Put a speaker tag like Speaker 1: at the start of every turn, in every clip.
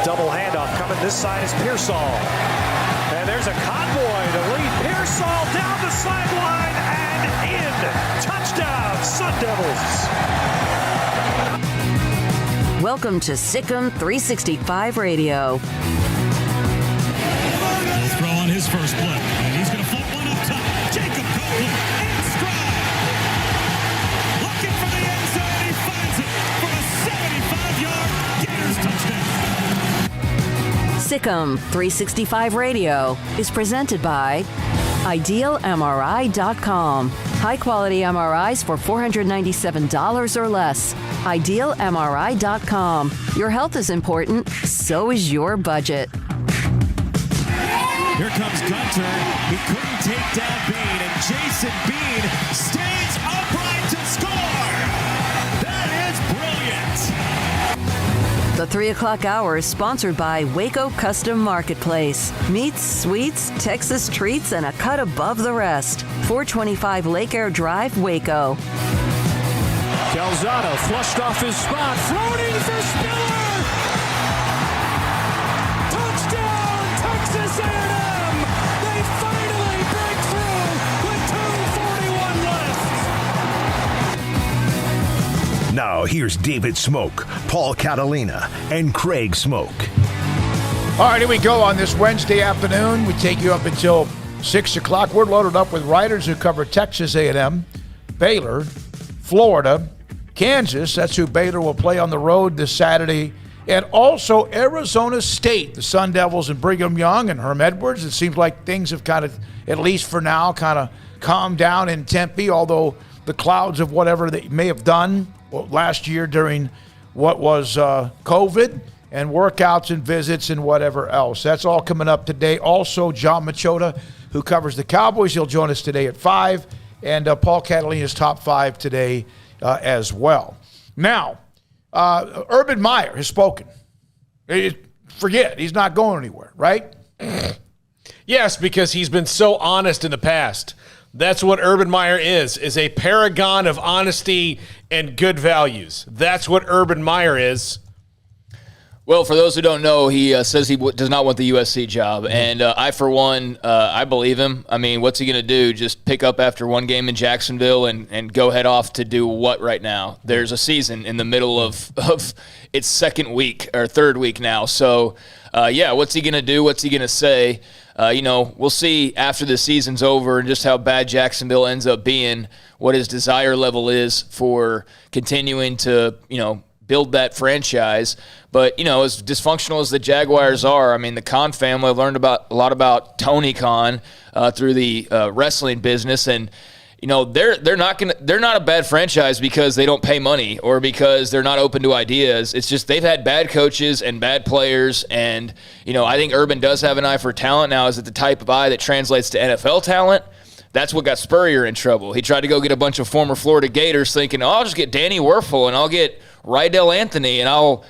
Speaker 1: double handoff coming. This side is Pearsall. And there's a convoy to lead Pearsall down the sideline and in. Touchdown, Sun Devils.
Speaker 2: Welcome to Sikkim 365 Radio.
Speaker 3: He'll throw on his first play, and he's going to flip one up top. Jacob Copeland in stride. Looking for the end zone, he finds it from a 75-yard Gators touchdown.
Speaker 2: Sikkim 365 Radio is presented by IdealMRI.com. High-quality MRIs for $497 or less. IdealMRI.com. Your health is important, so is your budget.
Speaker 3: Here comes Gunter. He couldn't take down Bean, and Jason Bean stays upright to score. That is brilliant.
Speaker 2: The 3 o'clock hour is sponsored by Waco Custom Marketplace. Meats, sweets, Texas treats, and a cut above the rest. 425 Lake Air Drive, Waco.
Speaker 1: Calzado flushed off his spot, floating for Spiller! Touchdown, Texas A&M! They finally break through with 2:41 left!
Speaker 4: Now here's David Smoak, Paul Catalina, and Craig Smoak.
Speaker 5: All right, here we go on this Wednesday afternoon. We take you up until 6 o'clock. We're loaded up with writers who cover Texas A&M, Baylor, Florida, Kansas. That's who Baylor will play on the road this Saturday. And also Arizona State, the Sun Devils and Brigham Young and Herm Edwards. It seems like things have kind of, at least for now, kind of calmed down in Tempe, although the clouds of whatever they may have done last year during what was COVID and workouts and visits and whatever else. That's all coming up today. Also, John Machota, who covers the Cowboys, he'll join us today at 5. And Paul Catalina's top 5 today as well. Now, Urban Meyer has spoken. Forget, he's not going anywhere, right?
Speaker 6: Yes, because he's been so honest in the past. That's what Urban Meyer is a paragon of honesty and good values. That's what Urban Meyer is.
Speaker 7: Well, for those who don't know, he says he does not want the USC job. And I, for one, I believe him. I mean, what's he going to do? Just pick up after one game in Jacksonville and go head off to do what right now? There's a season in the middle of its second week or third week now. So, what's he going to do? What's he going to say? We'll see after the season's over and just how bad Jacksonville ends up being, what his desire level is for continuing to, build that franchise. But, as dysfunctional as the Jaguars are, I mean, the Khan family, I've learned a lot about Tony Khan through the wrestling business. And, they're not a bad franchise because they don't pay money or because they're not open to ideas. It's just they've had bad coaches and bad players. And, I think Urban does have an eye for talent now. Is it the type of eye that translates to NFL talent? That's what got Spurrier in trouble. He tried to go get a bunch of former Florida Gators thinking, I'll just get Danny Werfel and I'll get Rydell Anthony and I'll,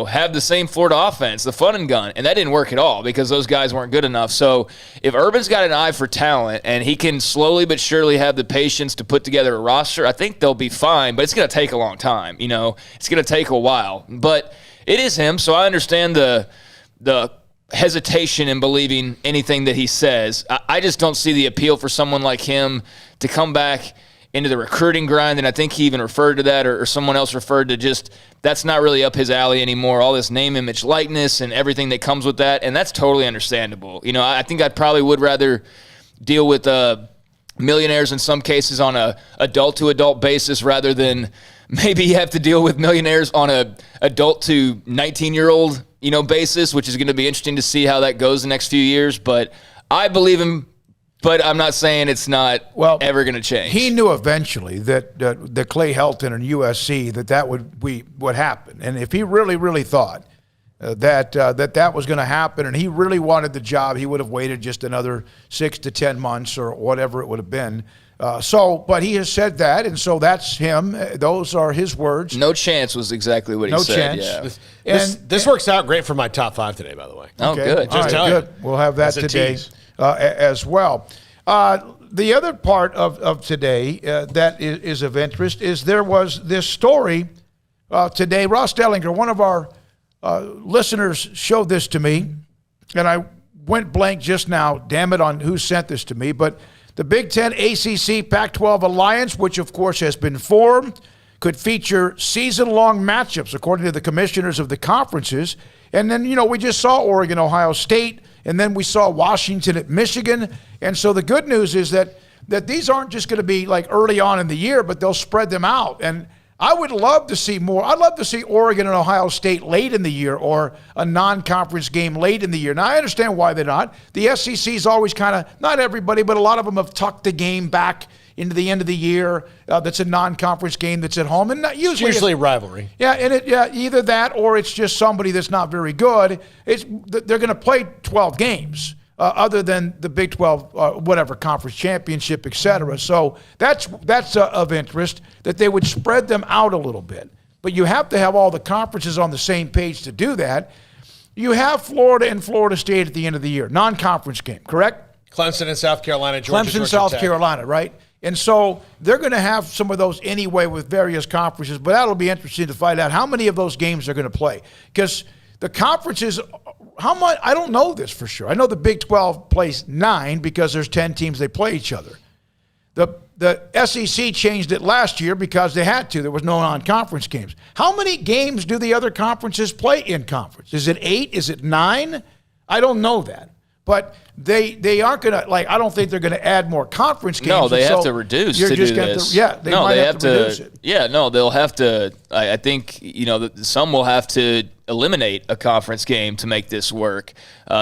Speaker 7: have the same Florida offense, the fun and gun. And that didn't work at all because those guys weren't good enough. So if Urban's got an eye for talent and he can slowly but surely have the patience to put together a roster, I think they'll be fine. But it's going to take a long time. It's going to take a while. But it is him, so I understand the hesitation in believing anything that he says. I just don't see the appeal for someone like him to come back into the recruiting grind, and I think he even referred to that, or someone else referred to just that's not really up his alley anymore, all this name, image, likeness, and everything that comes with that, and that's totally understandable. I think I probably would rather deal with millionaires in some cases on a adult-to-adult basis rather than maybe you have to deal with millionaires on a adult-to 19-year-old basis, which is going to be interesting to see how that goes the next few years. But I believe him, but I'm not saying it's not ever going to change.
Speaker 5: He knew eventually that the Clay Helton and USC that would be what happened. And if he really, really thought that was going to happen and he really wanted the job, he would have waited just another 6 to 10 months or whatever it would have been. But he has said that, and so that's him. Those are his words.
Speaker 7: No chance was exactly what he said.
Speaker 5: No chance.
Speaker 7: Yeah.
Speaker 6: This works out great for my top 5 today, by the way.
Speaker 7: Oh,
Speaker 5: okay.
Speaker 7: good.
Speaker 6: Just
Speaker 5: all right, good. We'll have that today as well. The other part of today that is of interest is there was this story today. Ross Dellinger, one of our listeners showed this to me, and I went blank just now, damn it, on who sent this to me, but the Big Ten, ACC, Pac-12 Alliance, which of course has been formed, could feature season-long matchups according to the commissioners of the conferences. And then, we just saw Oregon, Ohio State, and then we saw Washington at Michigan. And so the good news is that these aren't just going to be like early on in the year, but they'll spread them out. And I would love to see more. I'd love to see Oregon and Ohio State late in the year or a non-conference game late in the year. Now, I understand why they're not. The SEC is always kind of, not everybody, but a lot of them have tucked the game back into the end of the year. That's a non-conference game that's at home. And not usually
Speaker 6: a rivalry.
Speaker 5: Yeah, and either that or it's just somebody that's not very good. They're going to play 12 games. Other than the Big 12, whatever, conference championship, et cetera. So that's of interest, that they would spread them out a little bit. But you have to have all the conferences on the same page to do that. You have Florida and Florida State at the end of the year, non-conference game, correct?
Speaker 6: Clemson and South Carolina, Georgia,
Speaker 5: South Carolina, right? And so they're going to have some of those anyway with various conferences, but that'll be interesting to find out how many of those games they're going to play. Because the conferences, how much? I don't know this for sure. I know the Big 12 plays 9 because there's 10 teams they play each other. The SEC changed it last year because they had to. There was no non-conference games. How many games do the other conferences play in conference? Is it 8? Is it 9? I don't know that. But they aren't going to, I don't think they're going to add more conference games.
Speaker 7: No, they have to reduce to do this.
Speaker 5: They might have to reduce it.
Speaker 7: Yeah, no, they'll have to. I think, some will have to eliminate a conference game to make this work.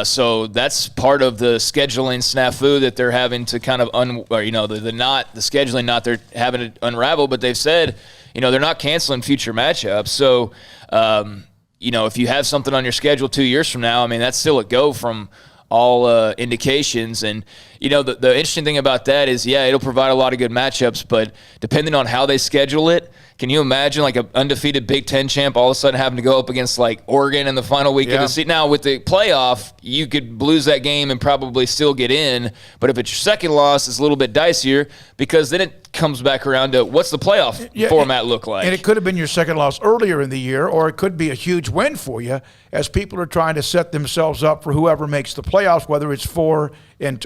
Speaker 7: So that's part of the scheduling snafu that they're having to kind of, the scheduling they're having to unravel, but they've said, they're not canceling future matchups. So, if you have something on your schedule 2 years from now, that's still a go from all indications. And, the interesting thing about that is, it'll provide a lot of good matchups, but depending on how they schedule it, can you imagine an undefeated Big Ten champ all of a sudden having to go up against Oregon in the final week of the season? Now, with the playoff, you could lose that game and probably still get in, but if it's your second loss, it's a little bit dicier because then it comes back around to what's the playoff format look like? And
Speaker 5: it could have been your second loss earlier in the year, or it could be a huge win for you as people are trying to set themselves up for whoever makes the playoffs, whether it's 4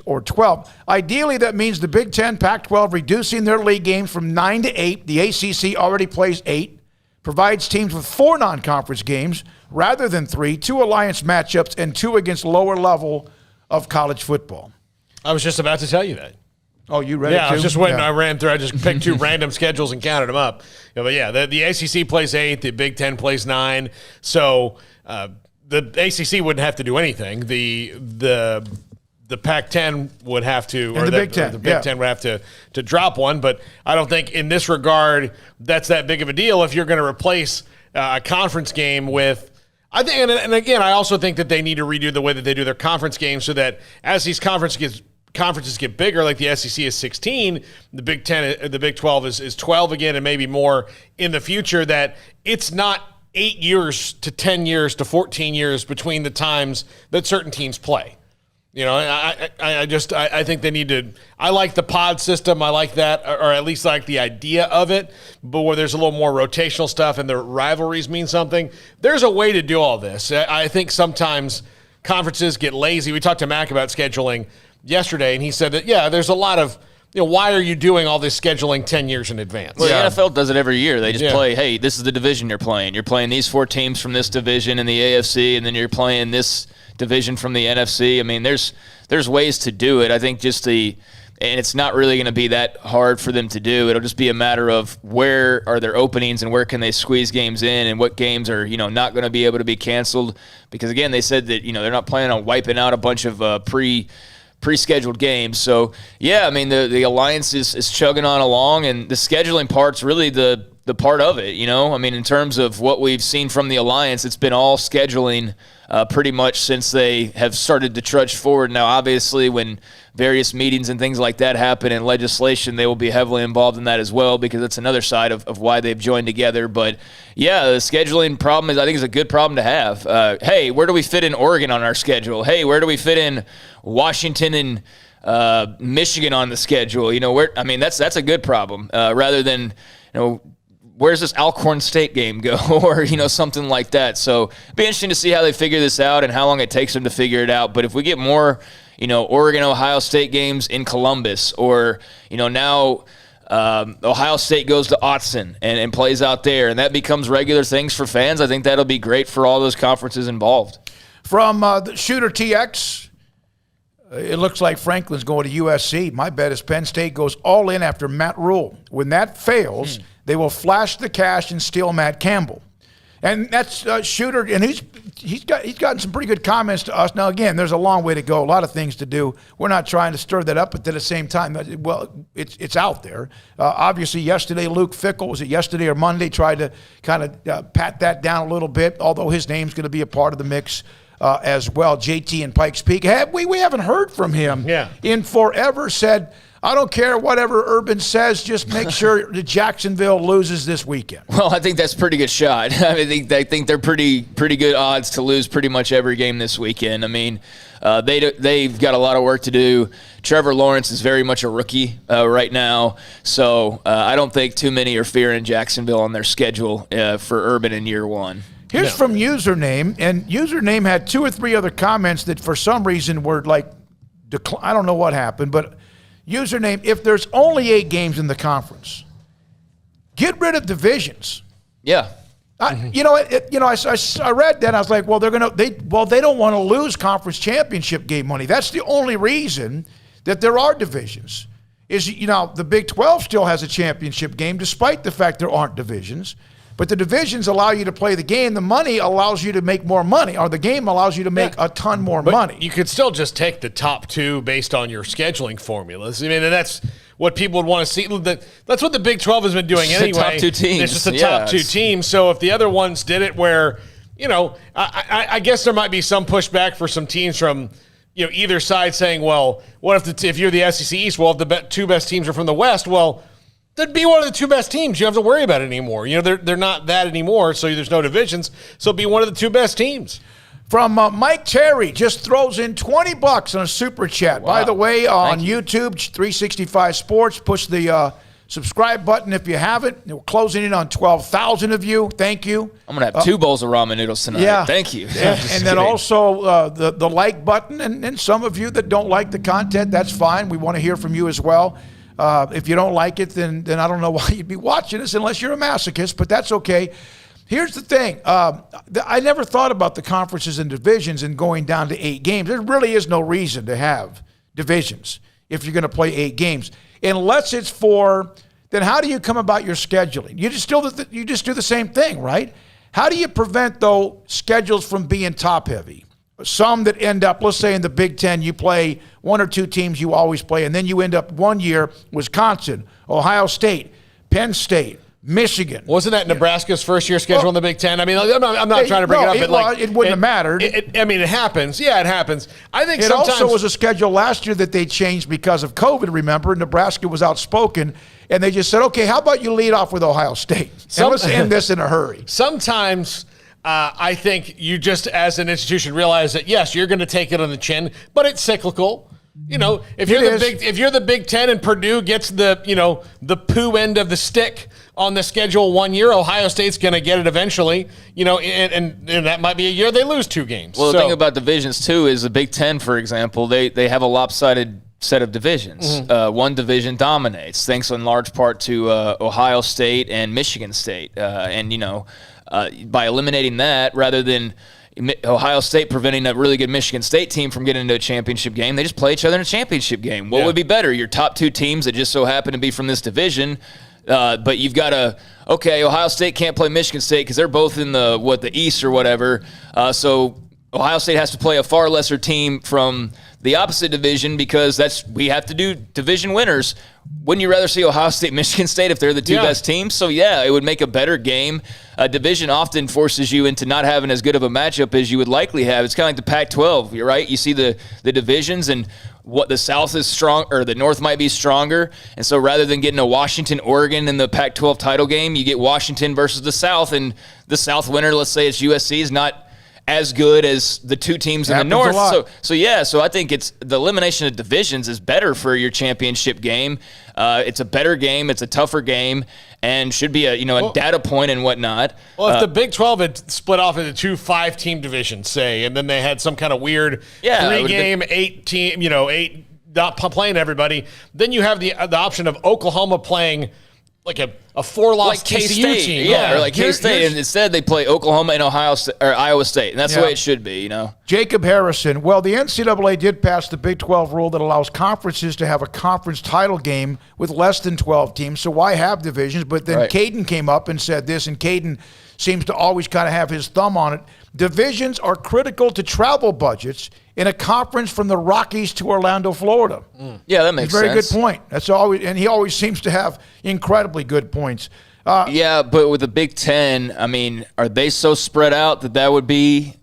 Speaker 5: or 12. Ideally, that means the Big Ten, Pac-12 reducing their league games from 9 to 8. The ACC already plays 8, provides teams with 4 non-conference games rather than 3, 2 alliance matchups, and 2 against lower level of college football.
Speaker 6: I was just about to tell you that.
Speaker 5: Oh, you read it too?
Speaker 6: I was just waiting. I ran through. I just picked 2 random schedules and counted them up. The ACC plays 8. The Big Ten plays 9. So the ACC wouldn't have to do anything. The Pac-10 would have to,
Speaker 5: or the Big Ten.
Speaker 6: The Big Ten would have to drop one. But I don't think in this regard that's that big of a deal if you're going to replace a conference game with. I think, and again, I also think that they need to redo the way that they do their conference games so that as these conferences get bigger, like the SEC is 16, the Big 12 is 12 again, and maybe more in the future. That it's not 8 years to 10 years to 14 years between the times that certain teams play. I think they need to. I like the pod system. I like that, or at least like the idea of it. But where there's a little more rotational stuff and the rivalries mean something, there's a way to do all this. I think sometimes conferences get lazy. We talked to Mac about scheduling yesterday, and he said that, there's a lot of, why are you doing all this scheduling 10 years in advance?
Speaker 7: Well, the NFL does it every year. They just play, hey, this is the division you're playing. You're playing these 4 teams from this division in the AFC, and then you're playing this division from the NFC. There's ways to do it. I think and it's not really going to be that hard for them to do. It'll just be a matter of where are their openings and where can they squeeze games in and what games are, not going to be able to be canceled. Because again, they said that, they're not planning on wiping out a bunch of pre-scheduled games. So, the alliance is chugging on along, and the scheduling part's really the part of it, in terms of what we've seen from the alliance, it's been all scheduling pretty much since they have started to trudge forward. Now, obviously, when various meetings and things like that happen in legislation, they will be heavily involved in that as well, because it's another side of why they've joined together. But, the scheduling problem I think is a good problem to have. Hey, where do we fit in Oregon on our schedule? Hey, where do we fit in Washington and Michigan on the schedule? That's a good problem rather than, where's this Alcorn State game go? Or, something like that. So it'd be interesting to see how they figure this out and how long it takes them to figure it out. But if we get more, Oregon, Ohio State games in Columbus, or, now Ohio State goes to Autzen and plays out there, and that becomes regular things for fans, I think that'll be great for all those conferences involved.
Speaker 5: From the Shooter TX, it looks like Franklin's going to USC. My bet is Penn State goes all in after Matt Rule. When that fails, they will flash the cash and steal Matt Campbell. And that's Shooter, and he's gotten some pretty good comments to us. Now, again, there's a long way to go, a lot of things to do. We're not trying to stir that up, but at the same time, well, it's out there. Obviously, yesterday, Luke Fickell, was it yesterday or Monday, tried to kind of pat that down a little bit, although his name's going to be a part of the mix as well. JT in Pikes Peak. We haven't heard from him in forever. Said, I don't care whatever Urban says, just make sure that Jacksonville loses this weekend.
Speaker 7: Well, I think that's a pretty good shot. I think they're pretty good odds to lose pretty much every game this weekend. I mean, they've got a lot of work to do. Trevor Lawrence is very much a rookie right now, so I don't think too many are fearing Jacksonville on their schedule for Urban in year one.
Speaker 5: Here's from Username, and Username had 2 or 3 other comments that for some reason were like, I don't know what happened, but Username, if there's only 8 games in the conference, get rid of divisions.
Speaker 7: Yeah.
Speaker 5: I read that and I was like, well, they don't want to lose conference championship game money. That's the only reason that there are divisions. Is the Big 12 still has a championship game despite the fact there aren't divisions. But the divisions allow you to play the game. The money allows you to make more money, or the game allows you to make a ton more money.
Speaker 6: You could still just take the top 2 based on your scheduling formulas. I mean, and that's what people would want to see. That's what the Big 12 has been doing anyway.
Speaker 7: The top 2 teams.
Speaker 6: It's just the top 2 teams. So if the other ones did it where, I guess there might be some pushback for some teams from either side saying, well, what if you're the SEC East? Well, if the 2 best teams are from the West, well, that'd be one of the 2 best teams. You don't have to worry about it anymore. They're not that anymore, so there's no divisions. So it'll be one of the 2 best teams.
Speaker 5: From Mike Terry, just throws in $20 on a super chat. Wow. By the way, on YouTube, 365 Sports, push the subscribe button if you haven't. We're closing in on 12,000 of you. Thank you.
Speaker 7: I'm going to have 2 bowls of ramen noodles tonight. Yeah. Thank you.
Speaker 5: And then also the like button. And some of you that don't like the content, that's fine. We want to hear from you as well. If you don't like it, then I don't know why you'd be watching us unless you're a masochist, but that's okay. Here's the thing. I never thought about the conferences and divisions and going down to 8 games. There really is no reason to have divisions if you're going to play 8 games. Unless it's then how do you come about your scheduling? You just do the same thing, right? How do you prevent, though, schedules from being top-heavy? Some that end up, let's say in the Big Ten, you play 1 or 2 teams you always play, and then you end up one year, Wisconsin, Ohio State, Penn State, Michigan.
Speaker 6: Wasn't that Nebraska's first year schedule in the Big Ten? I mean, I'm not trying to bring it up, but
Speaker 5: it wouldn't have mattered.
Speaker 6: It happens. Yeah, it happens. I think
Speaker 5: it
Speaker 6: sometimes
Speaker 5: also was a schedule last year that they changed because of COVID. Remember, Nebraska was outspoken, and they just said, "Okay, how about you lead off with Ohio State? And let's end this in a hurry."
Speaker 6: Sometimes. I think you just, as an institution, realize that yes, you're going to take it on the chin, but it's cyclical. If you're the Big Ten and Purdue gets the poo end of the stick on the schedule one year, Ohio State's going to get it eventually. And that might be a year they lose 2 games.
Speaker 7: Well, the thing about divisions too is the Big Ten, for example, they have a lopsided set of divisions. Mm-hmm. One division dominates, thanks in large part to Ohio State and Michigan State, by eliminating that, rather than Ohio State preventing a really good Michigan State team from getting into a championship game, they just play each other in a championship game. What would be better? Your top 2 teams that just so happen to be from this division, but you've got Ohio State can't play Michigan State because they're both in the East or whatever. So Ohio State has to play a far lesser team from the opposite division because we have to do division winners. Wouldn't you rather see Ohio State, Michigan State if they're the 2 best teams? So, it would make a better game. A division often forces you into not having as good of a matchup as you would likely have. It's kind of like the Pac-12, you're right? You see the divisions and what the South is strong, or the North might be stronger. And so rather than getting a Washington, Oregon in the Pac-12 title game, you get Washington versus the South, and the South winner, let's say it's USC, is not as good as the two teams in the
Speaker 5: Happens
Speaker 7: North.
Speaker 5: a lot.
Speaker 7: So I think it's the elimination of divisions is better for your championship game. It's a better game. It's a tougher game, and should be a data point and whatnot.
Speaker 6: Well, if the Big 12 had split off into 2 5-team divisions, say, and then they had some kind of weird 3-game, 8-team, 8 not playing everybody, then you have the option of Oklahoma playing like a 4-loss TCU team.
Speaker 7: or like K-State, and instead they play Oklahoma and Iowa State, and that's the way it should be,
Speaker 5: Jacob Harrison, well, the NCAA did pass the Big 12 rule that allows conferences to have a conference title game with less than 12 teams, so why have divisions? But then Caden came up and said this, and Caden seems to always kind of have his thumb on it. Divisions are critical to travel budgets in a conference from the Rockies to Orlando, Florida.
Speaker 7: Yeah, that makes sense.
Speaker 5: Very good point. And he always seems to have incredibly good points.
Speaker 7: But with the Big Ten, I mean, are they so spread out that would be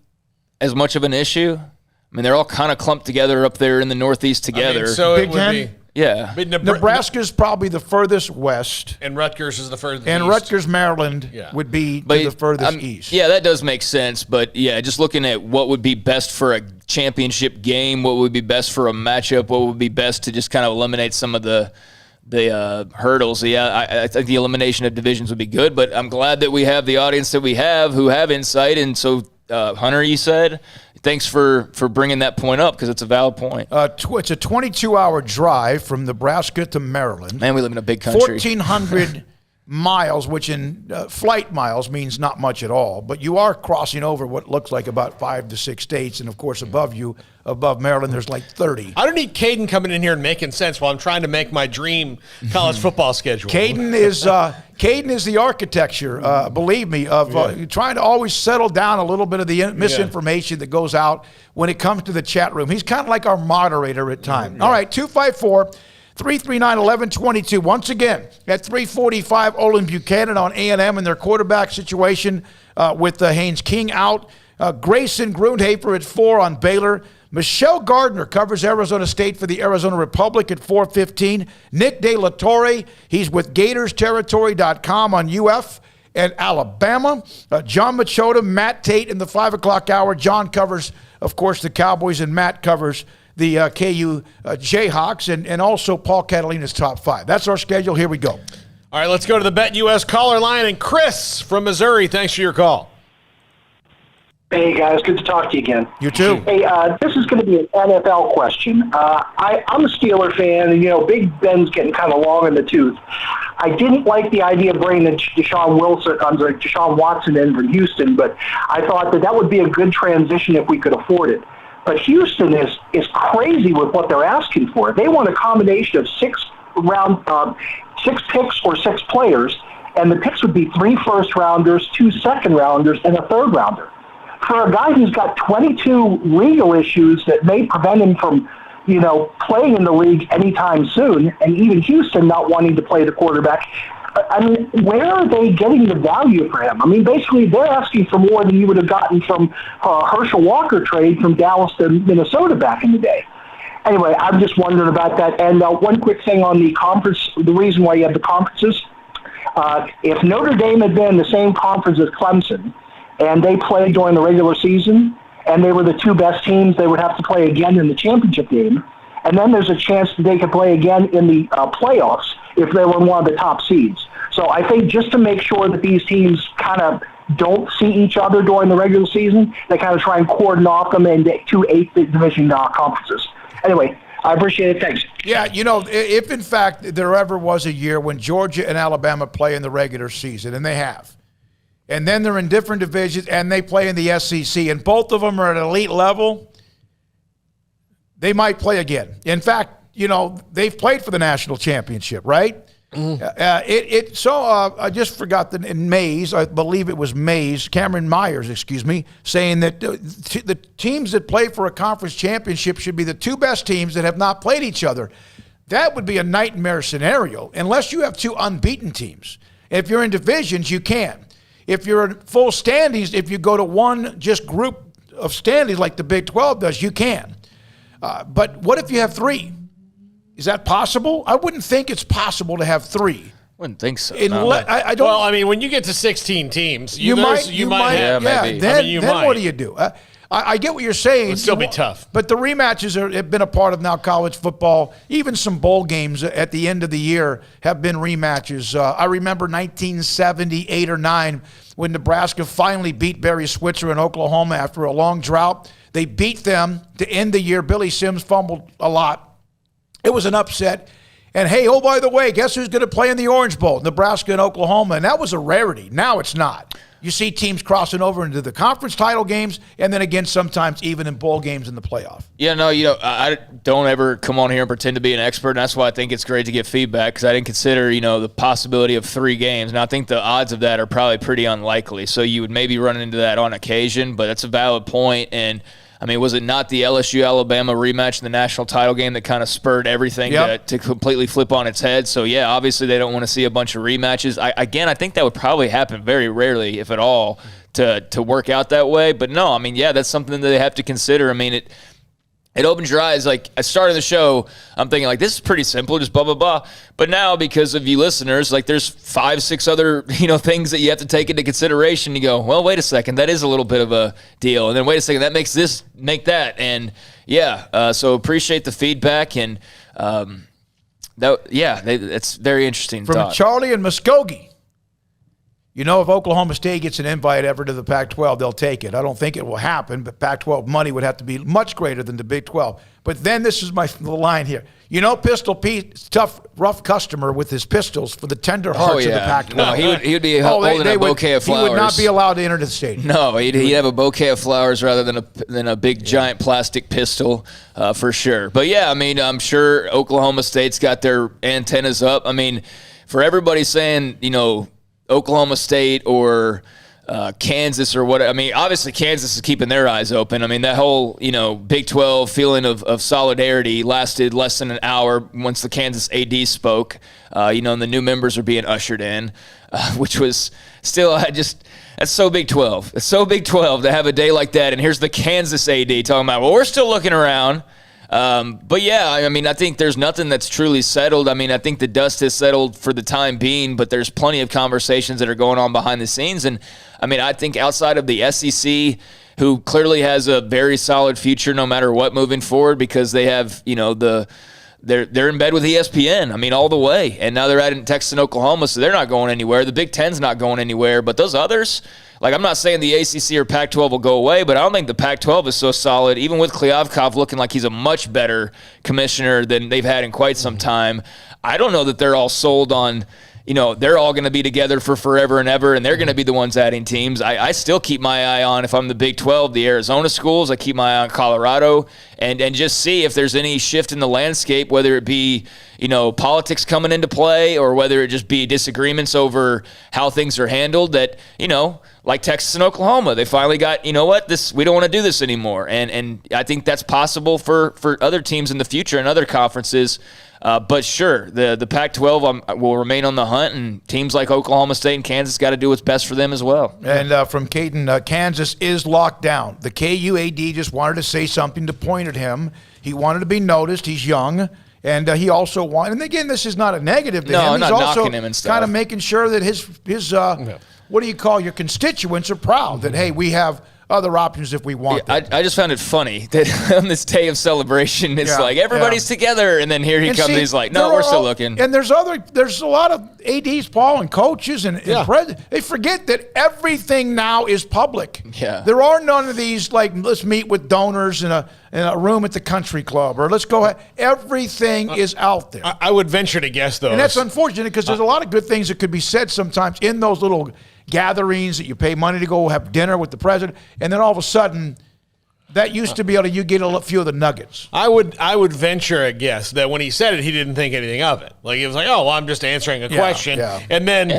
Speaker 7: as much of an issue? I mean, they're all kind of clumped together up there in the Northeast together.
Speaker 6: So
Speaker 5: Big
Speaker 6: it would
Speaker 5: Ten?
Speaker 6: be.
Speaker 7: Yeah.
Speaker 5: Nebraska's probably the furthest west.
Speaker 6: And Rutgers is the furthest
Speaker 5: And
Speaker 6: east.
Speaker 5: Rutgers, Maryland would be the furthest east.
Speaker 7: Yeah, that does make sense. But, just looking at what would be best for a championship game, what would be best for a matchup, what would be best to just kind of eliminate some of the hurdles. I think the elimination of divisions would be good. But I'm glad that we have the audience that we have who have insight. And so, Hunter, you said – thanks for bringing that point up because it's a valid point.
Speaker 5: It's a 22-hour drive from Nebraska to Maryland.
Speaker 7: Man, we live in a big country.
Speaker 5: 1,400 miles, which in flight miles means not much at all. But you are crossing over what looks like about 5 to 6 states. And, of course, above Maryland, there's like 30.
Speaker 6: I don't need Caden coming in here and making sense while I'm trying to make my dream college football schedule.
Speaker 5: Caden is the architecture, believe me, of trying to always settle down a little bit of the misinformation that goes out when it comes to the chat room. He's kind of like our moderator at times. All right, 254-339-1122. Once again, at 3:45, Olin Buchanan on A&M and their quarterback situation with Haynes King out. Grayson Grundhafer at 4 on Baylor. Michelle Gardner covers Arizona State for the Arizona Republic at 4:15. Nick De La Torre, he's with GatorsTerritory.com on UF and Alabama. John Machota, Matt Tate in the 5 o'clock hour. John covers, of course, the Cowboys, and Matt covers the KU Jayhawks, and also Paul Catalina's Top 5. That's our schedule. Here we go.
Speaker 6: All right, let's go to the BetUS caller line. And Chris from Missouri, thanks for your call.
Speaker 8: Hey, guys. Good to talk to you again.
Speaker 5: You too.
Speaker 8: Hey, this is going to be an NFL question. I'm a Steeler fan, and, Big Ben's getting kind of long in the tooth. I didn't like the idea of bringing Deshaun Watson in from Houston, but I thought that would be a good transition if we could afford it. But Houston is crazy with what they're asking for. They want a combination of 6 picks or 6 players, and the picks would be 3 first-rounders, 2 second-rounders, and a third-rounder. For a guy who's got 22 legal issues that may prevent him from, playing in the league anytime soon, and even Houston not wanting to play the quarterback, I mean, where are they getting the value for him? I mean, basically, they're asking for more than you would have gotten from Herschel Walker trade from Dallas to Minnesota back in the day. Anyway, I'm just wondering about that. And one quick thing on the conference, the reason why you have the conferences, if Notre Dame had been in the same conference as Clemson, and they played during the regular season, and they were the 2 best teams, they would have to play again in the championship game. And then there's a chance that they could play again in the playoffs if they were one of the top seeds. So I think just to make sure that these teams kind of don't see each other during the regular season, they kind of try and cordon off them into 2 8th division conferences. Anyway, I appreciate it. Thanks.
Speaker 5: Yeah, if in fact there ever was a year when Georgia and Alabama play in the regular season, and they have, and then they're in different divisions, and they play in the SEC, and both of them are at elite level, they might play again. In fact, they've played for the national championship, right? I just forgot in Mays, I believe it was Mays, Cameron Myers, saying that the teams that play for a conference championship should be the 2 best teams that have not played each other. That would be a nightmare scenario, unless you have 2 unbeaten teams. If you're in divisions, you can. If you're in full standings, if you go to one just group of standings like the Big 12 does, you can. But what if you have 3? Is that possible? I wouldn't think it's possible to have 3.
Speaker 7: Wouldn't think so.
Speaker 5: I don't.
Speaker 6: Well, I mean, when you get to 16 teams,
Speaker 5: you might.
Speaker 7: Yeah, maybe.
Speaker 5: Then what do you do? I get what you're saying.
Speaker 6: It'll still be tough.
Speaker 5: But the rematches have been a part of now college football. Even some bowl games at the end of the year have been rematches. I remember 1978 or 9 when Nebraska finally beat Barry Switzer in Oklahoma after a long drought. They beat them to end the year. Billy Sims fumbled a lot. It was an upset. And, hey, oh, by the way, guess who's going to play in the Orange Bowl? Nebraska and Oklahoma. And that was a rarity. Now it's not. You see teams crossing over into the conference title games and then, again, sometimes even in bowl games in the playoff.
Speaker 7: Yeah, no, I don't ever come on here and pretend to be an expert, and that's why I think it's great to get feedback because I didn't consider, the possibility of 3 games. And I think the odds of that are probably pretty unlikely. So you would maybe run into that on occasion, but that's a valid point. And I mean, was it not the LSU-Alabama rematch in the national title game that kind of spurred everything to completely flip on its head? So, yeah, obviously they don't want to see a bunch of rematches. I think that would probably happen very rarely, if at all, to work out that way. But, no, I mean, yeah, that's something that they have to consider. I mean, it opens your eyes. Like, I started the show, I'm thinking, like, this is pretty simple, just blah, blah, blah. But now, because of you listeners, like, there's 5, 6 other, things that you have to take into consideration. You go, well, wait a second, that is a little bit of a deal. And then, wait a second, that makes this, make that. And, yeah, so appreciate the feedback. And, it's very interesting.
Speaker 5: From Charlie and Muskogee. If Oklahoma State gets an invite ever to the Pac-12, they'll take it. I don't think it will happen, but Pac-12 money would have to be much greater than the Big 12. But then this is the line here. Pistol Pete's tough, rough customer with his pistols for the tender hearts of the Pac-12.
Speaker 7: No, he would be holding a bouquet of flowers.
Speaker 5: He would not be allowed to enter the stadium.
Speaker 7: No, he'd have a bouquet of flowers rather than a big, giant plastic pistol for sure. But, yeah, I mean, I'm sure Oklahoma State's got their antennas up. I mean, for everybody saying, Oklahoma State or Kansas or what. I mean, obviously Kansas is keeping their eyes open. I mean, that whole, Big 12 feeling of solidarity lasted less than an hour once the Kansas AD spoke, and the new members are being ushered in, which was still that's so Big 12. It's so Big 12 to have a day like that. And here's the Kansas AD talking about, well, we're still looking around. But yeah, I mean, I think there's nothing that's truly settled. I mean, I think the dust has settled for the time being, but there's plenty of conversations that are going on behind the scenes. And I mean, I think outside of the SEC, who clearly has a very solid future no matter what moving forward, because they have, they're in bed with ESPN. I mean, all the way. And now they're adding Texas and Oklahoma, so they're not going anywhere. The Big Ten's not going anywhere. But those others, like, I'm not saying the ACC or Pac-12 will go away, but I don't think the Pac-12 is so solid, even with Klyavkov looking like he's a much better commissioner than they've had in quite some time. I don't know that they're all sold on, they're all going to be together for forever and ever, and they're going to be the ones adding teams. I still keep my eye on, if I'm the Big 12, the Arizona schools. I keep my eye on Colorado and just see if there's any shift in the landscape, whether it be, politics coming into play or whether it just be disagreements over how things are handled that, like Texas and Oklahoma, they finally got, we don't want to do this anymore. And I think that's possible for other teams in the future and other conferences. But sure, the Pac-12 will remain on the hunt, and teams like Oklahoma State and Kansas got to do what's best for them as well.
Speaker 5: And from Caden, Kansas is locked down. The KUAD just wanted to say something to point at him. He wanted to be noticed. He's young. And he also wanted, and again, this is not a negative to him.
Speaker 7: I'm
Speaker 5: He's
Speaker 7: not
Speaker 5: also
Speaker 7: knocking him and stuff.
Speaker 5: Kind of making sure that his what do you call your constituents are proud that, hey, we have other options if we want them.
Speaker 7: I just found it funny that on this day of celebration, it's like everybody's together, and then here he comes. He's like, "No, we're still looking."
Speaker 5: And there's a lot of ADs, Paul, and coaches, and presidents. They forget that everything now is public.
Speaker 7: Yeah,
Speaker 5: there are none of these like let's meet with donors in a room at the country club, or let's go ahead. Everything is out there.
Speaker 6: I would venture to guess, though,
Speaker 5: and that's unfortunate because there's a lot of good things that could be said sometimes in those little gatherings that you pay money to go have dinner with the president, and then all of a sudden, that used to be able to you get a few of the nuggets.
Speaker 6: I would venture a guess that when he said it, he ddidn't think anything of it. Like he was like, "Oh, well, I'm just answering a question."
Speaker 5: Yeah.
Speaker 6: And then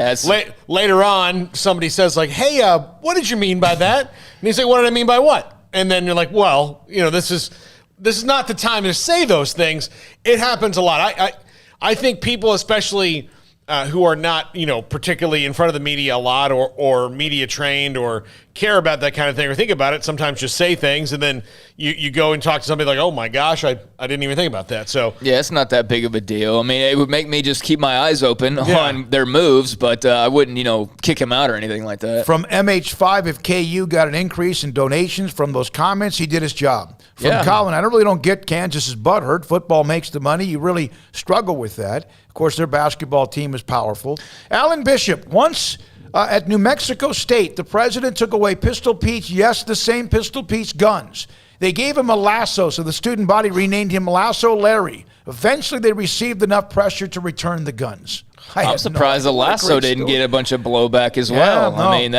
Speaker 6: later on, somebody says like, "Hey, what did you mean by that?" And he's like, "What did I mean by what?" And then you're like, "Well, this is not the time to say those things." It happens a lot. I think people, especially who are not, particularly in front of the media a lot or media trained or care about that kind of thing or think about it, sometimes just say things and then you go and talk to somebody like, oh my gosh, I didn't even think about that. So
Speaker 7: yeah, it's not that big of a deal. I mean, it would make me just keep my eyes open on their moves, but I wouldn't, kick him out or anything like that.
Speaker 5: From MH5, if KU got an increase in donations from those comments, he did his job. From Colin, I really don't get Kansas's butthurt. Football makes the money. You really struggle with that. Of course, their basketball team is powerful. Alan Bishop, once at New Mexico State, the president took away Pistol Pete's, yes, the same Pistol Pete's guns. They gave him a lasso, so the student body renamed him Lasso Larry. Eventually, they received enough pressure to return the guns.
Speaker 7: I'm surprised the lasso didn't get a bunch of blowback as well. No. I mean,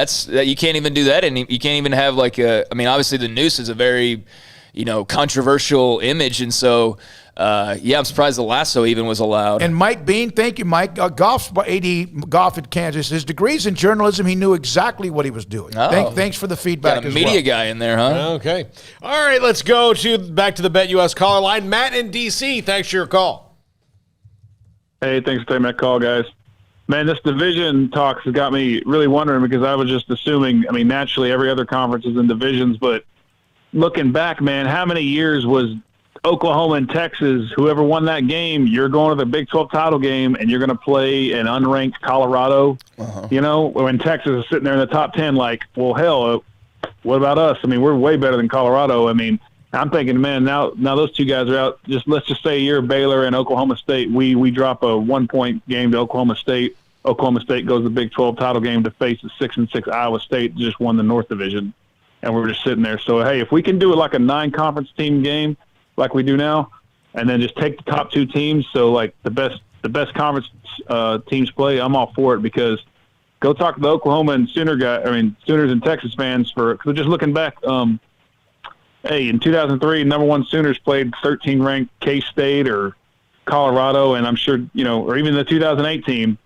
Speaker 7: you can't even do that, and you can't even have obviously the noose is a very, controversial image, and so. I'm surprised the lasso even was allowed.
Speaker 5: And Mike Bean, thank you, Mike. Goff's AD Goff at Kansas. His degrees in journalism, he knew exactly what he was doing. Oh. Thanks for the feedback
Speaker 7: Got a media guy in there, huh?
Speaker 6: Okay. All right, let's go back to the BetUS caller line. Matt in D.C., thanks for your call.
Speaker 9: Hey, thanks for taking that call, guys. Man, this division talks has got me really wondering because I was just assuming, naturally every other conference is in divisions, but looking back, man, how many years was Oklahoma and Texas, whoever won that game, you're going to the Big 12 title game and you're going to play an unranked Colorado. When Texas is sitting there in the top 10, like, well, hell, what about us? We're way better than Colorado. I'm thinking, man, now those two guys are out. Let's just say you're Baylor and Oklahoma State. We drop a 1-point game to Oklahoma State. Oklahoma State goes to the Big 12 title game to face the 6-6 Iowa State, just won the North Division. And we're just sitting there. So, hey, if we can do it like a 9-conference team game, like we do now, and then just take the top 2 teams. So like the best conference teams play. I'm all for it because go talk to the Oklahoma and Sooners and Texas fans cause just looking back. In 2003, number 1 Sooners played 13 ranked K-State or Colorado. And I'm sure, or even the 2008 team,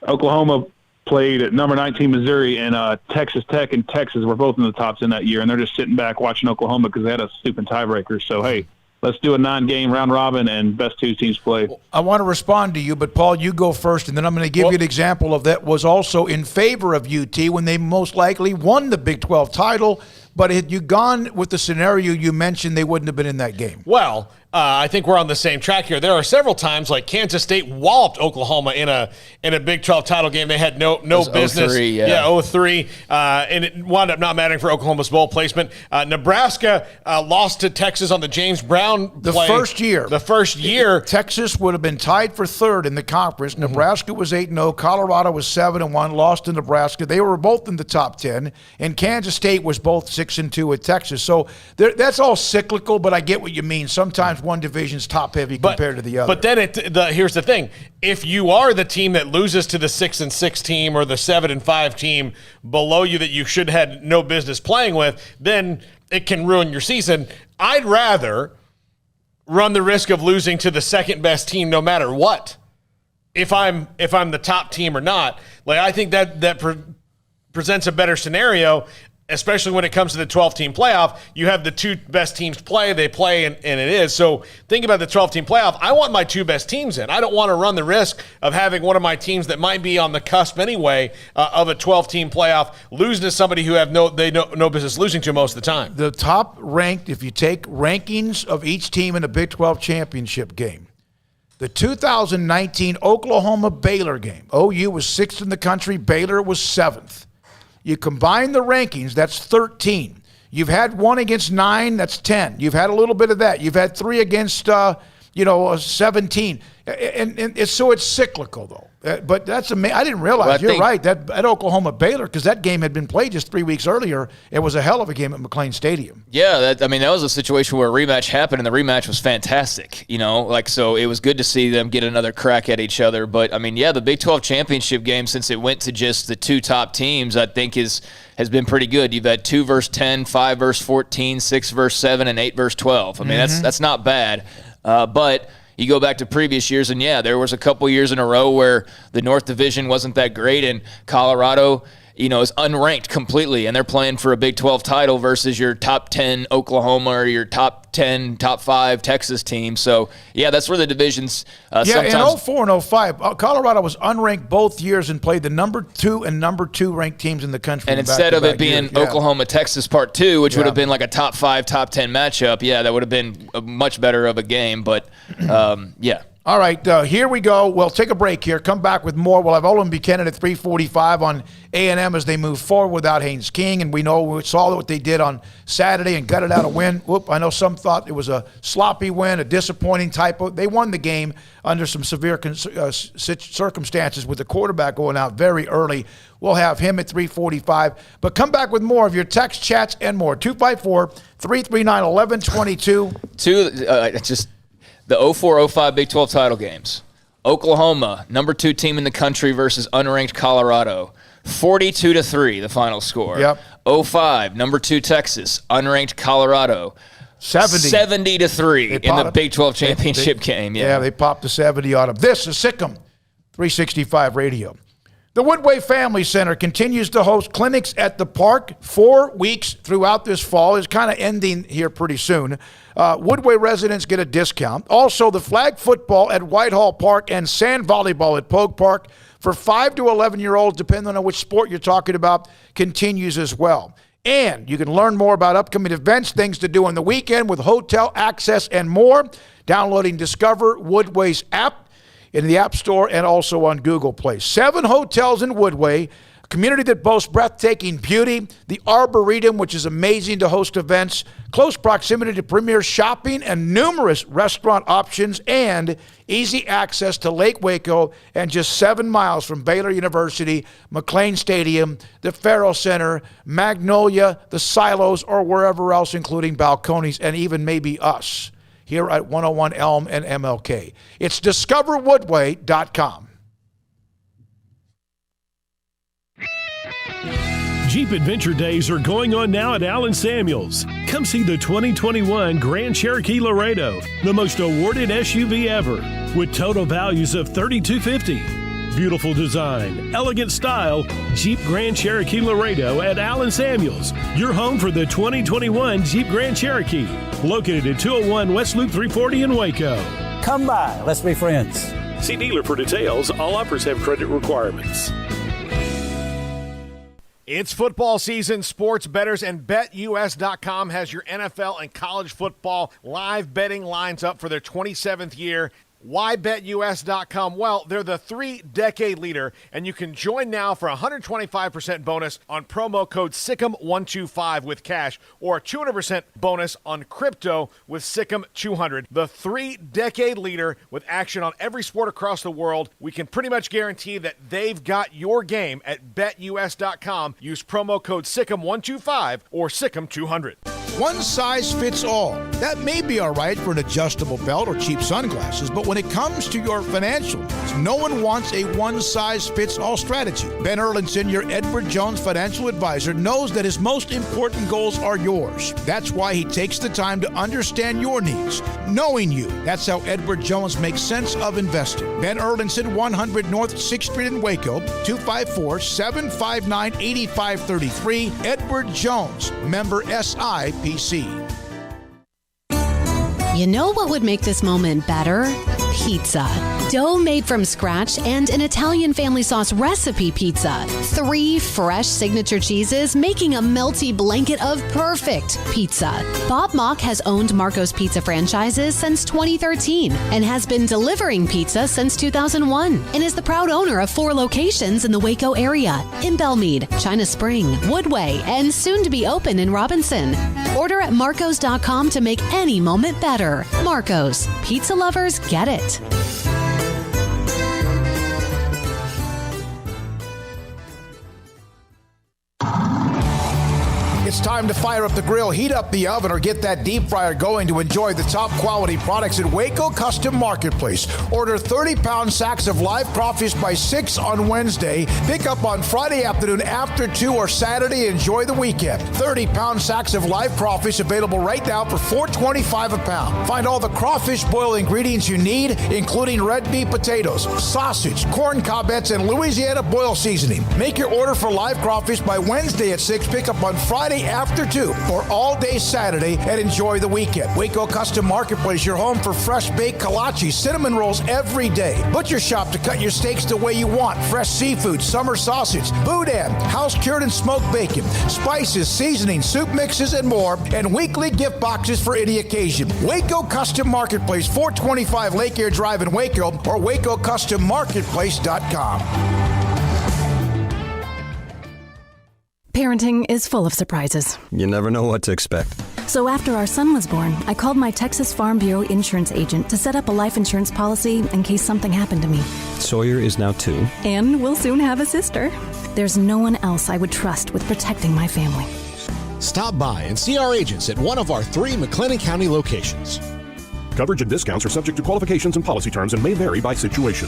Speaker 9: Oklahoma played at number 19 Missouri, and Texas Tech and Texas were both in the top 10 that year. And they're just sitting back watching Oklahoma because they had a stupid tiebreaker. So, hey, let's do a 9-game round robin and best 2 teams play.
Speaker 5: I want to respond to you, but Paul, you go first, and then I'm going to give you an example of that was also in favor of UT when they most likely won the Big 12 title. But had you gone with the scenario you mentioned, they wouldn't have been in that game.
Speaker 6: Well, I think we're on the same track here. There are several times like Kansas State walloped Oklahoma in a Big 12 title game. They had no business.
Speaker 7: 03,
Speaker 6: 03. And it wound up not mattering for Oklahoma's bowl placement. Nebraska lost to Texas on the James Brown play. The first year.
Speaker 5: Texas would have been tied for 3rd in the conference. Mm-hmm. Nebraska was 8-0. Colorado was 7-1, lost to Nebraska. They were both in the top 10. And Kansas State was both 6-2 with Texas. So that's all cyclical, but I get what you mean. Sometimes one division's top heavy compared to the other.
Speaker 6: But then here's the thing. If you are the team that loses to the 6-6 team or the 7-5 team below you that you should have had no business playing with, then it can ruin your season. I'd rather run the risk of losing to the second best team no matter what. If I'm the top team or not. Like I think that presents a better scenario. Especially when it comes to the 12-team playoff, you have the 2 best teams play, they play, and it is. So think about the 12-team playoff. I want my 2 best teams in. I don't want to run the risk of having one of my teams that might be on the cusp anyway of a 12-team playoff losing to somebody who have no business losing to most of the time.
Speaker 5: The top ranked, if you take rankings of each team in a Big 12 championship game, the 2019 Oklahoma-Baylor game, OU was 6th in the country, Baylor was 7th. You combine the rankings, that's 13. You've had 1 against 9, that's 10. You've had a little bit of that. You've had 3 against, 17. And so it's cyclical, though. But that's amazing. I didn't realize. You're right. That at Oklahoma-Baylor, because that game had been played just 3 weeks earlier, it was a hell of a game at McLean Stadium.
Speaker 7: Yeah, that was a situation where a rematch happened, and the rematch was fantastic. So it was good to see them get another crack at each other. But, the Big 12 championship game, since it went to just the 2 top teams, I think has been pretty good. You've had 2 versus 10, 5 versus 14, 6 versus 7, and 8 versus 12. That's not bad. But you go back to previous years, and there was a couple years in a row where the North Division wasn't that great, and Colorado is unranked completely, and they're playing for a Big 12 title versus your top 10 Oklahoma or your top 10, top 5 Texas team. So, yeah, that's where the divisions sometimes.
Speaker 5: In 04 and 05, Colorado was unranked both years and played the number 2 and number 2 ranked teams in the country.
Speaker 7: And instead of it being Oklahoma-Texas Part 2, which would have been like a top 5, top 10 matchup, that would have been a much better of a game. But, yeah.
Speaker 5: All right, here we go. We'll take a break here. Come back with more. We'll have Olin Buchanan at 3:45 on A&M as they move forward without Haynes King. And we saw what they did on Saturday and gutted out a win. I know some thought it was a sloppy win, a disappointing type of. They won the game under some severe circumstances with the quarterback going out very early. We'll have him at 3:45. But come back with more of your text, chats, and more. 254-339-1122.
Speaker 7: The 04-05 Big 12 title games. Oklahoma, number 2 team in the country versus unranked Colorado. 42-3, the final score.
Speaker 5: Yep.
Speaker 7: 05, number 2 Texas, unranked Colorado. 70-3 in the Big 12 championship game.
Speaker 5: Yeah, they popped the 70 on them. This is Sikkim 365 Radio. The Woodway Family Center continues to host clinics at the park 4 weeks throughout this fall. It's kind of ending here pretty soon. Woodway residents get a discount. Also, the flag football at Whitehall Park and sand volleyball at Pogue Park for 5 to 11-year-olds, depending on which sport you're talking about, continues as well. And you can learn more about upcoming events, things to do on the weekend with hotel access and more, downloading Discover Woodway's app in the App Store and also on Google Play. 7 hotels in Woodway, a community that boasts breathtaking beauty, the Arboretum, which is amazing to host events, close proximity to premier shopping and numerous restaurant options, and easy access to Lake Waco and just 7 miles from Baylor University, McLean Stadium, the Farrell Center, Magnolia, the Silos, or wherever else, including Balcones and even maybe us here at 101 Elm and MLK. It's discoverwoodway.com.
Speaker 10: Jeep Adventure Days are going on now at Allen Samuels. Come see the 2021 Grand Cherokee Laredo, the most awarded SUV ever, with total values of $3,250. Beautiful design, elegant style, Jeep Grand Cherokee Laredo at Allen Samuels, your home for the 2021 Jeep Grand Cherokee, located at 201 West Loop 340 in Waco.
Speaker 11: Come by, let's be friends.
Speaker 10: See dealer for details. All offers have credit requirements.
Speaker 6: It's football season. Sports bettors and BetUS.com has your NFL and college football live betting lines up for their 27th year. Why BetUS.com? Well, they're the 3-decade leader, and you can join now for a 125% bonus on promo code SICK'EM125 with cash, or a 200% bonus on crypto with SICK'EM200. The 3-decade leader with action on every sport across the world. We can pretty much guarantee that they've got your game at BetUS.com. Use promo code SICK'EM125 or SICK'EM200.
Speaker 5: One size fits all. That may be all right for an adjustable belt or cheap sunglasses, but when it comes to your financial needs, no one wants a one-size-fits-all strategy. Ben Erlinson, your Edward Jones financial advisor, knows that his most important goals are yours. That's why he takes the time to understand your needs, knowing you. That's how Edward Jones makes sense of investing. Ben Erlinson, 100 North 6th Street in Waco, 254-759-8533. Edward Jones, member SIPC.
Speaker 12: You know what would make this moment better? Pizza. Dough made from scratch and an Italian family sauce recipe pizza. 3 fresh signature cheeses making a melty blanket of perfect pizza. Bob Mock has owned Marco's Pizza franchises since 2013 and has been delivering pizza since 2001 and is the proud owner of 4 locations in the Waco area, in Belmead, China Spring, Woodway, and soon to be open in Robinson. Order at marcos.com to make any moment better. Marco's. Pizza lovers get it.
Speaker 5: It's time to fire up the grill, heat up the oven, or get that deep fryer going to enjoy the top quality products at Waco Custom Marketplace. Order 30-pound sacks of live crawfish by 6 on Wednesday. Pick up on Friday afternoon after 2 or Saturday. Enjoy the weekend. 30-pound sacks of live crawfish available right now for $4.25 a pound. Find all the crawfish boil ingredients you need, including red beef potatoes, sausage, corn cobettes, and Louisiana boil seasoning. Make your order for live crawfish by Wednesday at 6. Pick up on Friday after 2 or all day Saturday, and enjoy the weekend. Waco Custom Marketplace, your home for fresh baked kolache, cinnamon rolls every day. Butcher shop to cut your steaks the way you want. Fresh seafood, summer sausage, boudin, house cured and smoked bacon, spices, seasoning, soup mixes, and more, and weekly gift boxes for any occasion. Waco Custom Marketplace, 425 Lake Air Drive in Waco, or WacoCustomMarketplace.com.
Speaker 13: Parenting is full of surprises.
Speaker 14: You never know what to expect.
Speaker 13: So after our son was born, I called my Texas Farm Bureau insurance agent to set up a life insurance policy in case something happened to me.
Speaker 14: Sawyer is now 2.
Speaker 13: And we'll soon have a sister. There's no one else I would trust with protecting my family.
Speaker 15: Stop by and see our agents at one of our 3 McLennan County locations.
Speaker 16: Coverage and discounts are subject to qualifications and policy terms and may vary by situation.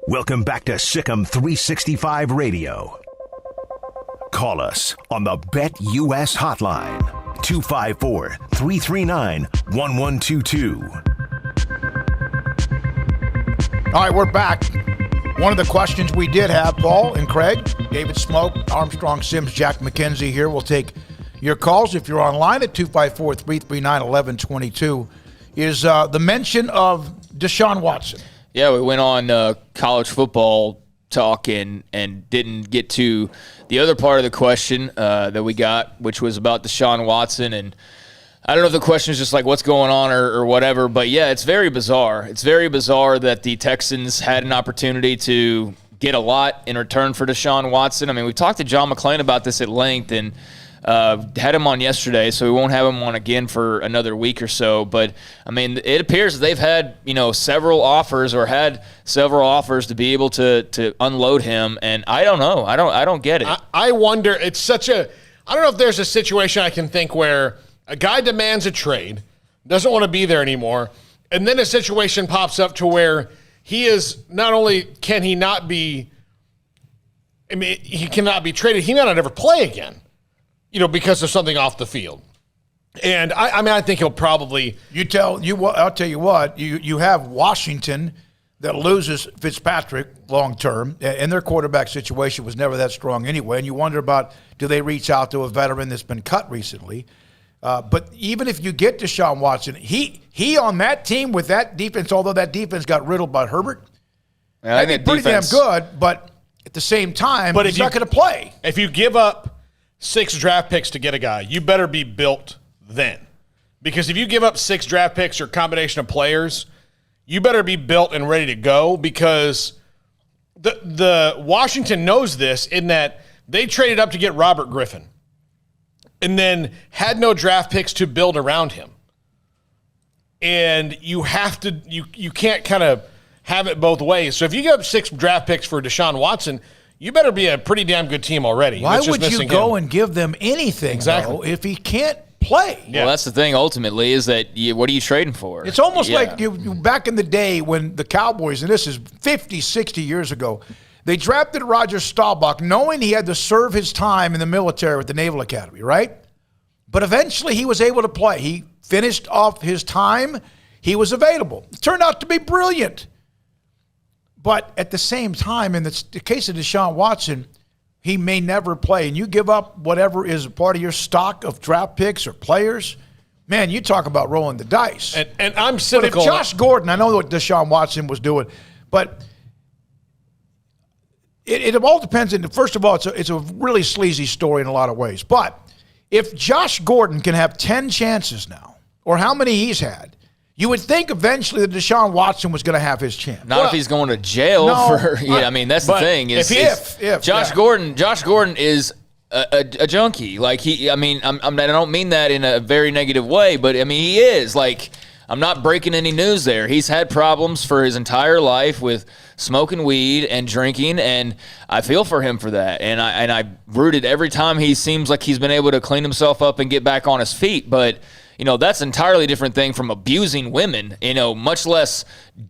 Speaker 4: Welcome back to Sikkim 365 Radio. Call us on the BetUS hotline, 254-339-1122.
Speaker 5: All right, we're back. One of the questions we did have, Paul and Craig, David Smoak, Armstrong Sims, Jack McKenzie here. We'll take your calls if you're online at 254-339-1122. Is the mention of Deshaun Watson.
Speaker 7: Yeah, we went on college football talk and didn't get to the other part of the question that we got, which was about Deshaun Watson. And I don't know if the question is just like what's going on or whatever, but yeah, it's very bizarre. It's very bizarre that the Texans had an opportunity to get a lot in return for Deshaun Watson. I mean, we talked to John McClain about this at length and had him on yesterday, so we won't have him on again for another week or so. But, I mean, it appears that they've had, several offers to be able to unload him, and I don't know. I don't get it.
Speaker 6: I wonder, I don't know if there's a situation I can think where a guy demands a trade, doesn't want to be there anymore, and then a situation pops up to where he is not only can he not be, he cannot be traded, he might not ever play again. Because of something off the field. And I think he'll probably. I'll tell you what, you have Washington that loses Fitzpatrick long term, and their quarterback situation was never that strong anyway. And you wonder about, do they reach out to a veteran that's been cut recently? But even if you get Deshaun Watson, he on that team with that defense, although that defense got riddled by Herbert, I think pretty damn good, but at the same time, he's not going to play. If you give up 6 draft picks to get a guy, you better be built then. Because if you give up 6 draft picks or a combination of players, you better be built and ready to go, because the Washington knows this in that they traded up to get Robert Griffin and then had no draft picks to build around him. And you have to you can't kind of have it both ways. So if you give up 6 draft picks for Deshaun Watson, you better be a pretty damn good team already.
Speaker 5: Why would you go and give them anything, though, if he can't play?
Speaker 7: Yeah. Well, that's the thing, ultimately, is that what are you trading for?
Speaker 5: It's almost like you back in the day when the Cowboys, and this is 50, 60 years ago, they drafted Roger Staubach knowing he had to serve his time in the military with the Naval Academy, right? But eventually he was able to play. He finished off his time. He was available. It turned out to be brilliant. But at the same time, in the case of Deshaun Watson, he may never play. And you give up whatever is a part of your stock of draft picks or players, man, you talk about rolling the dice.
Speaker 6: And I'm cynical.
Speaker 5: But if Josh Gordon, I know what Deshaun Watson was doing, but it all depends. First of all, it's a really sleazy story in a lot of ways. But if Josh Gordon can have 10 chances now, or how many he's had, you would think eventually that Deshaun Watson was going to have his chance.
Speaker 7: Not if he's going to jail for. Yeah, that's the thing. Josh Gordon is a junkie. Like I don't mean that in a very negative way, but he is. Like I'm not breaking any news there. He's had problems for his entire life with smoking weed and drinking, and I feel for him for that. And I rooted every time he seems like he's been able to clean himself up and get back on his feet. But that's an entirely different thing from abusing women, much less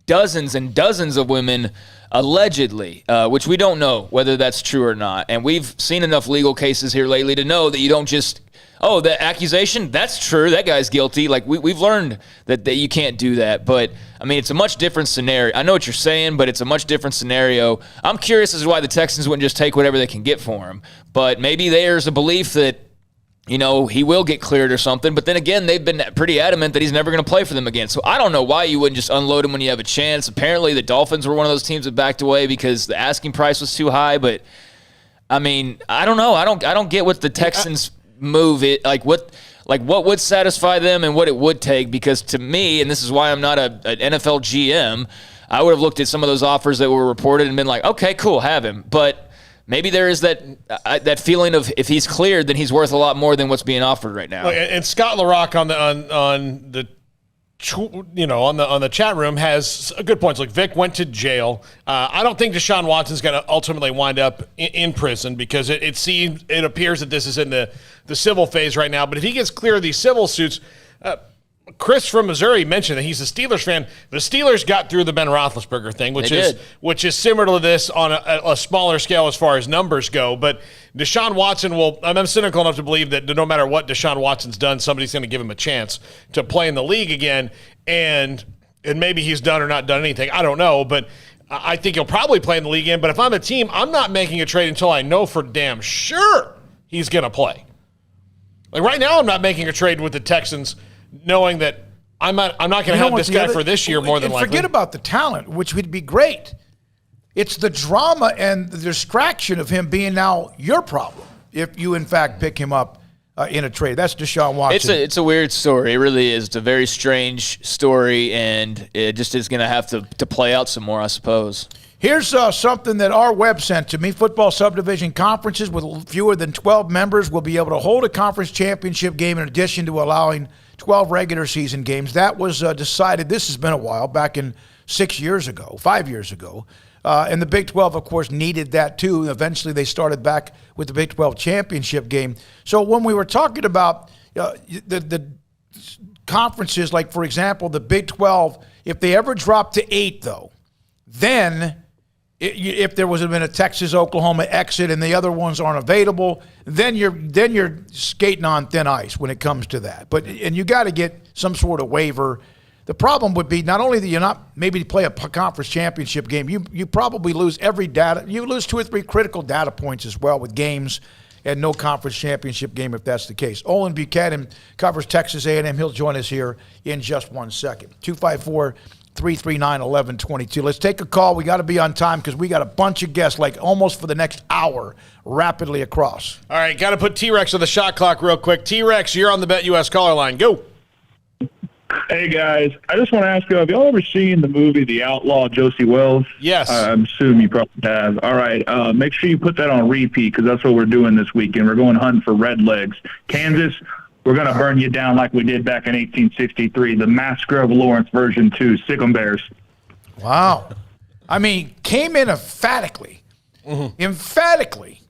Speaker 7: dozens and dozens of women allegedly, which we don't know whether that's true or not. And we've seen enough legal cases here lately to know that you don't just, the accusation, that's true, that guy's guilty. Like, we've learned that you can't do that. But, it's a much different scenario. I know what you're saying, but it's a much different scenario. I'm curious as to why the Texans wouldn't just take whatever they can get for him. But maybe there's a belief that, he will get cleared or something. But then again, they've been pretty adamant that he's never going to play for them again. So I don't know why you wouldn't just unload him when you have a chance. Apparently the Dolphins were one of those teams that backed away because the asking price was too high. But, I don't know. I don't get what the Texans move it. What would satisfy them and what it would take. Because to me, and this is why I'm not an NFL GM, I would have looked at some of those offers that were reported and been like, okay, cool, have him. But maybe there is that feeling of if he's cleared, then he's worth a lot more than what's being offered right now.
Speaker 6: And Scott LaRock on the chat room has good points. Like, Vic went to jail. I don't think Deshaun Watson's going to ultimately wind up in prison because it appears that this is in the civil phase right now. But if he gets clear of these civil suits, Chris from Missouri mentioned that he's a Steelers fan. The Steelers got through the Ben Roethlisberger thing, which is similar to this on a smaller scale as far as numbers go. But Deshaun Watson I'm cynical enough to believe that no matter what Deshaun Watson's done, somebody's going to give him a chance to play in the league again. And maybe he's done or not done anything. I don't know, but I think he'll probably play in the league again. But if I'm a team, I'm not making a trade until I know for damn sure he's going to play. Like, right now, I'm not making a trade with the Texans, knowing that I'm not going to have this guy for this year more than likely.
Speaker 5: Forget about the talent, which would be great. It's the drama and the distraction of him being now your problem if you, in fact, pick him up in a trade. That's Deshaun Watson.
Speaker 7: It's a weird story. It really is. It's a very strange story, and it just is going to have to play out some more, I suppose.
Speaker 5: Here's something that our web sent to me. Football subdivision conferences with fewer than 12 members will be able to hold a conference championship game in addition to allowing 12 regular season games. That was decided, this has been a while, back in 5 years ago. And the Big 12, of course, needed that too. Eventually they started back with the Big 12 championship game. So when we were talking about the conferences, like, for example, the Big 12, if they ever dropped to 8, though, then if there was been a Texas-Oklahoma exit and the other ones aren't available, then you're skating on thin ice when it comes to that. And you got to get some sort of waiver. The problem would be not only that you're not maybe play a conference championship game, you probably lose you lose 2 or 3 critical data points as well with games and no conference championship game if that's the case. Olin Buchanan covers Texas A&M. He'll join us here in just 1 second. 254-339-1122. Let's take a call. We got to be on time because we got a bunch of guests, like almost for the next hour, rapidly across.
Speaker 6: All right, got to put T-Rex on the shot clock real quick. T-Rex, you're on the BetUS caller line. Go.
Speaker 9: Hey, guys. I just want to ask you, have y'all ever seen the movie The Outlaw, Josie Wells?
Speaker 6: Yes.
Speaker 9: I assume you probably have. All right. Make sure you put that on repeat because that's what we're doing this weekend. We're going hunting for redlegs. Kansas, we're going to burn you down like we did back in 1863. The Massacre of Lawrence version 2, Sick 'em Bears.
Speaker 5: Wow. Came in emphatically. Emphatically.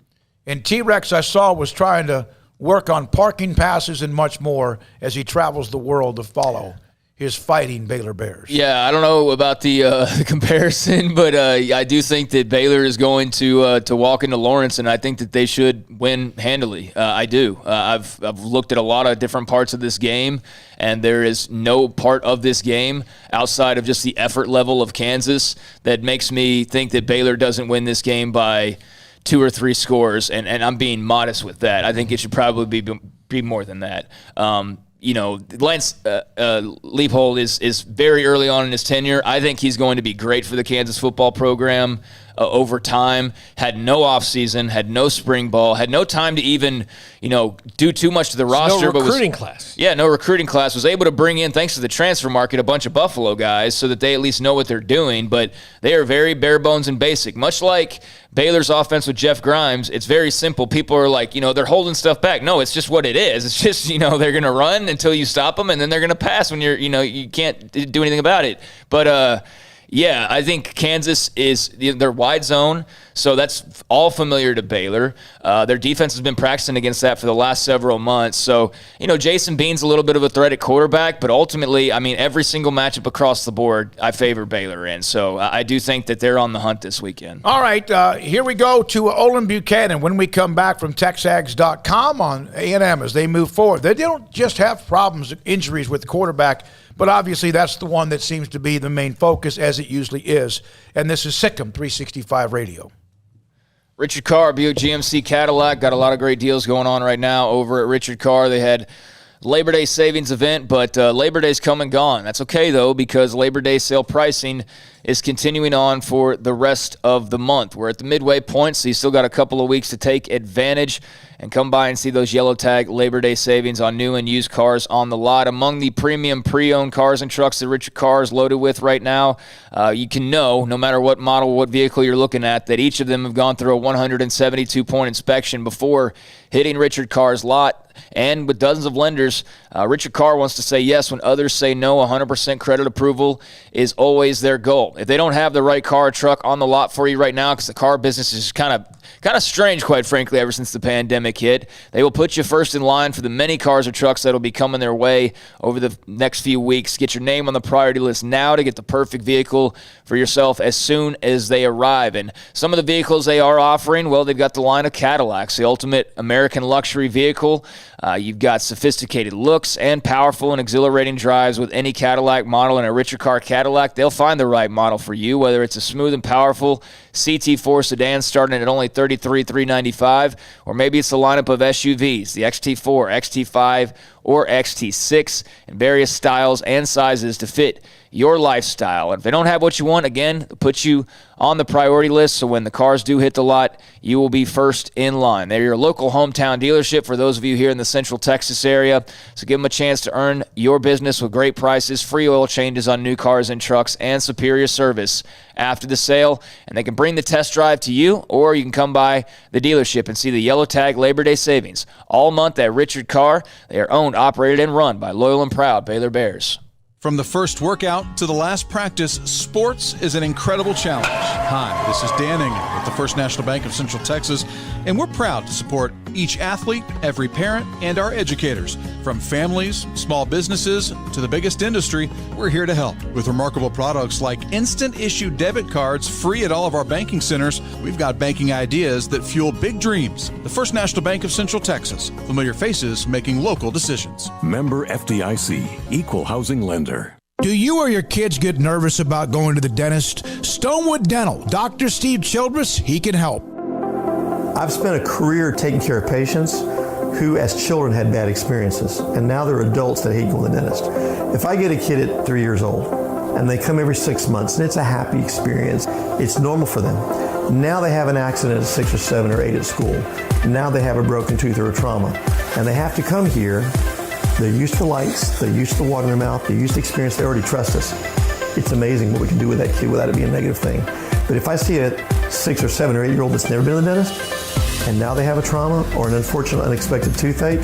Speaker 5: And T-Rex, I saw, was trying to work on parking passes and much more as he travels the world to follow his fighting Baylor Bears.
Speaker 7: Yeah, I don't know about the comparison, but I do think that Baylor is going to walk into Lawrence, and I think that they should win handily. I do. I've looked at a lot of different parts of this game, and there is no part of this game outside of just the effort level of Kansas that makes me think that Baylor doesn't win this game by 2 or 3 scores, and I'm being modest with that. I think it should probably be more than that. Lance Leipold is very early on in his tenure. I think he's going to be great for the Kansas football program. over time, had no offseason, had no spring ball, had no time to even, do too much to the roster.
Speaker 6: No recruiting class.
Speaker 7: Yeah, no recruiting class. Was able to bring in, thanks to the transfer market, a bunch of Buffalo guys so that they at least know what they're doing, but they are very bare bones and basic. Much like Baylor's offense with Jeff Grimes, it's very simple. People are like, they're holding stuff back. No, it's just what it is. It's just, they're going to run until you stop them, and then they're going to pass when you can't do anything about it. But, yeah, I think Kansas they're wide zone, so that's all familiar to Baylor. Their defense has been practicing against that for the last several months. So, Jason Bean's a little bit of a threat at quarterback, but ultimately, every single matchup across the board, I favor Baylor in. So I do think that they're on the hunt this weekend.
Speaker 5: All right, here we go to Olin Buchanan when we come back from TexAgs.com on A&M as they move forward. They don't just have problems, injuries with the quarterback, but obviously that's the one that seems to be the main focus, as it usually is. And this is Sikkim 365 Radio.
Speaker 7: Richard Carr, Buick GMC Cadillac, got a lot of great deals going on right now over at Richard Carr. They had Labor Day savings event, but Labor Day's come and gone. That's okay, though, because Labor Day sale pricing is continuing on for the rest of the month. We're at the midway point, so you still got a couple of weeks to take advantage and come by and see those yellow tag Labor Day savings on new and used cars on the lot. Among the premium pre-owned cars and trucks that Richard Carr is loaded with right now, you can know, no matter what model, what vehicle you're looking at, that each of them have gone through a 172-point inspection before hitting Richard Carr's lot. And with dozens of lenders, Richard Carr wants to say yes when others say no. 100% credit approval is always their goal. If they don't have the right car or truck on the lot for you right now, because the car business is kind of strange, quite frankly, ever since the pandemic hit, they will put you first in line for the many cars or trucks that will be coming their way over the next few weeks. Get your name on the priority list now to get the perfect vehicle for yourself as soon as they arrive. And some of the vehicles they are offering, well, they've got the line of Cadillacs, the ultimate American luxury vehicle. You've got sophisticated looks and powerful and exhilarating drives with any Cadillac model. In a Richard Carr Cadillac, they'll find the right model for you, whether it's a smooth and powerful CT4 sedan starting at only $33,395, or maybe it's the lineup of SUVs, the XT4, XT5, or XT6, in various styles and sizes to fit your lifestyle. And if they don't have what you want, again, they'll put you on the priority list, so when the cars do hit the lot, you will be first in line. They're your local hometown dealership for those of you here in the Central Texas area, so give them a chance to earn your business with great prices, free oil changes on new cars and trucks, and superior service after the sale. And they can bring the test drive to you, or you can come by the dealership and see the yellow tag Labor Day savings all month at Richard Carr. They are owned, operated, and run by loyal and proud Baylor Bears.
Speaker 17: From the first workout to the last practice, sports is an incredible challenge. Hi, this is Dan Engel with the First National Bank of Central Texas, and we're proud to support each athlete, every parent, and our educators. From families, small businesses, to the biggest industry, we're here to help. With remarkable products like instant issue debit cards free at all of our banking centers, we've got banking ideas that fuel big dreams. The First National Bank of Central Texas. Familiar faces making local decisions.
Speaker 16: Member FDIC, Equal Housing Lender.
Speaker 5: Do you or your kids get nervous about going to the dentist? Stonewood Dental, Dr. Steve Childress, he can help.
Speaker 18: I've spent a career taking care of patients who as children had bad experiences, and now they're adults that hate going to the dentist. If I get a kid at 3 years old and they come every 6 months and it's a happy experience, it's normal for them. Now they have an accident at 6 or 7 or 8 at school. Now they have a broken tooth or a trauma, and they have to come here. They're used to lights, they're used to water in their mouth, they're used to experience, they already trust us. It's amazing what we can do with that kid without it being a negative thing. But if I see a 6 or 7 or 8 year old that's never been to the dentist, and now they have a trauma or an unfortunate unexpected toothache,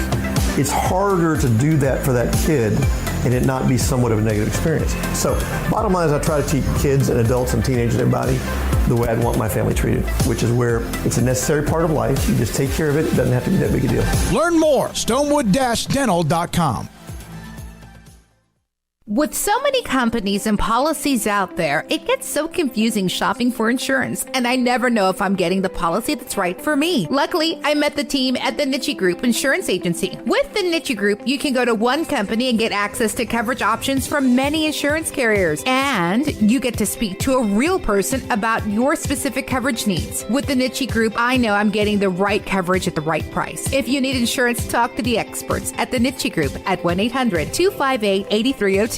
Speaker 18: it's harder to do that for that kid and it not be somewhat of a negative experience. So bottom line is I try to teach kids and adults and teenagers and everybody the way I'd want my family treated, which is where it's a necessary part of life. You just take care of it. It doesn't have to be that big a deal.
Speaker 5: Learn more, stonewood-dental.com.
Speaker 19: With so many companies and policies out there, it gets so confusing shopping for insurance, and I never know if I'm getting the policy that's right for me. Luckily, I met the team at the Niche Group Insurance Agency. With the Niche Group, you can go to one company and get access to coverage options from many insurance carriers, and you get to speak to a real person about your specific coverage needs. With the Niche Group, I know I'm getting the right coverage at the right price. If you need insurance, talk to the experts at the Niche Group at 1-800-258-8302.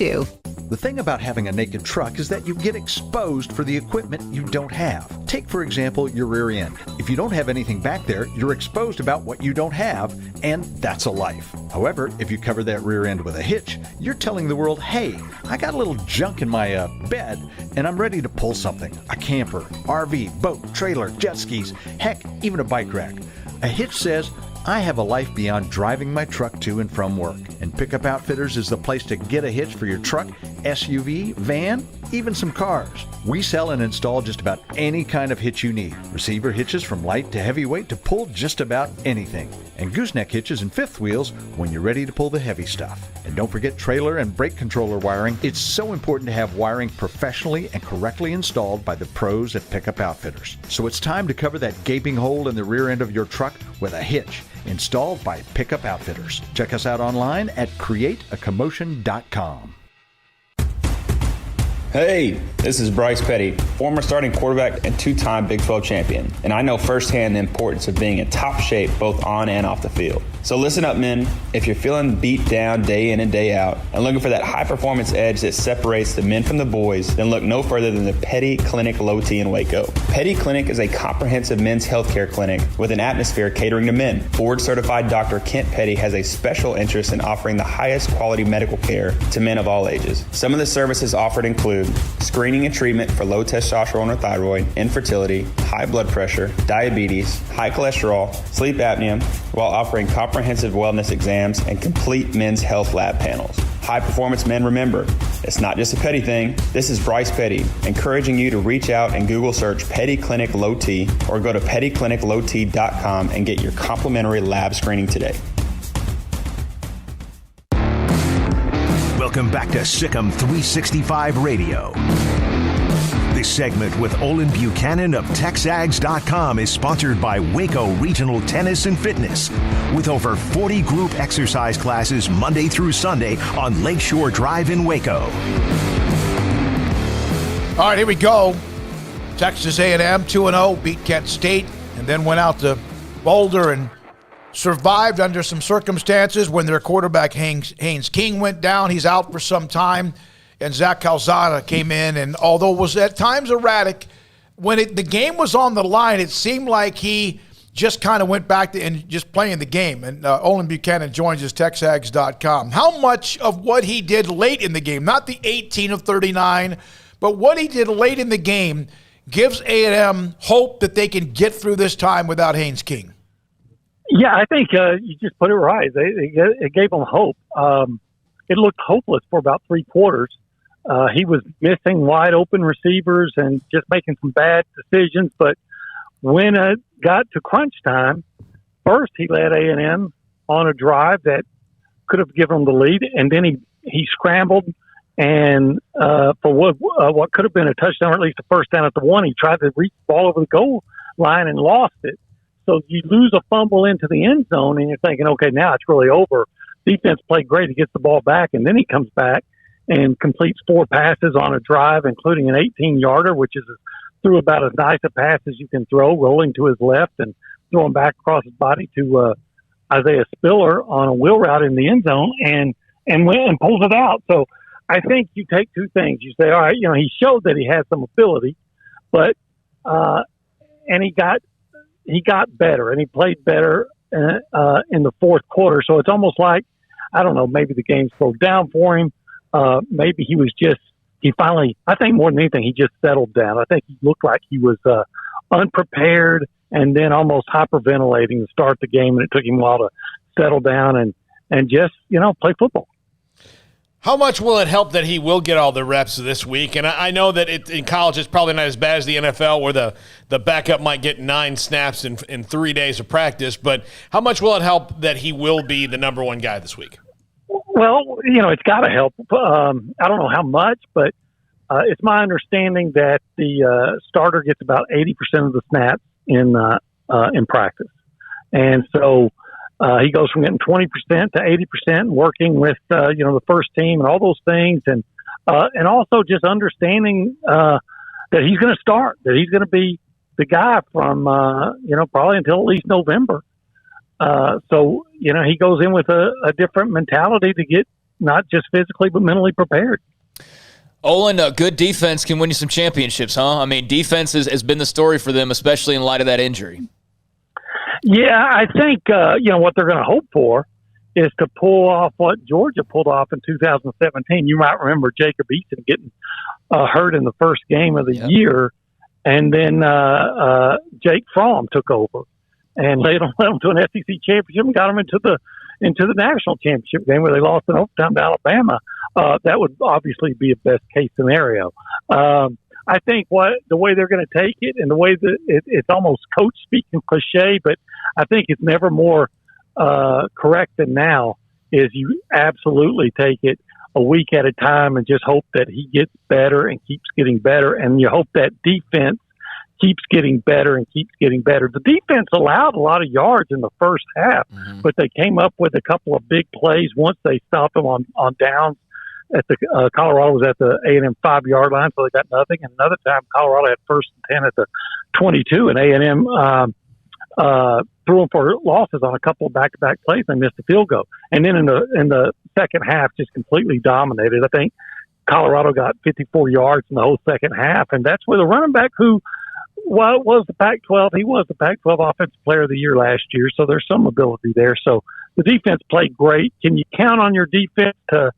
Speaker 20: The thing about having a naked truck is that you get exposed for the equipment you don't have. Take, for example, your rear end. If you don't have anything back there, you're exposed about what you don't have, and that's a life. However, if you cover that rear end with a hitch, you're telling the world, hey, I got a little junk in my bed, and I'm ready to pull something. A camper, RV, boat, trailer, jet skis, heck, even a bike rack. A hitch says, I have a life beyond driving my truck to and from work. And Pickup Outfitters is the place to get a hitch for your truck, SUV, van, even some cars. We sell and install just about any kind of hitch you need. Receiver hitches from light to heavyweight to pull just about anything. And gooseneck hitches and fifth wheels when you're ready to pull the heavy stuff. And don't forget trailer and brake controller wiring. It's so important to have wiring professionally and correctly installed by the pros at Pickup Outfitters. So it's time to cover that gaping hole in the rear end of your truck with a hitch. Installed by Pickup Outfitters. Check us out online at createacommotion.com.
Speaker 21: Hey, this is Bryce Petty, former starting quarterback and two-time Big 12 champion, and I know firsthand the importance of being in top shape both on and off the field. So listen up, men. If you're feeling beat down day in and day out and looking for that high-performance edge that separates the men from the boys, then look no further than the Petty Clinic Low T in Waco. Petty Clinic is a comprehensive men's healthcare clinic with an atmosphere catering to men. Board-certified Dr. Kent Petty has a special interest in offering the highest quality medical care to men of all ages. Some of the services offered include screening and treatment for low testosterone or thyroid, infertility, high blood pressure, diabetes, high cholesterol, sleep apnea, while offering comprehensive wellness exams and complete men's health lab panels. High performance men, remember, it's not just a Petty thing. This is Bryce Petty, encouraging you to reach out and Google search Petty Clinic Low T or go to pettycliniclowt.com and get your complimentary lab screening today.
Speaker 4: Welcome back to Sikkim 365 Radio. This segment with Olin Buchanan of TexAgs.com is sponsored by Waco Regional Tennis and Fitness, with over 40 group exercise classes Monday through Sunday on Lakeshore Drive in Waco.
Speaker 5: All right, here we go. Texas A&M 2-0, beat Kent State, and then went out to Boulder and survived under some circumstances when their quarterback Haynes King went down. He's out for some time. And Zach Calzada came in, and although it was at times erratic, when the game was on the line, it seemed like he just kind of went back to and just playing the game. And Olin Buchanan joins us, TexAgs.com. How much of what he did late in the game, not the 18 of 39, but what he did late in the game, gives A&M hope that they can get through this time without Haynes King?
Speaker 22: Yeah, I think you just put it right. It gave them hope. It looked hopeless for about three quarters. He was missing wide open receivers and just making some bad decisions. But when it got to crunch time, first he led A&M on a drive that could have given them the lead, and then he scrambled and for what could have been a touchdown or at least a first down at the one, he tried to reach the ball over the goal line and lost it. So you lose a fumble into the end zone, and you're thinking, okay, now it's really over. Defense played great. He gets the ball back, and then he comes back and completes 4 passes on a drive, including an 18-yarder, which is threw about as nice a pass as you can throw, rolling to his left and throwing back across his body to Isaiah Spiller on a wheel route in the end zone and went and pulls it out. So I think you take two things. You say, all right, he showed that he had some ability, but and he got better and he played better in the fourth quarter. So it's almost like, I don't know, maybe the game slowed down for him. Maybe he finally, I think more than anything, he just settled down. I think he looked like he was unprepared and then almost hyperventilating to start the game, and it took him a while to settle down and just, play football.
Speaker 6: How much will it help that he will get all the reps this week? And I know that in college it's probably not as bad as the NFL, where the backup might get 9 snaps in 3 days of practice, but how much will it help that he will be the number one guy this week?
Speaker 22: Well, it's got to help. I don't know how much, but it's my understanding that the starter gets about 80% of the snaps in practice. And so he goes from getting 20% to 80%, working with, the first team and all those things. And also just understanding that he's going to start, that he's going to be the guy from, probably until at least November. So he goes in with a different mentality to get not just physically but mentally prepared.
Speaker 7: Olin, good defense can win you some championships, huh? I mean, defense has been the story for them, especially in light of that injury.
Speaker 22: Yeah, I think what they're going to hope for is to pull off what Georgia pulled off in 2017. You might remember Jacob Eason getting hurt in the first game of the year, and then Jake Fromm took over and led them to an SEC championship and got them into the national championship game where they lost in overtime to Alabama. That would obviously be a best case scenario. I think the way they're going to take it, and the way that it's almost coach speaking cliche, but I think it's never more correct than now, is you absolutely take it a week at a time and just hope that he gets better and keeps getting better, and you hope that defense keeps getting better and keeps getting better. The defense allowed a lot of yards in the first half, but they came up with a couple of big plays once they stopped them on downs. At the Colorado was at the A&M 5-yard line, so they got nothing. And another time, Colorado had 1st and 10 at the 22, and A&M threw them for losses on a couple of back-to-back plays. They missed the field goal, and then in the second half, just completely dominated. I think Colorado got 54 yards in the whole second half, and that's where the running back who was the Pac-12, he was the Pac-12 Offensive Player of the Year last year, so there's some ability there. So the defense played great. Can you count on your defense to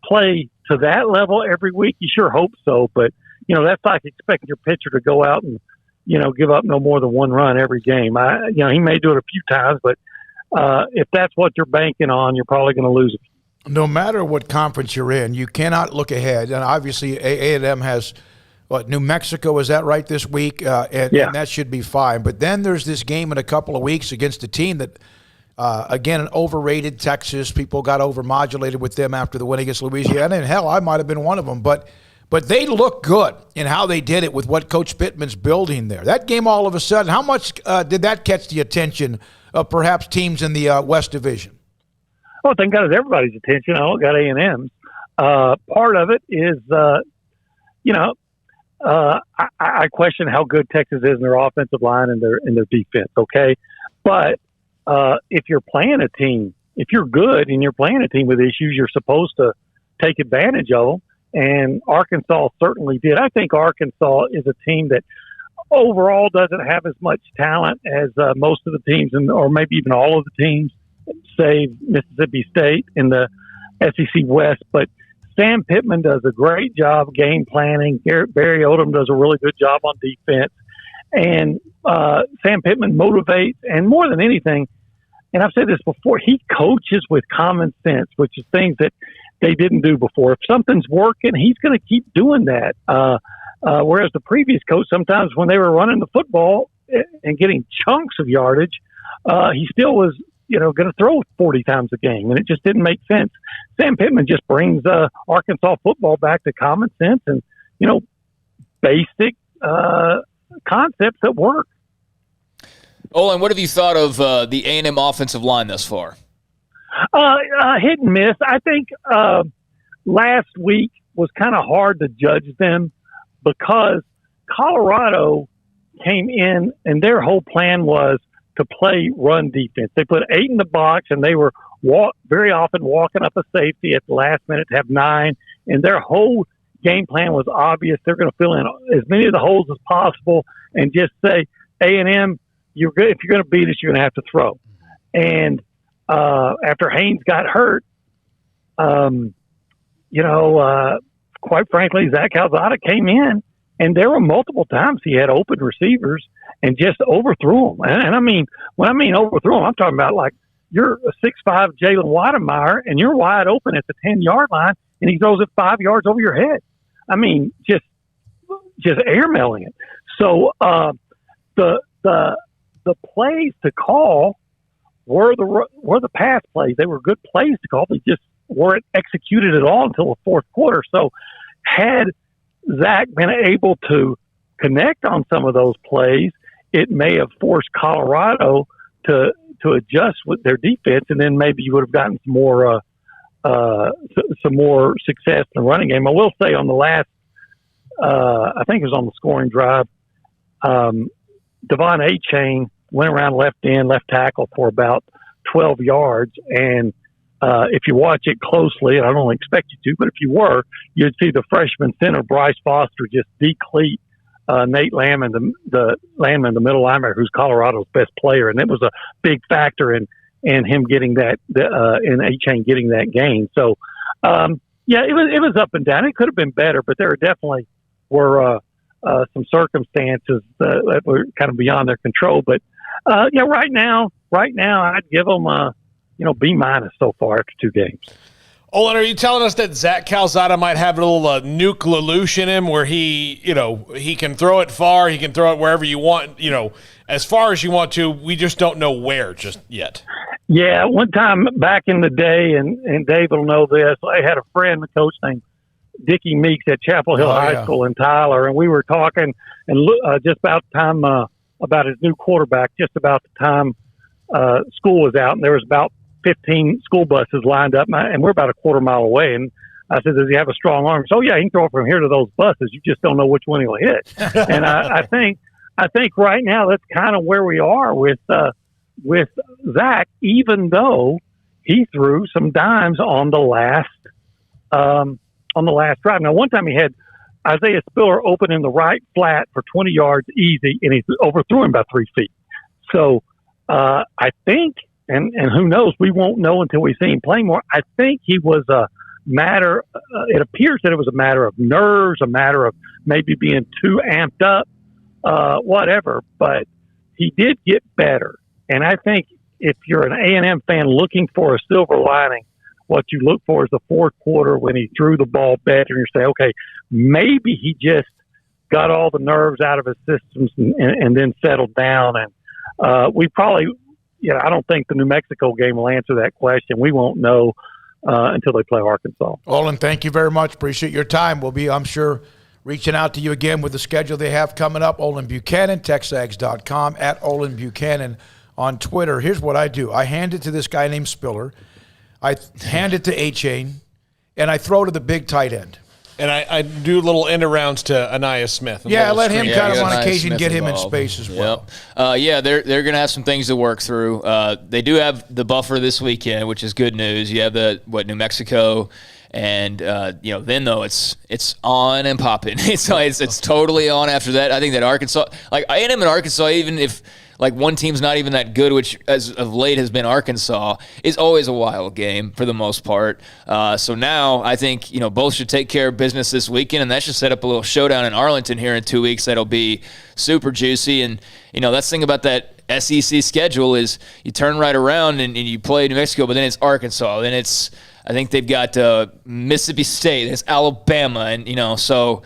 Speaker 22: play to that level every week? You sure hope so, but that's like expecting your pitcher to go out and give up no more than one run every game. He may do it a few times, but if that's what you're banking on, you're probably going to lose it.
Speaker 5: No matter what conference you're in, you cannot look ahead. And obviously A&M has New Mexico, is that right, this week? And that should be fine. But then there's this game in a couple of weeks against a team that again, an overrated Texas. People got overmodulated with them after the win against Louisiana. And hell, I might have been one of them. But they look good in how they did it with what Coach Pittman's building there. That game, all of a sudden, how much did that catch the attention of perhaps teams in the West Division?
Speaker 22: Well, thank God it's everybody's attention. I don't got A&M's. Part of it is, I question how good Texas is in their offensive line and their defense. Okay, but if you're playing a team, if you're good and you're playing a team with issues, you're supposed to take advantage of them. And Arkansas certainly did. I think Arkansas is a team that overall doesn't have as much talent as most of the teams, or maybe even all of the teams, save Mississippi State in the SEC West. But Sam Pittman does a great job game planning. Barry Odom does a really good job on defense. And Sam Pittman motivates, and more than anything, and I've said this before, he coaches with common sense, which is things that they didn't do before. If something's working, he's going to keep doing that. Whereas the previous coach, sometimes when they were running the football and getting chunks of yardage, he still was, going to throw 40 times a game, and it just didn't make sense. Sam Pittman just brings Arkansas football back to common sense and, basic concepts that work.
Speaker 7: Olin, what have you thought of the A&M offensive line thus far?
Speaker 22: Hit and miss. I think last week was kind of hard to judge them because Colorado came in and their whole plan was to play run defense. They put 8 in the box, and they were very often walking up a safety at the last minute to have 9, and their whole game plan was obvious. They're going to fill in as many of the holes as possible and just say, A&M, if you're going to beat us, you're going to have to throw. And after Haynes got hurt, quite frankly, Zach Calzada came in, and there were multiple times he had open receivers and just overthrew them. And I mean, when I mean overthrew them, I'm talking about like you're a 6'5" Jalen Wademeyer, and you're wide open at the 10-yard line, and he throws it 5 yards over your head. I mean, just airmailing it. So the plays to call were the pass plays. They were good plays to call. They just weren't executed at all until the fourth quarter. So had Zach been able to connect on some of those plays, it may have forced Colorado to adjust with their defense, and then maybe you would have gotten some more success in the running game. I will say on the last, I think it was on the scoring drive, Devon Achane went around left tackle for about 12 yards, and if you watch it closely, and I don't expect you to, but if you were, you'd see the freshman center, Bryce Foster, just decleat Nate Landman, the middle linebacker, who's Colorado's best player. And it was a big factor in him getting that, in A-Chain getting that game. So, yeah, it was up and down. It could have been better, but there definitely were some circumstances that were kind of beyond their control. But, yeah, right now, I'd give them B- so far after 2 games.
Speaker 6: Olin, are you telling us that Zach Calzada might have a little nuke Lelouch in him where he can throw it far, he can throw it wherever you want, as far as you want to, we just don't know where just yet?
Speaker 22: Yeah, one time back in the day, and Dave will know this, I had a friend, a coach named Dickie Meeks at Chapel Hill High School in Tyler, and we were talking and just about the time about his new quarterback, just about the time school was out, and there was about 15 school buses lined up, and we're about a quarter mile away. And I said, does he have a strong arm? So, yeah, he can throw it from here to those buses. You just don't know which one he'll hit. And I think right now that's kind of where we are with Zach, even though he threw some dimes on the last drive. Now, one time he had Isaiah Spiller open in the right flat for 20 yards easy, and he overthrew him about 3 feet. So I think, and who knows, we won't know until we see him play more. I think he was a matter, it appears that it was a matter of nerves, a matter of maybe being too amped up, whatever, but he did get better. And I think if you're an A&M fan looking for a silver lining, what you look for is the fourth quarter when he threw the ball better, and you say, okay, maybe he just got all the nerves out of his systems and then settled down. And we probably, I don't think the New Mexico game will answer that question. We won't know until they play Arkansas.
Speaker 5: Olin, thank you very much. Appreciate your time. We'll be, I'm sure, reaching out to you again with the schedule they have coming up. Olin Buchanan, TexAgs.com, at Olin Buchanan on Twitter. Here's what I do. I hand it to this guy named Spiller. I hand it to A-Chain, and I throw to the big tight end.
Speaker 6: And I do little end arounds to Anaya Smith.
Speaker 5: Yeah, let him kind of on occasion get him in space as well.
Speaker 7: They're going to have some things to work through. They do have the buffer this weekend, which is good news. You have New Mexico, and then though it's on and popping. It's totally on after that. I think that Arkansas, like A&M and Arkansas, even if one team's not even that good, which as of late has been Arkansas, is always a wild game for the most part. So now I think, both should take care of business this weekend, and that should set up a little showdown in Arlington here in 2 weeks. That'll be super juicy. And, that's the thing about that SEC schedule is you turn right around and you play New Mexico, but then it's Arkansas. Then I think they've got Mississippi State, it's Alabama, and so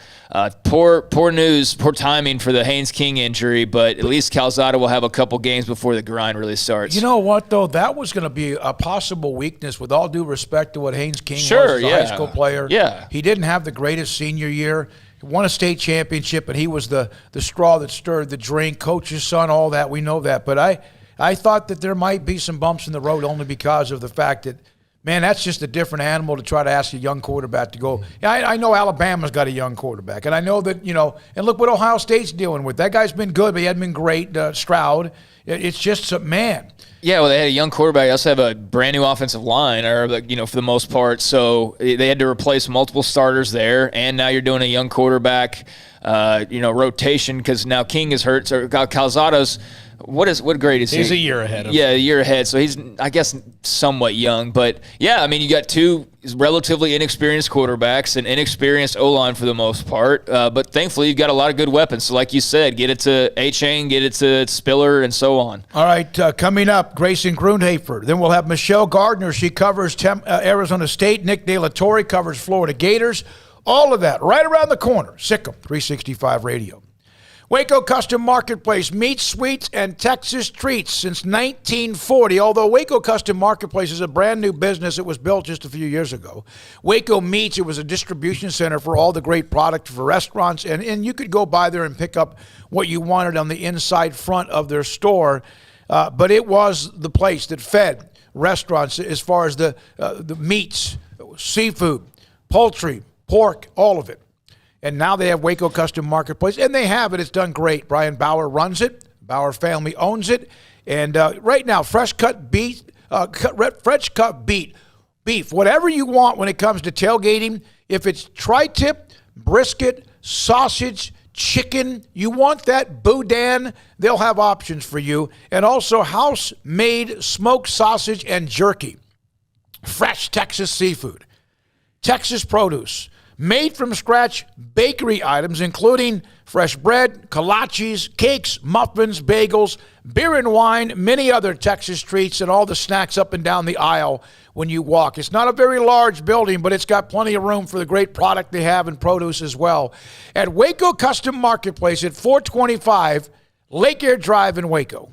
Speaker 7: poor news, poor timing for the Haynes King injury. But at least Calzada will have a couple games before the grind really starts.
Speaker 5: You know what though? That was going to be a possible weakness. With all due respect to what Haynes King was as a high school player, he didn't have the greatest senior year. He won a state championship, and he was the straw that stirred the drink. Coach's son, all that, we know that. But I thought that there might be some bumps in the road only because of the fact that, man, that's just a different animal to try to ask a young quarterback to go. Yeah, I know Alabama's got a young quarterback, and I know that, and look what Ohio State's dealing with. That guy's been good, but he hasn't been great, Stroud. It's just, man.
Speaker 7: Yeah, well, they had a young quarterback. They also have a brand new offensive line, or for the most part. So they had to replace multiple starters there, and now you're doing a young quarterback, rotation because now King is hurt. So Calzada's. What grade is he?
Speaker 6: He's a year ahead of him.
Speaker 7: Yeah, a year ahead. So he's, I guess, somewhat young. But, yeah, I mean, you got two relatively inexperienced quarterbacks and inexperienced O-line for the most part. But thankfully, you've got a lot of good weapons. So like you said, get it to A-Chain, get it to Spiller, and so on.
Speaker 5: All right, coming up, Grayson Grundhafer. Then we'll have Michelle Gardner. She covers Arizona State. Nick De La Torre covers Florida Gators. All of that right around the corner. Sikkim 365 Radio. Waco Custom Marketplace, meats, sweets, and Texas treats since 1940. Although Waco Custom Marketplace is a brand new business, it was built just a few years ago. Waco Meats, it was a distribution center for all the great product for restaurants, and you could go by there and pick up what you wanted on the inside front of their store. But it was the place that fed restaurants as far as the meats, seafood, poultry, pork, all of it. And now they have Waco Custom Marketplace, and they have it. It's done great. Brian Bauer runs it. Bauer family owns it. And right now, fresh cut beet, beef, whatever you want when it comes to tailgating. If it's tri-tip, brisket, sausage, chicken, you want that boudin, they'll have options for you. And also house-made smoked sausage and jerky. Fresh Texas seafood, Texas produce, made from scratch bakery items, including fresh bread, kolaches, cakes, muffins, bagels, beer and wine, many other Texas treats, and all the snacks up and down the aisle when you walk. It's not a very large building, but it's got plenty of room for the great product they have and produce as well. At Waco Custom Marketplace at 425 Lake Air Drive in Waco.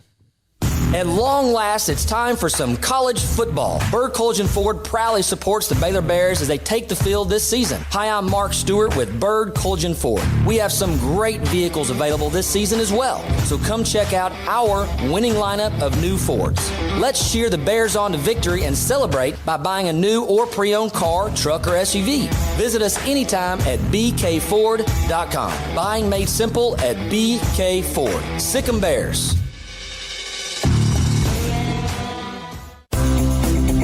Speaker 2: At long last, it's time for some college football. Bird Collision Ford proudly supports the Baylor Bears as they take the field this season. Hi, I'm Mark Stewart with Bird Collision Ford. We have some great vehicles available this season as well, so come check out our winning lineup of new Fords. Let's cheer the Bears on to victory and celebrate by buying a new or pre-owned car, truck, or SUV. Visit us anytime at bkford.com. Buying made simple at BK Ford. Sic 'em Bears.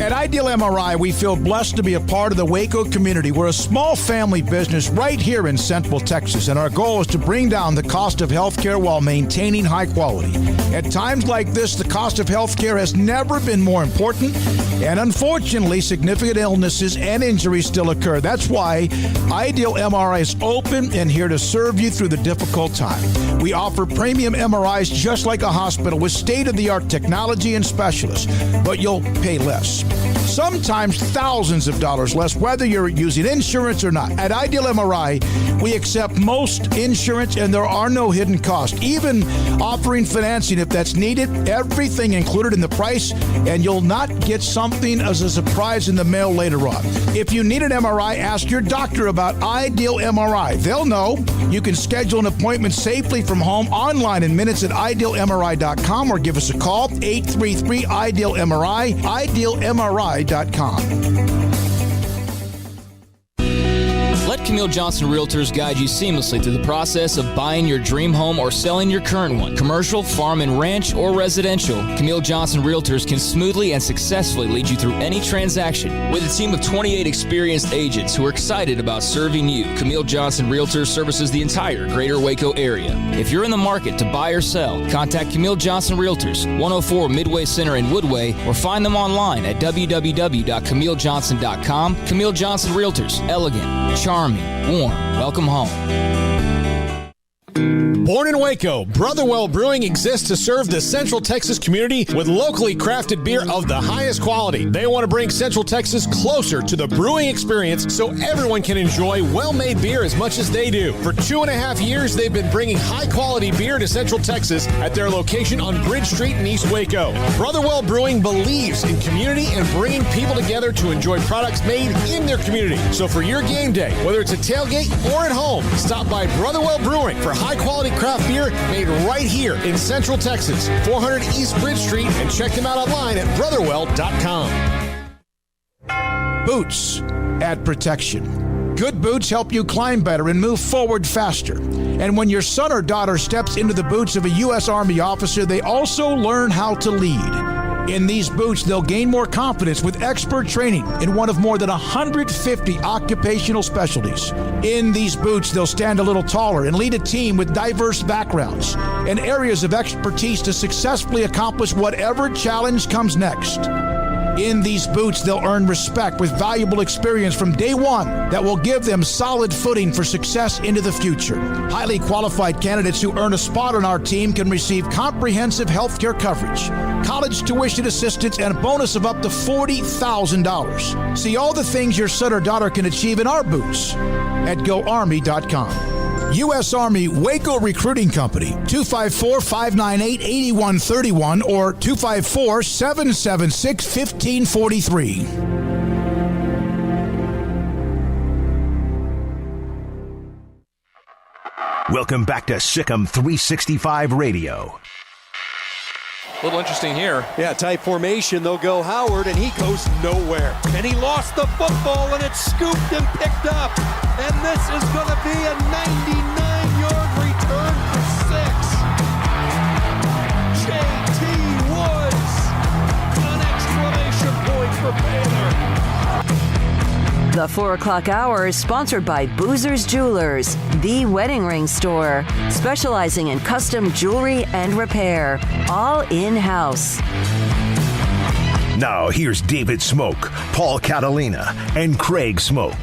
Speaker 5: At Ideal MRI, we feel blessed to be a part of the Waco community. We're a small family business right here in Central Texas, and our goal is to bring down the cost of healthcare while maintaining high quality. At times like this, the cost of healthcare has never been more important, and unfortunately, significant illnesses and injuries still occur. That's why Ideal MRI is open and here to serve you through the difficult time. We offer premium MRIs just like a hospital with state-of-the-art technology and specialists, but you'll pay less. Sometimes thousands of dollars less, whether you're using insurance or not. At Ideal MRI, we accept most insurance and there are no hidden costs, even offering financing if that's needed. Everything included in the price, and you'll not get something as a surprise in the mail later on. If you need an MRI, ask your doctor about Ideal MRI. They'll know. You can schedule an appointment safely from home online in minutes at idealmri.com or give us a call, 833-IDEAL-MRI, idealmri.com.
Speaker 7: Let Camille Johnson Realtors guide you seamlessly through the process of buying your dream home or selling your current one. Commercial, farm and ranch, or residential, Camille Johnson Realtors can smoothly and successfully lead you through any transaction. With a team of 28 experienced agents who are excited about serving you, Camille Johnson Realtors services the entire greater Waco area. If you're in the market to buy or sell, contact Camille Johnson Realtors, 104 Midway Center in Woodway, or find them online at www.camillejohnson.com. Camille Johnson Realtors, elegant, charming, warm. Welcome home.
Speaker 15: Born in Waco, Brotherwell Brewing exists to serve the Central Texas community with locally crafted beer of the highest quality. They want to bring Central Texas closer to the brewing experience so everyone can enjoy well-made beer as much as they do. For 2.5 years, they've been bringing high-quality beer to Central Texas at their location on Bridge Street in East Waco. Brotherwell Brewing believes in community and bringing people together to enjoy products made in their community. So for your game day, whether it's a tailgate or at home, stop by Brotherwell Brewing for high-quality craft beer made right here in Central Texas, 400 East Bridge Street, and check them out online at brotherwell.com.
Speaker 5: Boots add protection. Good boots help you climb better and move forward faster. And when your son or daughter steps into the boots of a U.S. Army officer, they also learn how to lead. In these boots, they'll gain more confidence with expert training in one of more than 150 occupational specialties. In these boots, they'll stand a little taller and lead a team with diverse backgrounds and areas of expertise to successfully accomplish whatever challenge comes next. In these boots, they'll earn respect with valuable experience from day one that will give them solid footing for success into the future. Highly qualified candidates who earn a spot on our team can receive comprehensive health care coverage, college tuition assistance, and a bonus of up to $40,000. See all the things your son or daughter can achieve in our boots at GoArmy.com. U.S. Army Waco Recruiting Company, 254-598-8131 or 254-776-1543.
Speaker 4: Welcome back to Sikkim 365 Radio.
Speaker 3: A little interesting here. Yeah, tight formation. They'll go Howard, and he goes nowhere. And he lost the football, and it's scooped and picked up. And this is going to be a 99-yard return for 6. J.T. Woods, an exclamation point for Baylor.
Speaker 1: The 4 o'clock hour is sponsored by Boozer's Jewelers, the wedding ring store, specializing in custom jewelry and repair, all in-house.
Speaker 4: Now here's David Smoak, Paul Catalina, and Craig Smoak.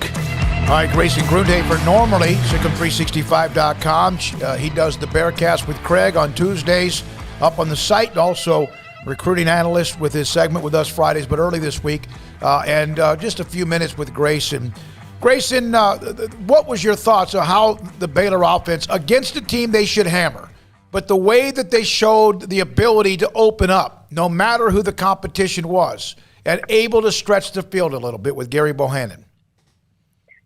Speaker 5: All right, Grayson Grundhafer, normally, Sikkim365.com. He does the Bearcast with Craig on Tuesdays up on the site, and also recruiting analyst with his segment with us Fridays, but early this week. And just a few minutes with Grayson. Grayson, what was your thoughts on how the Baylor offense, against a team they should hammer, but the way that they showed the ability to open up, no matter who the competition was, and able to stretch the field a little bit with Gary Bohannon?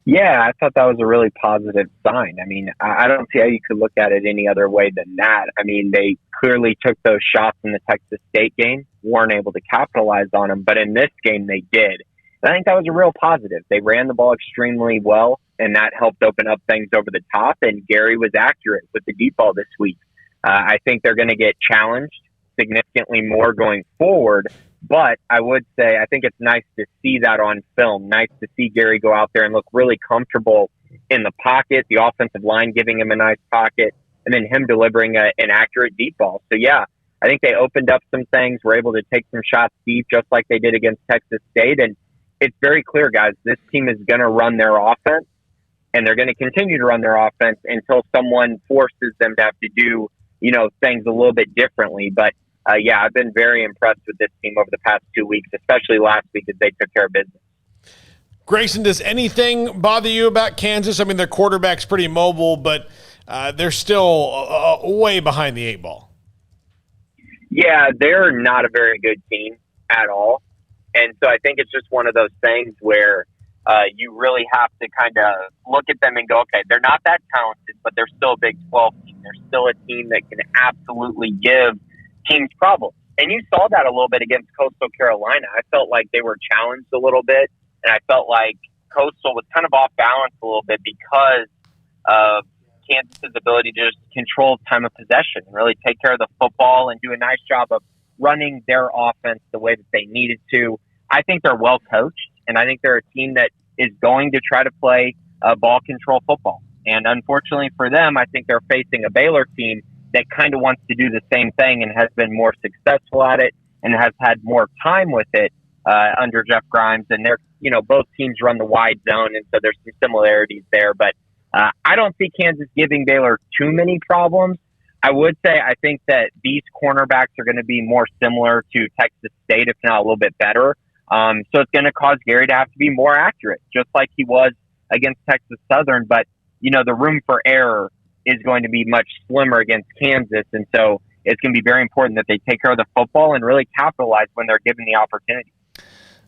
Speaker 8: Yeah, I thought that was a really positive sign. I mean, I don't see how you could look at it any other way than that. I mean, they clearly took those shots in the Texas State game, weren't able to capitalize on them, but in this game they did. And I think that was a real positive. They ran the ball extremely well, and that helped open up things over the top, and Gary was accurate with the deep ball this week. I think they're going to get challenged significantly more going forward. But I would say I think it's nice to see that on film. Nice to see Gary go out there and look really comfortable in the pocket, the offensive line giving him a nice pocket, and then him delivering an accurate deep ball. So, yeah, I think they opened up some things, were able to take some shots deep just like they did against Texas State. And it's very clear, guys, this team is going to run their offense, and they're going to continue to run their offense until someone forces them to have to do, things a little bit differently. But yeah, I've been very impressed with this team over the past 2 weeks, especially last week as they took care of business.
Speaker 6: Grayson, does anything bother you about Kansas? I mean, their quarterback's pretty mobile, but they're still way behind the 8 ball.
Speaker 8: Yeah, they're not a very good team at all. And so I think it's just one of those things where you really have to kind of look at them and go, okay, they're not that talented, but they're still a Big 12 team. They're still a team that can absolutely give teams problems. And you saw that a little bit against Coastal Carolina. I felt like they were challenged a little bit, and I felt like Coastal was kind of off balance a little bit because of Kansas's ability to just control time of possession and really take care of the football and do a nice job of running their offense the way that they needed to. I think they're well coached, and I think they're a team that is going to try to play ball control football. And unfortunately for them, I think they're facing a Baylor team that kind of wants to do the same thing and has been more successful at it and has had more time with it under Jeff Grimes. And they're, both teams run the wide zone, and so there's some similarities there. But I don't see Kansas giving Baylor too many problems. I would say I think that these cornerbacks are going to be more similar to Texas State, if not a little bit better. So it's going to cause Gary to have to be more accurate, just like he was against Texas Southern. But, the room for error is going to be much slimmer against Kansas. And so it's going to be very important that they take care of the football and really capitalize when they're given the opportunity.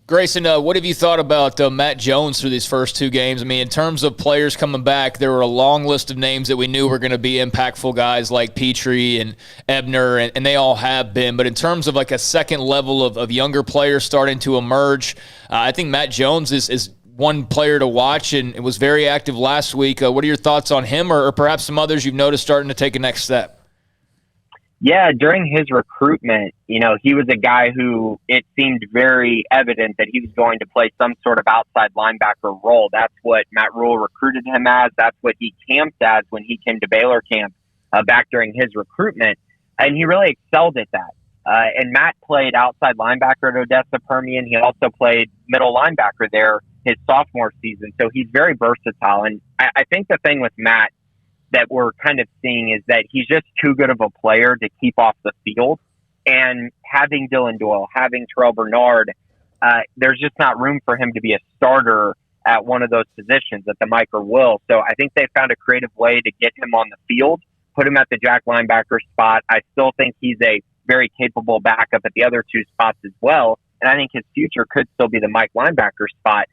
Speaker 7: Grayson, what have you thought about Matt Jones through these first 2 games? I mean, in terms of players coming back, there were a long list of names that we knew were going to be impactful guys like Petrie and Ebner, and they all have been. But in terms of like a second level of younger players starting to emerge, I think Matt Jones is one player to watch, and it was very active last week. What are your thoughts on him or perhaps some others you've noticed starting to take a next step?
Speaker 8: Yeah, during his recruitment, he was a guy who it seemed very evident that he was going to play some sort of outside linebacker role. That's what Matt Rule recruited him as. That's what he camped as when he came to Baylor camp back during his recruitment. And he really excelled at that. And Matt played outside linebacker at Odessa Permian. He also played middle linebacker there his sophomore season. So he's very versatile. And I think the thing with Matt that we're kind of seeing is that he's just too good of a player to keep off the field. And having Dylan Doyle, having Terrell Bernard, there's just not room for him to be a starter at one of those positions at the Mike or Will. So I think they found a creative way to get him on the field, put him at the Jack linebacker spot. I still think he's a very capable backup at the other 2 spots as well. And I think his future could still be the Mike linebacker spot.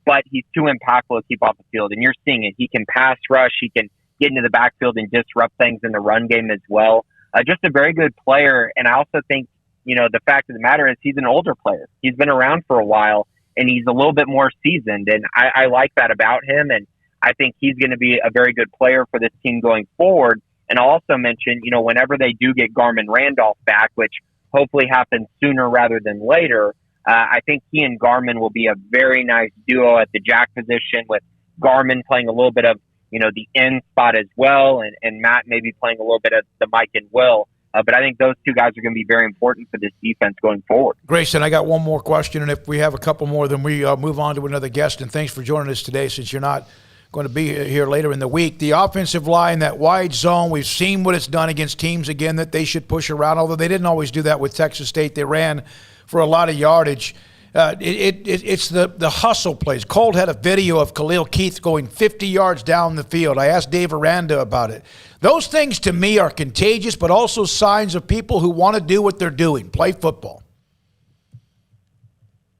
Speaker 8: But he's too impactful to keep off the field. And you're seeing it. He can pass rush. He can get into the backfield and disrupt things in the run game as well. Just a very good player. And I also think, the fact of the matter is he's an older player. He's been around for a while, and he's a little bit more seasoned. And I like that about him. And I think he's going to be a very good player for this team going forward. And I'll also mention, whenever they do get Garmin Randolph back, which hopefully happens sooner rather than later, I think he and Garmin will be a very nice duo at the jack position, with Garmin playing a little bit of, the end spot as well, and Matt maybe playing a little bit of the Mike and Will. But I think those two guys are going to be very important for this defense going forward.
Speaker 5: Grayson, I got one more question, and if we have a couple more, then we move on to another guest. And thanks for joining us today, since you're not going to be here later in the week. The offensive line, that wide zone, we've seen what it's done against teams, again, that they should push around, although they didn't always do that with Texas State. They ran for a lot of yardage. It's the hustle plays. Colt had a video of Khalil Keith going 50 yards down the field. I asked Dave Aranda about it. Those things to me are contagious, but also signs of people who want to do what they're doing, play football.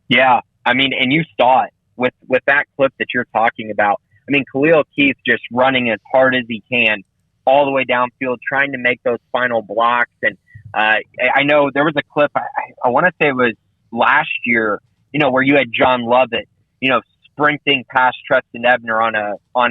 Speaker 8: Yeah, and you saw it with that clip that you're talking about. Khalil Keith just running as hard as he can all the way downfield, trying to make those final blocks. And I know there was a clip, I want to say it was last year, where you had John Lovett, sprinting past Treston Ebner on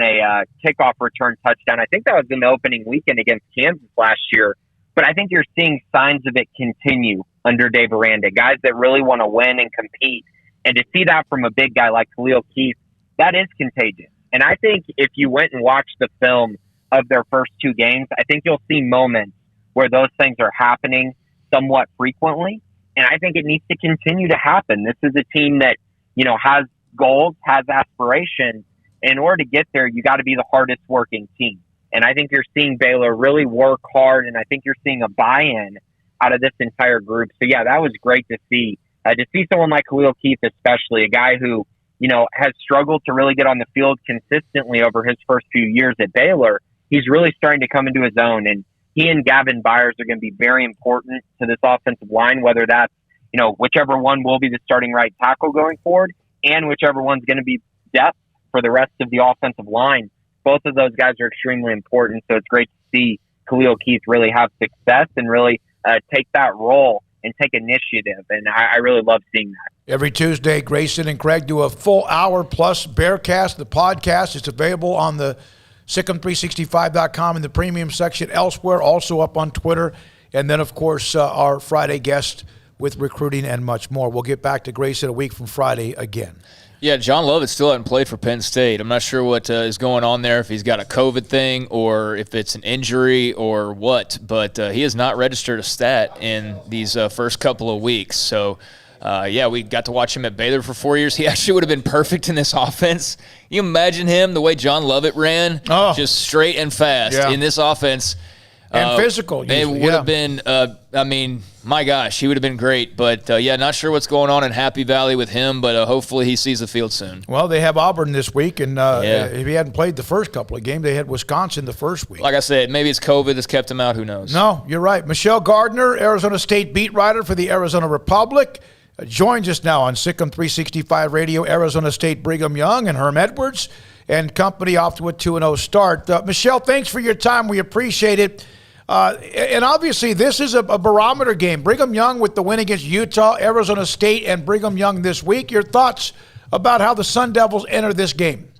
Speaker 8: a kickoff return touchdown. I think that was in the opening weekend against Kansas last year. But I think you're seeing signs of it continue under Dave Aranda, guys that really want to win and compete. And to see that from a big guy like Khalil Keith, that is contagious. And I think if you went and watched the film of their first two games, I think you'll see moments where those things are happening somewhat frequently. And I think it needs to continue to happen. This is a team that, has goals, has aspirations. In order to get there, you got to be the hardest working team. And I think you're seeing Baylor really work hard, and I think you're seeing a buy-in out of this entire group. So, yeah, that was great to see. To see someone like Khalil Keith, especially, a guy who, has struggled to really get on the field consistently over his first few years at Baylor, he's really starting to come into his own. And he and Gavin Byers are going to be very important to this offensive line, whether that's, whichever one will be the starting right tackle going forward, and whichever one's going to be depth for the rest of the offensive line. Both of those guys are extremely important. So it's great to see Khalil Keith really have success and really take that role and take initiative. And I really love seeing that.
Speaker 5: Every Tuesday, Grayson and Craig do a full hour plus Bearcast, the podcast. It's available on the Sikkim365.com in the premium section, elsewhere, also up on Twitter. And then, of course, our Friday guest with recruiting and much more. We'll get back to Grayson a week from Friday again.
Speaker 7: Yeah, John Lovett still hasn't played for Penn State. I'm not sure what is going on there, if he's got a COVID thing or if it's an injury or what, but he has not registered a stat in these first couple of weeks. So, we got to watch him at Baylor for 4 years. He actually would have been perfect in this offense. You imagine him, the way John Lovett ran, just straight and fast in this offense.
Speaker 5: And physical.
Speaker 7: It would have been, my gosh, he would have been great. But, not sure what's going on in Happy Valley with him, but hopefully he sees the field soon.
Speaker 5: Well, they have Auburn this week, and if he hadn't played the first couple of games, they had Wisconsin the first week.
Speaker 7: Like I said, maybe it's COVID that's kept him out. Who knows?
Speaker 5: No, you're right. Michelle Gardner, Arizona State beat writer for the Arizona Republic, joins us now on Sikkim 365 Radio. Arizona State Brigham Young and Herm Edwards and company off to a 2-0 start. Michelle, thanks for your time. We appreciate it. And obviously, this is a barometer game. Brigham Young with the win against Utah, Arizona State, and Brigham Young this week. Your thoughts about how the Sun Devils enter this game?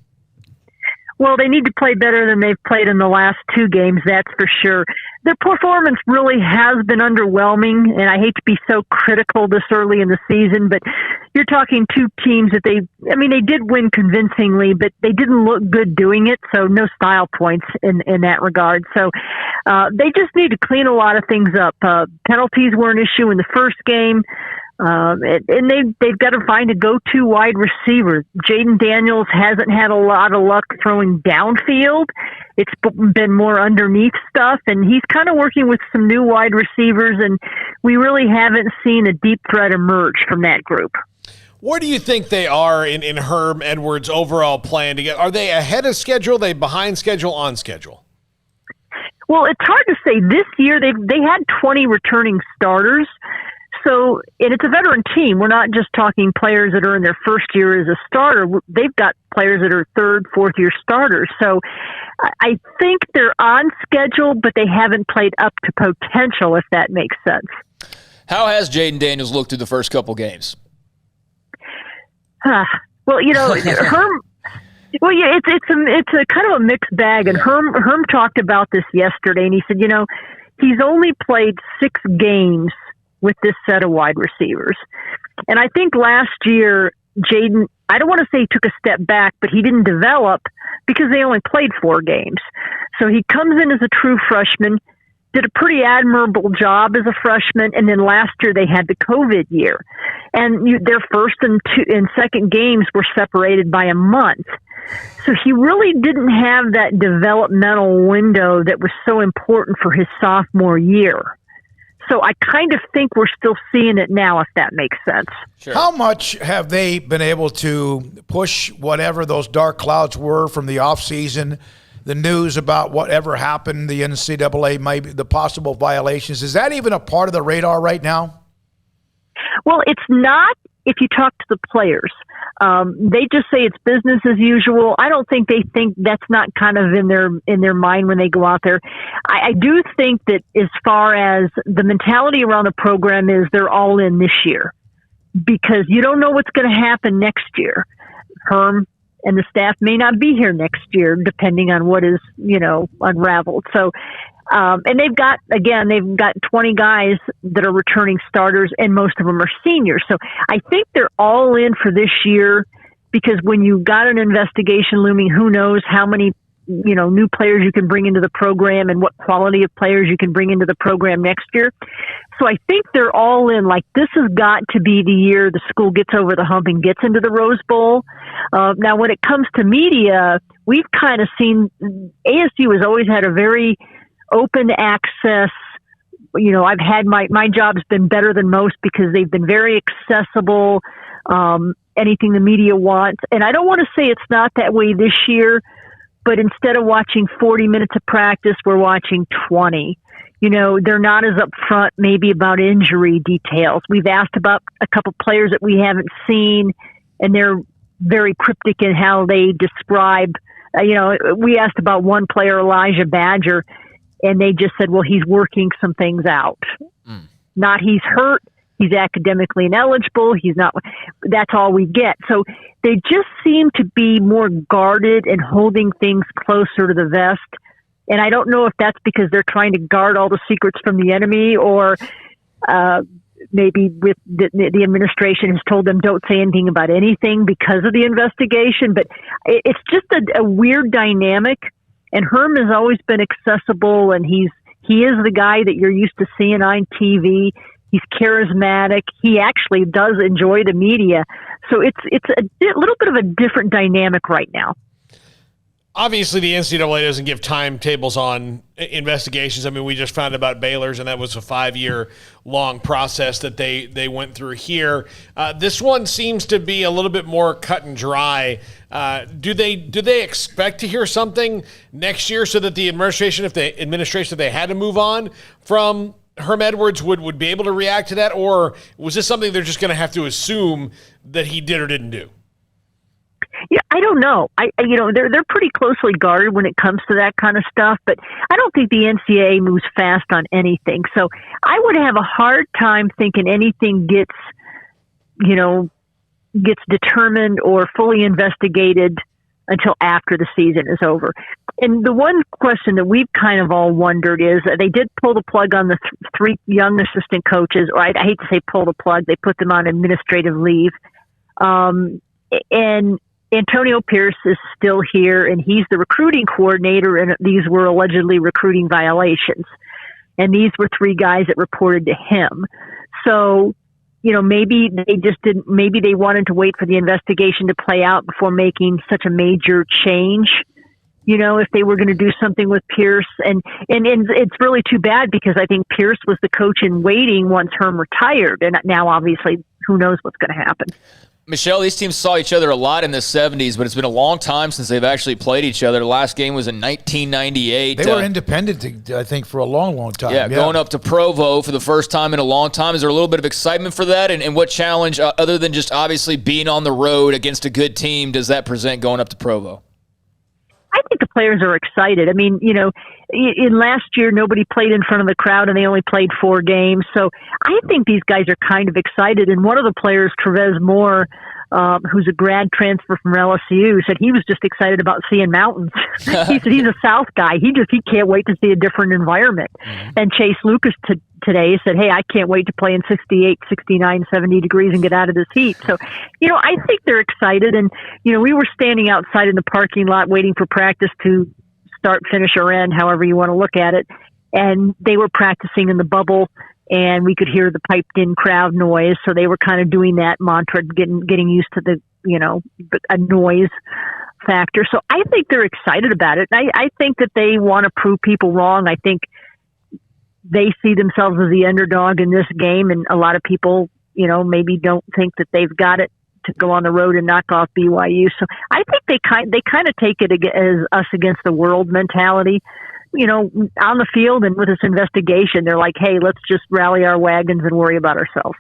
Speaker 10: Well, they need to play better than they've played in the last two games, that's for sure. Their performance really has been underwhelming, and I hate to be so critical this early in the season, but you're talking two teams that they did win convincingly, but they didn't look good doing it, so no style points in that regard. So they just need to clean a lot of things up. Penalties were an issue in the first game. And they've got to find a go-to wide receiver. Jaden Daniels hasn't had a lot of luck throwing downfield. It's been more underneath stuff, and he's kind of working with some new wide receivers, and we really haven't seen a deep threat emerge from that group.
Speaker 6: Where do you think they are in Herm Edwards' overall plan to get? Are they ahead of schedule? Are they behind schedule, on schedule?
Speaker 10: Well, it's hard to say. This year they had 20 returning starters. So, and it's a veteran team. We're not just talking players that are in their first year as a starter. They've got players that are third, fourth-year starters. So I think they're on schedule, but they haven't played up to potential, if that makes sense.
Speaker 7: How has Jaden Daniels looked through the first couple games?
Speaker 10: Well, Herm... Well, yeah, it's a kind of a mixed bag, and Herm talked about this yesterday, and he said, he's only played 6 games with this set of wide receivers. And I think last year, Jaden, I don't want to say he took a step back, but he didn't develop because they only played 4 games. So he comes in as a true freshman, did a pretty admirable job as a freshman, and then last year they had the COVID year. And their first and second games were separated by a month. So he really didn't have that developmental window that was so important for his sophomore year. So I kind of think we're still seeing it now, if that makes sense.
Speaker 5: Sure. How much have they been able to push whatever those dark clouds were from the offseason, the news about whatever happened, the NCAA, maybe the possible violations? Is that even a part of the radar right now?
Speaker 10: Well, it's not if you talk to the players. They just say it's business as usual. I don't think they think that's not kind of in their mind when they go out there. I do think that as far as the mentality around the program is, they're all in this year because you don't know what's going to happen next year. Herm and the staff may not be here next year, depending on what is, unraveled. So, and they've got 20 guys that are returning starters, and most of them are seniors. So I think they're all in for this year because when you got an investigation looming, who knows how many, new players you can bring into the program and what quality of players you can bring into the program next year. So I think they're all in. Like, this has got to be the year the school gets over the hump and gets into the Rose Bowl. Now, when it comes to media, we've kind of seen ASU has always had a very open access. I've had my job's been better than most because they've been very accessible. Anything the media wants. And I don't want to say it's not that way this year, but instead of watching 40 minutes of practice, we're watching 20. They're not as upfront maybe about injury details. We've asked about a couple players that we haven't seen, and they're very cryptic in how they describe. We asked about one player, Elijah Badger, and they just said, well, he's working some things out. Not he's hurt. He's academically ineligible. He's not. That's all we get. So they just seem to be more guarded and holding things closer to the vest. And I don't know if that's because they're trying to guard all the secrets from the enemy, or maybe with the administration has told them don't say anything about anything because of the investigation. But it's just a weird dynamic. And Herm has always been accessible, and he is the guy that you're used to seeing on TV. He's charismatic. He actually does enjoy the media. So it's a little bit of a different dynamic right now.
Speaker 6: Obviously, the NCAA doesn't give timetables on investigations. I mean, we just found about Baylor's, and that was a 5-year-long process that they went through here. This one seems to be a little bit more cut and dry. Do they expect to hear something next year so that the administration, if they had to move on from Herm Edwards, would be able to react to that? Or was this something they're just going to have to assume that he did or didn't do?
Speaker 10: Yeah, I don't know. They're pretty closely guarded when it comes to that kind of stuff, but I don't think the NCAA moves fast on anything. So I would have a hard time thinking anything gets determined or fully investigated until after the season is over. And the one question that we've kind of all wondered is they did pull the plug on the 3 young assistant coaches, or I hate to say pull the plug, they put them on administrative leave. And Antonio Pierce is still here, and he's the recruiting coordinator, and these were allegedly recruiting violations. And these were 3 guys that reported to him. So, maybe they wanted to wait for the investigation to play out before making such a major change, if they were going to do something with Pierce. And it's really too bad because I think Pierce was the coach in waiting once Herm retired. And now, obviously, who knows what's going to happen.
Speaker 7: Michelle, these teams saw each other a lot in the 70s, but it's been a long time since they've actually played each other. The last game was in 1998.
Speaker 5: They were independent, I think, for a long, long time.
Speaker 7: Yeah, going up to Provo for the first time in a long time. Is there a little bit of excitement for that? And what challenge, other than just obviously being on the road against a good team, does that present going up to Provo?
Speaker 10: I think the players are excited. I mean, in last year, nobody played in front of the crowd and they only played 4 games. So I think these guys are kind of excited. And one of the players, Trevez Moore, who's a grad transfer from LSU, said he was just excited about seeing mountains. He said he's a South guy. He can't wait to see a different environment. And Chase Lucas today said, hey, I can't wait to play in 68, 69, 70 degrees and get out of this heat. So, I think they're excited. And, we were standing outside in the parking lot waiting for practice to start, finish, or end, however you want to look at it. And they were practicing in the bubble, and we could hear the piped-in crowd noise. So they were kind of doing that mantra, getting used to the, a noise factor. So I think they're excited about it. I think that they want to prove people wrong. I think they see themselves as the underdog in this game, and a lot of people, maybe don't think that they've got it to go on the road and knock off BYU. So I think they kind of take it as us against the world mentality. On the field and with this investigation, they're like, hey, let's just rally our wagons and worry about ourselves.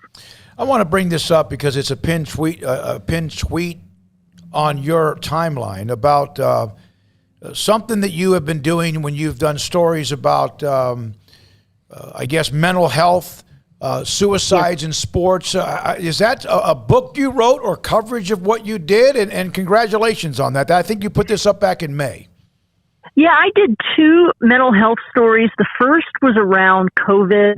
Speaker 5: I want to bring this up because it's a pinned tweet on your timeline about something that you have been doing when you've done stories about, I guess, mental health, suicides in sports. Is that a book you wrote or coverage of what you did? And congratulations on that. I think you put this up back in May.
Speaker 10: Yeah, I did 2 mental health stories. The first was around COVID,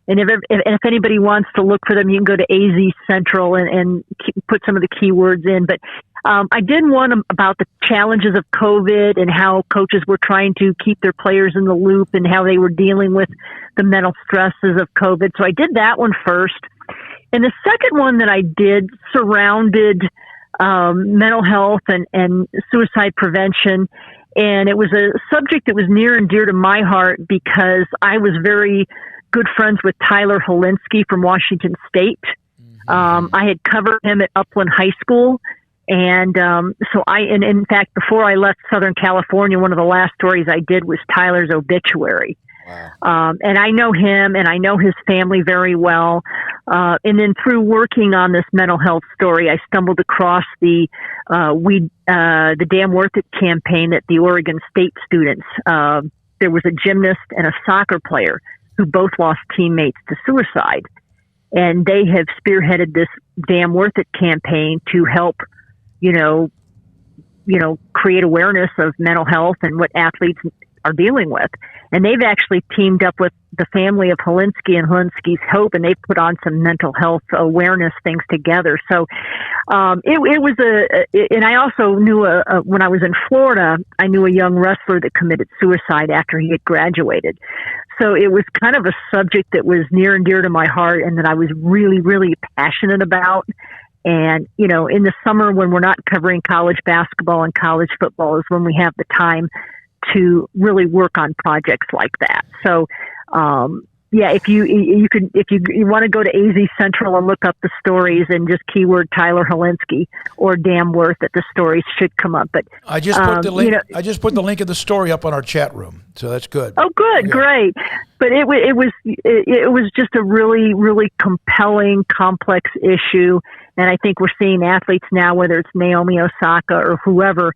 Speaker 10: and if anybody wants to look for them, you can go to AZ Central and put some of the keywords in. But I did one about the challenges of COVID and how coaches were trying to keep their players in the loop and how they were dealing with the mental stresses of COVID. So I did that one first. And the second one that I did surrounded mental health and suicide prevention. And it was a subject that was near and dear to my heart because I was very good friends with Tyler Helinski from Washington State. I had covered him at Upland High School. And and in fact, before I left Southern California, one of the last stories I did was Tyler's obituary. Wow. And I know him and I know his family very well. And then through working on this mental health story, I stumbled across the Damn Worth It campaign that the Oregon State students, there was a gymnast and a soccer player who both lost teammates to suicide. And they have spearheaded this Damn Worth It campaign to help, create awareness of mental health and what athletes are dealing with. And they've actually teamed up with the family of Helinski and Helinski's Hope, and they've put on some mental health awareness things together. So it was and I also knew when I was in Florida, I knew a young wrestler that committed suicide after he had graduated. So it was kind of a subject that was near and dear to my heart and that I was really, really passionate about. And, in the summer when we're not covering college basketball and college football is when we have the time to really work on projects like that. So, if you want to go to AZ Central and look up the stories and just keyword Tyler Helinski or Damn Worth It, the stories should come up. But
Speaker 5: I just put the link. I just put the link of the story up on our chat room, so that's good.
Speaker 10: Oh, good, yeah. Great. But it was just a really, really compelling, complex issue, and I think we're seeing athletes now, whether it's Naomi Osaka or whoever,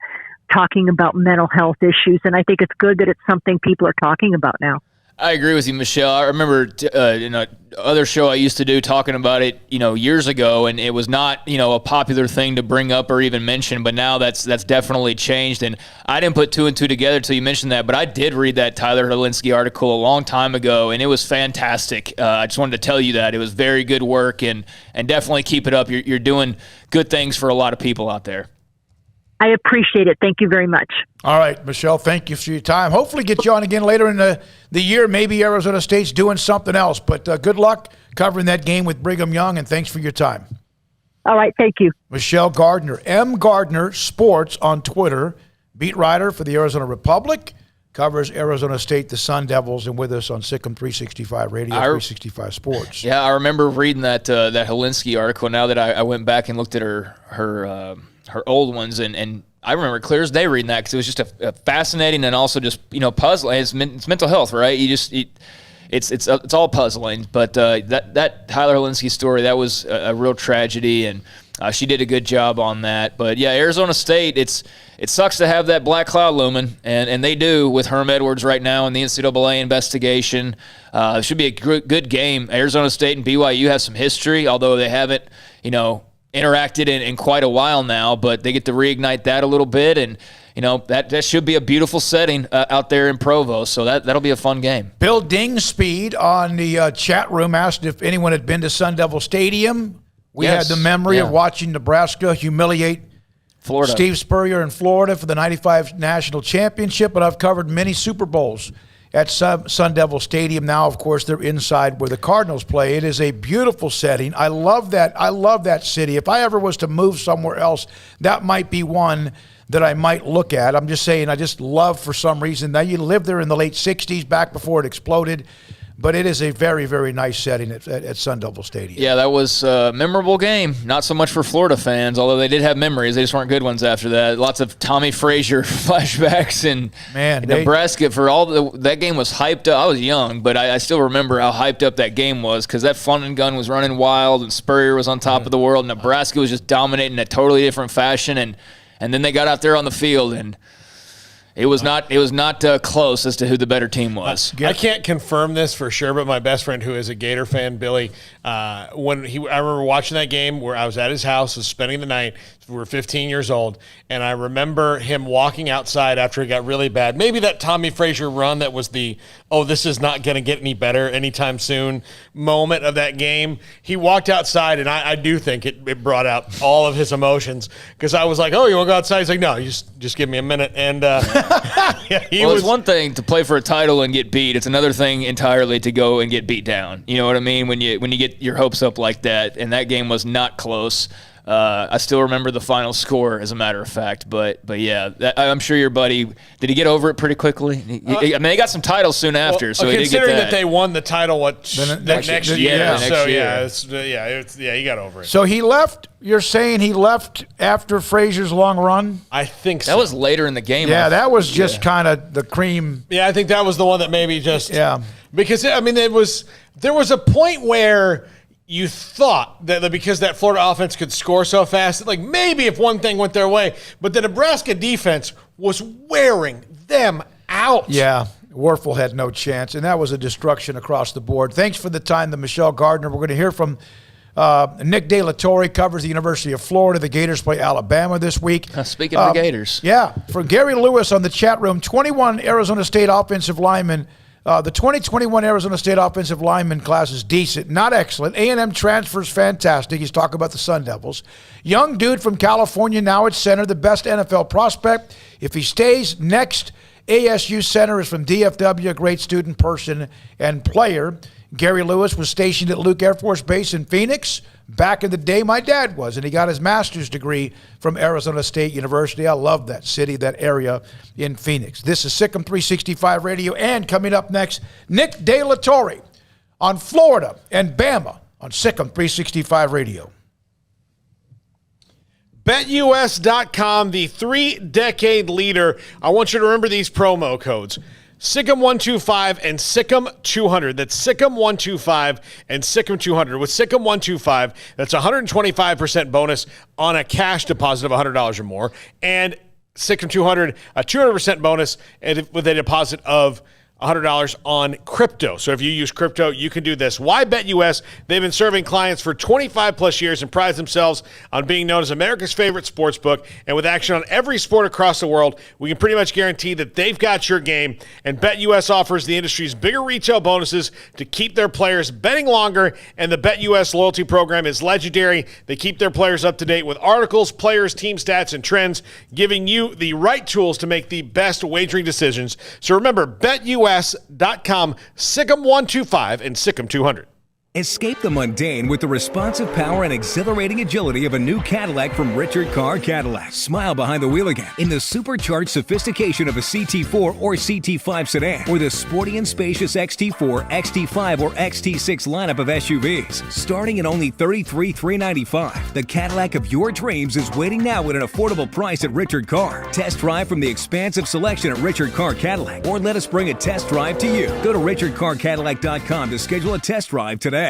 Speaker 10: talking about mental health issues, and I think it's good that it's something people are talking about now.
Speaker 7: I agree with you, Michelle. I remember in a other show I used to do talking about it, years ago, and it was not, a popular thing to bring up or even mention, but now that's definitely changed, and I didn't put 2 and 2 together until you mentioned that, but I did read that Tyler Helinski article a long time ago, and it was fantastic. I just wanted to tell you that. It was very good work, and definitely keep it up. You're doing good things for a lot of people out there.
Speaker 10: I appreciate it. Thank you very much.
Speaker 5: All right, Michelle, thank you for your time. Hopefully get you on again later in the year. Maybe Arizona State's doing something else. But good luck covering that game with Brigham Young, and thanks for your time.
Speaker 10: All right, thank you.
Speaker 5: Michelle Gardner, M. Gardner Sports on Twitter, beat writer for the Arizona Republic, covers Arizona State, the Sun Devils, and with us on Sikkim 365 Radio, 365 Sports.
Speaker 7: Yeah, I remember reading that Helinski article. Now that I went back and looked at her old ones, and I remember clear as day reading that because it was just a fascinating and also just puzzling. It's mental health, right? It's all puzzling. But that Tyler Helinski story, that was a real tragedy, and she did a good job on that. But yeah, Arizona State, it sucks to have that black cloud looming, and they do with Herm Edwards right now in the NCAA investigation. It should be a good game. Arizona State and BYU have some history, although they haven't interacted in quite a while now, but they get to reignite that a little bit, and that should be a beautiful setting out there in Provo, so that'll be a fun game.
Speaker 5: Bill Dingspeed on the chat room asked if anyone had been to Sun Devil Stadium. We had the memory of watching Nebraska humiliate
Speaker 7: Florida.
Speaker 5: Steve Spurrier in Florida for the 95 National Championship, but I've covered many Super Bowls at Sun Devil Stadium. Now, of course, they're inside where the Cardinals play. It is a beautiful setting. I love that. I love that city. If I ever was to move somewhere else, that might be one that I might look at. I'm just saying, I just love for some reason. Now, you lived there in the late 60s, back before it exploded. But it is a very, very nice setting at Sun Devil Stadium.
Speaker 7: Yeah, that was a memorable game. Not so much for Florida fans, although they did have memories. They just weren't good ones after that. Lots of Tommy Frazier flashbacks and Nebraska. That game was hyped up. I was young, but I still remember how hyped up that game was because that fun and gun was running wild and Spurrier was on top of the world. Nebraska was just dominating in a totally different fashion, and then they got out there on the field and it was not close as to who the better team was.
Speaker 6: I can't confirm this for sure, but my best friend, who is a Gator fan, Billy, I remember watching that game where I was at his house, was spending the night. We were 15 years old, and I remember him walking outside after it got really bad. Maybe that Tommy Frazier run that was this is not going to get any better anytime soon moment of that game. He walked outside, and I do think it brought out all of his emotions because I was like, oh, you want to go outside? He's like, no, you just give me a minute. And
Speaker 7: it's one thing to play for a title and get beat. It's another thing entirely to go and get beat down. You know what I mean? When you get your hopes up like that, and that game was not close. I still remember the final score, as a matter of fact. But yeah, I'm sure your buddy, did he get over it pretty quickly? They got some titles soon after, so he did get that.
Speaker 6: Considering that they won the title next year. So he got over it.
Speaker 5: So he left. You're saying he left after Frazier's long run?
Speaker 6: I think so.
Speaker 7: That was later in the game.
Speaker 5: Yeah, that was just kind of the cream.
Speaker 6: Yeah, I think that was the one that maybe just because there was a point where you thought that because that Florida offense could score so fast, like maybe if one thing went their way, but the Nebraska defense was wearing them out.
Speaker 5: Yeah, Werfel had no chance, and that was a destruction across the board. Thanks for the time to Michelle Gardner. We're going to hear from Nick De La Torre, covers the University of Florida. The Gators play Alabama this week.
Speaker 7: Speaking of the Gators.
Speaker 5: Yeah, for Gary Lewis on the chat room, 21 Arizona State offensive linemen. The 2021 Arizona State offensive lineman class is decent, not excellent. A&M transfer's fantastic. He's talking about the Sun Devils. Young dude from California, now at center, the best NFL prospect. If he stays, next ASU center is from DFW, a great student, person, and player. Gary Lewis was stationed at Luke Air Force Base in Phoenix. Back in the day, my dad was, and he got his master's degree from Arizona State University. I love that city, that area in Phoenix. This is Sikkim 365 Radio, and coming up next, Nick De La Torre on Florida and Bama on Sikkim 365 Radio.
Speaker 6: BetUS.com, the 3-decade leader. I want you to remember these promo codes. Sikkim125 and Sikkim200. That's Sikkim125 and Sikkim200. With Sikkim125, that's 125% bonus on a cash deposit of $100 or more. And Sikkim200, a 200% bonus with a deposit of $100 on crypto. So if you use crypto, you can do this. Why BetUS? They've been serving clients for 25 plus years and pride themselves on being known as America's favorite sports book. And with action on every sport across the world, we can pretty much guarantee that they've got your game. And BetUS offers the industry's bigger retail bonuses to keep their players betting longer. And the BetUS loyalty program is legendary. They keep their players up to date with articles, players, team stats, and trends, giving you the right tools to make the best wagering decisions. So remember, BetUS.com, Sikkim125 and Sikkim200.
Speaker 11: Escape the mundane with the responsive power and exhilarating agility of a new Cadillac from Richard Carr Cadillac. Smile behind the wheel again in the supercharged sophistication of a CT4 or CT5 sedan, or the sporty and spacious XT4, XT5, or XT6 lineup of SUVs. Starting at only $33,395, the Cadillac of your dreams is waiting now at an affordable price at Richard Carr. Test drive from the expansive selection at Richard Carr Cadillac, or let us bring a test drive to you. Go to richardcarcadillac.com to schedule a test drive today.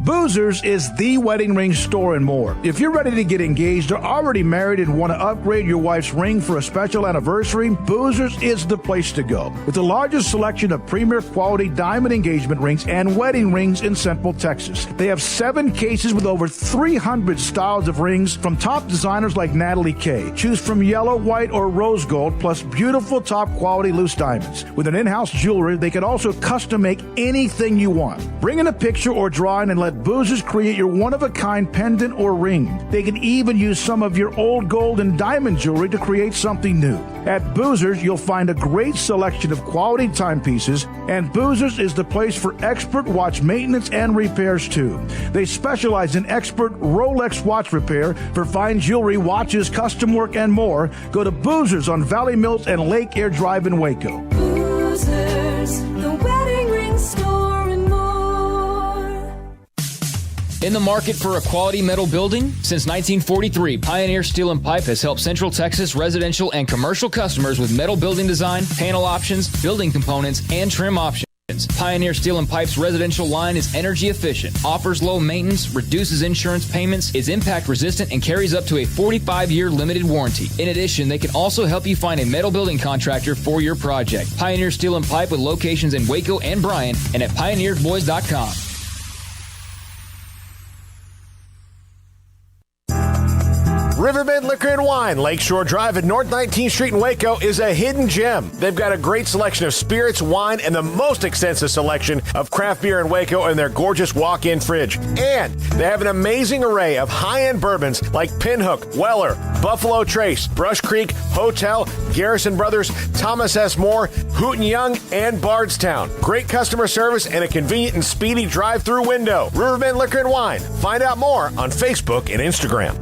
Speaker 5: Boozers is the wedding ring store and more. If you're ready to get engaged or already married and want to upgrade your wife's ring for a special anniversary, Boozers is the place to go. With the largest selection of premier quality diamond engagement rings and wedding rings in Central Texas. They have 7 cases with over 300 styles of rings from top designers like Natalie Kay. Choose from yellow, white, or rose gold, plus beautiful top quality loose diamonds. With an in-house jeweler, they can also custom make anything you want. Bring in a picture or drawing and let Boozers create your one-of-a-kind pendant or ring. They can even use some of your old gold and diamond jewelry to create something new. At Boozers, you'll find a great selection of quality timepieces, and Boozers is the place for expert watch maintenance and repairs too. They specialize in expert Rolex watch repair for fine jewelry, watches, custom work, and more. Go to Boozers on Valley Mills and Lake Air Drive in Waco.
Speaker 12: Boozers, the wedding ring store and more.
Speaker 7: In the market for a quality metal building? Since 1943, Pioneer Steel and Pipe has helped Central Texas residential and commercial customers with metal building design, panel options, building components, and trim options. Pioneer Steel and Pipe's residential line is energy efficient, offers low maintenance, reduces insurance payments, is impact resistant, and carries up to a 45-year limited warranty. In addition, they can also help you find a metal building contractor for your project. Pioneer Steel and Pipe with locations in Waco and Bryan and at pioneerboys.com.
Speaker 15: Riverbend Liquor and Wine, Lakeshore Drive at North 19th Street in Waco is a hidden gem. They've got a great selection of spirits, wine, and the most extensive selection of craft beer in Waco in their gorgeous walk-in fridge. And they have an amazing array of high-end bourbons like Pinhook, Weller, Buffalo Trace, Brush Creek, Hotel, Garrison Brothers, Thomas S. Moore, Hooten Young, and Bardstown. Great customer service and a convenient and speedy drive-through window. Riverbend Liquor and Wine. Find out more on Facebook and Instagram.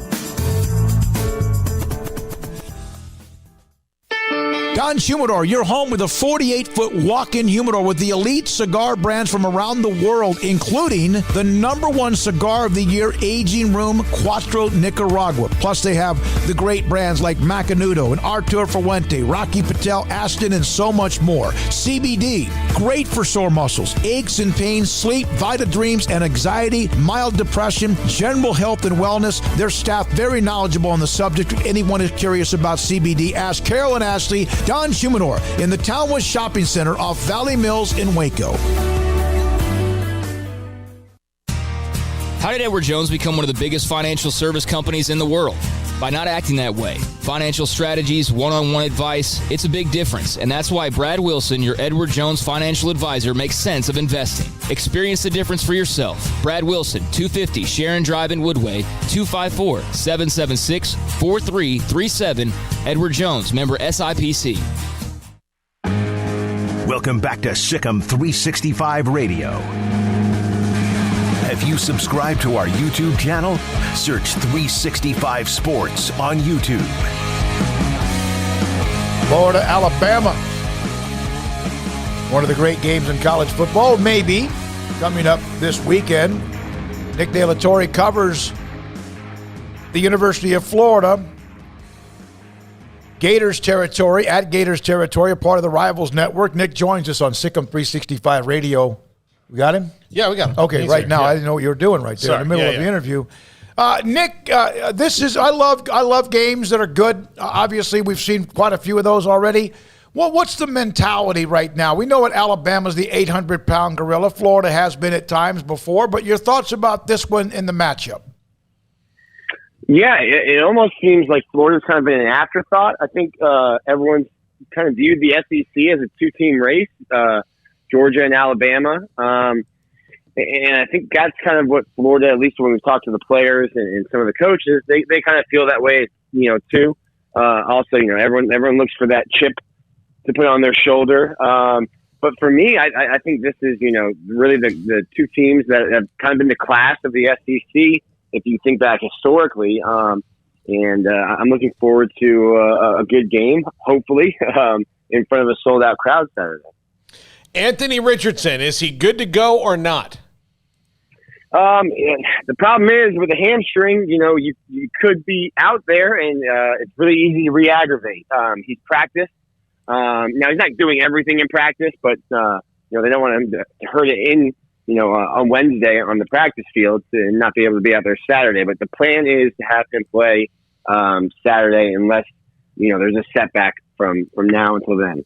Speaker 5: Don Humidor, your home with a 48-foot walk-in humidor with the elite cigar brands from around the world, including the #1 cigar of the year, Aging Room Cuatro Nicaragua. Plus, they have the great brands like Macanudo and Artur Fuente, Rocky Patel, Aston, and so much more. CBD, great for sore muscles, aches and pains, sleep, Vita Dreams, and anxiety, mild depression, general health and wellness. Their staff very knowledgeable on the subject. If anyone is curious about CBD, ask Carol and Ashley. Don Humidor in the Townwood Shopping Center off Valley Mills in Waco.
Speaker 7: How did Edward Jones become one of the biggest financial service companies in the world? By not acting that way. Financial strategies, one-on-one advice, it's a big difference. And that's why Brad Wilson, your Edward Jones financial advisor, makes sense of investing. Experience the difference for yourself. Brad Wilson, 250 Sharon Drive in Woodway, 254-776-4337. Edward Jones, member SIPC.
Speaker 4: Welcome back to Sikkim 365 Radio. Have you subscribed to our YouTube channel? Search 365 Sports on YouTube.
Speaker 5: Florida, Alabama. One of the great games in college football, maybe, coming up this weekend. Nick De La Torre covers the University of Florida. Gators territory, at Gators territory, a part of the Rivals Network. Nick joins us on Sikkim 365 Radio. We got him?
Speaker 6: Yeah, we got him.
Speaker 5: Okay, right now. Yeah. I didn't know what you were doing right there in the middle of the interview. Nick, this is I love games that are good. Obviously, we've seen quite a few of those already. Well, what's the mentality right now? We know that Alabama's the 800-pound gorilla. Florida has been at times before, but your thoughts about this one in the matchup?
Speaker 8: Yeah, it almost seems like Florida's kind of been an afterthought. I think everyone's kind of viewed the SEC as a two-team race. Georgia and Alabama. And I think that's kind of what Florida, at least when we talk to the players and some of the coaches, they kind of feel that way, too. Also, everyone looks for that chip to put on their shoulder. But for me, I think this is, really the two teams that have kind of been the class of the SEC, if you think back historically. And I'm looking forward to a good game, hopefully, in front of a sold-out crowd Saturday.
Speaker 6: Anthony Richardson, is he good to go or not?
Speaker 8: The problem is with a hamstring, you could be out there and it's really easy to re-aggravate. He's practiced. Now he's not doing everything in practice, but they don't want him to hurt it in,
Speaker 13: on Wednesday on the practice field and not be able to be out there Saturday. But the plan is to have him play Saturday unless, there's a setback from now until then.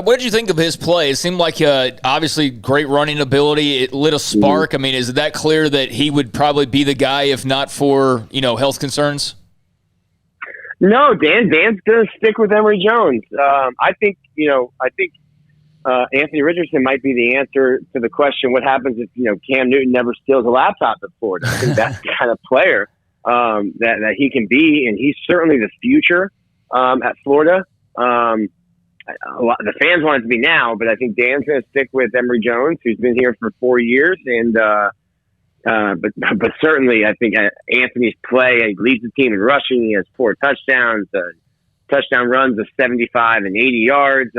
Speaker 7: What did you think of his play? It seemed like obviously great running ability. It lit a spark. I mean, is it that clear that he would probably be the guy if not for, health concerns?
Speaker 13: No, Dan's going to stick with Emory Jones. I think Anthony Richardson might be the answer to the question, what happens if, Cam Newton never steals a laptop at Florida? I think that's the kind of player that he can be, and he's certainly the future at Florida. The fans want it to be now, but I think Dan's going to stick with Emory Jones, who's been here for 4 years, and but certainly I think Anthony's play, he leads the team in rushing. He has 4 touchdowns, touchdown runs of 75 and 80 yards.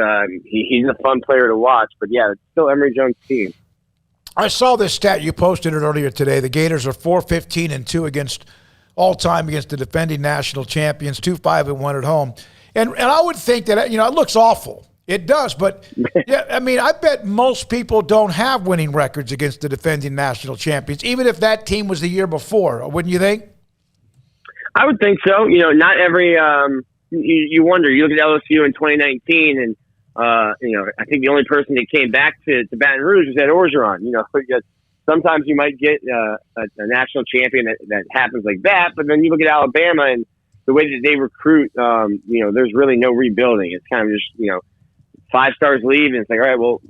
Speaker 13: He's a fun player to watch, but yeah, it's still Emory Jones' team.
Speaker 5: I saw this stat. You posted it earlier today. The Gators are 4-15-2 against all-time against the defending national champions, 2-5-1 at home. And I would think that, it looks awful. It does, but yeah, I mean, I bet most people don't have winning records against the defending national champions, even if that team was the year before, wouldn't you think?
Speaker 13: I would think so. Not every you wonder. You look at LSU in 2019, and I think the only person that came back to Baton Rouge was Ed Orgeron. Sometimes you might get a national champion that happens like that, but then you look at Alabama and the way that they recruit, there's really no rebuilding. It's kind of just 5 stars leave, and it's like, all right, well,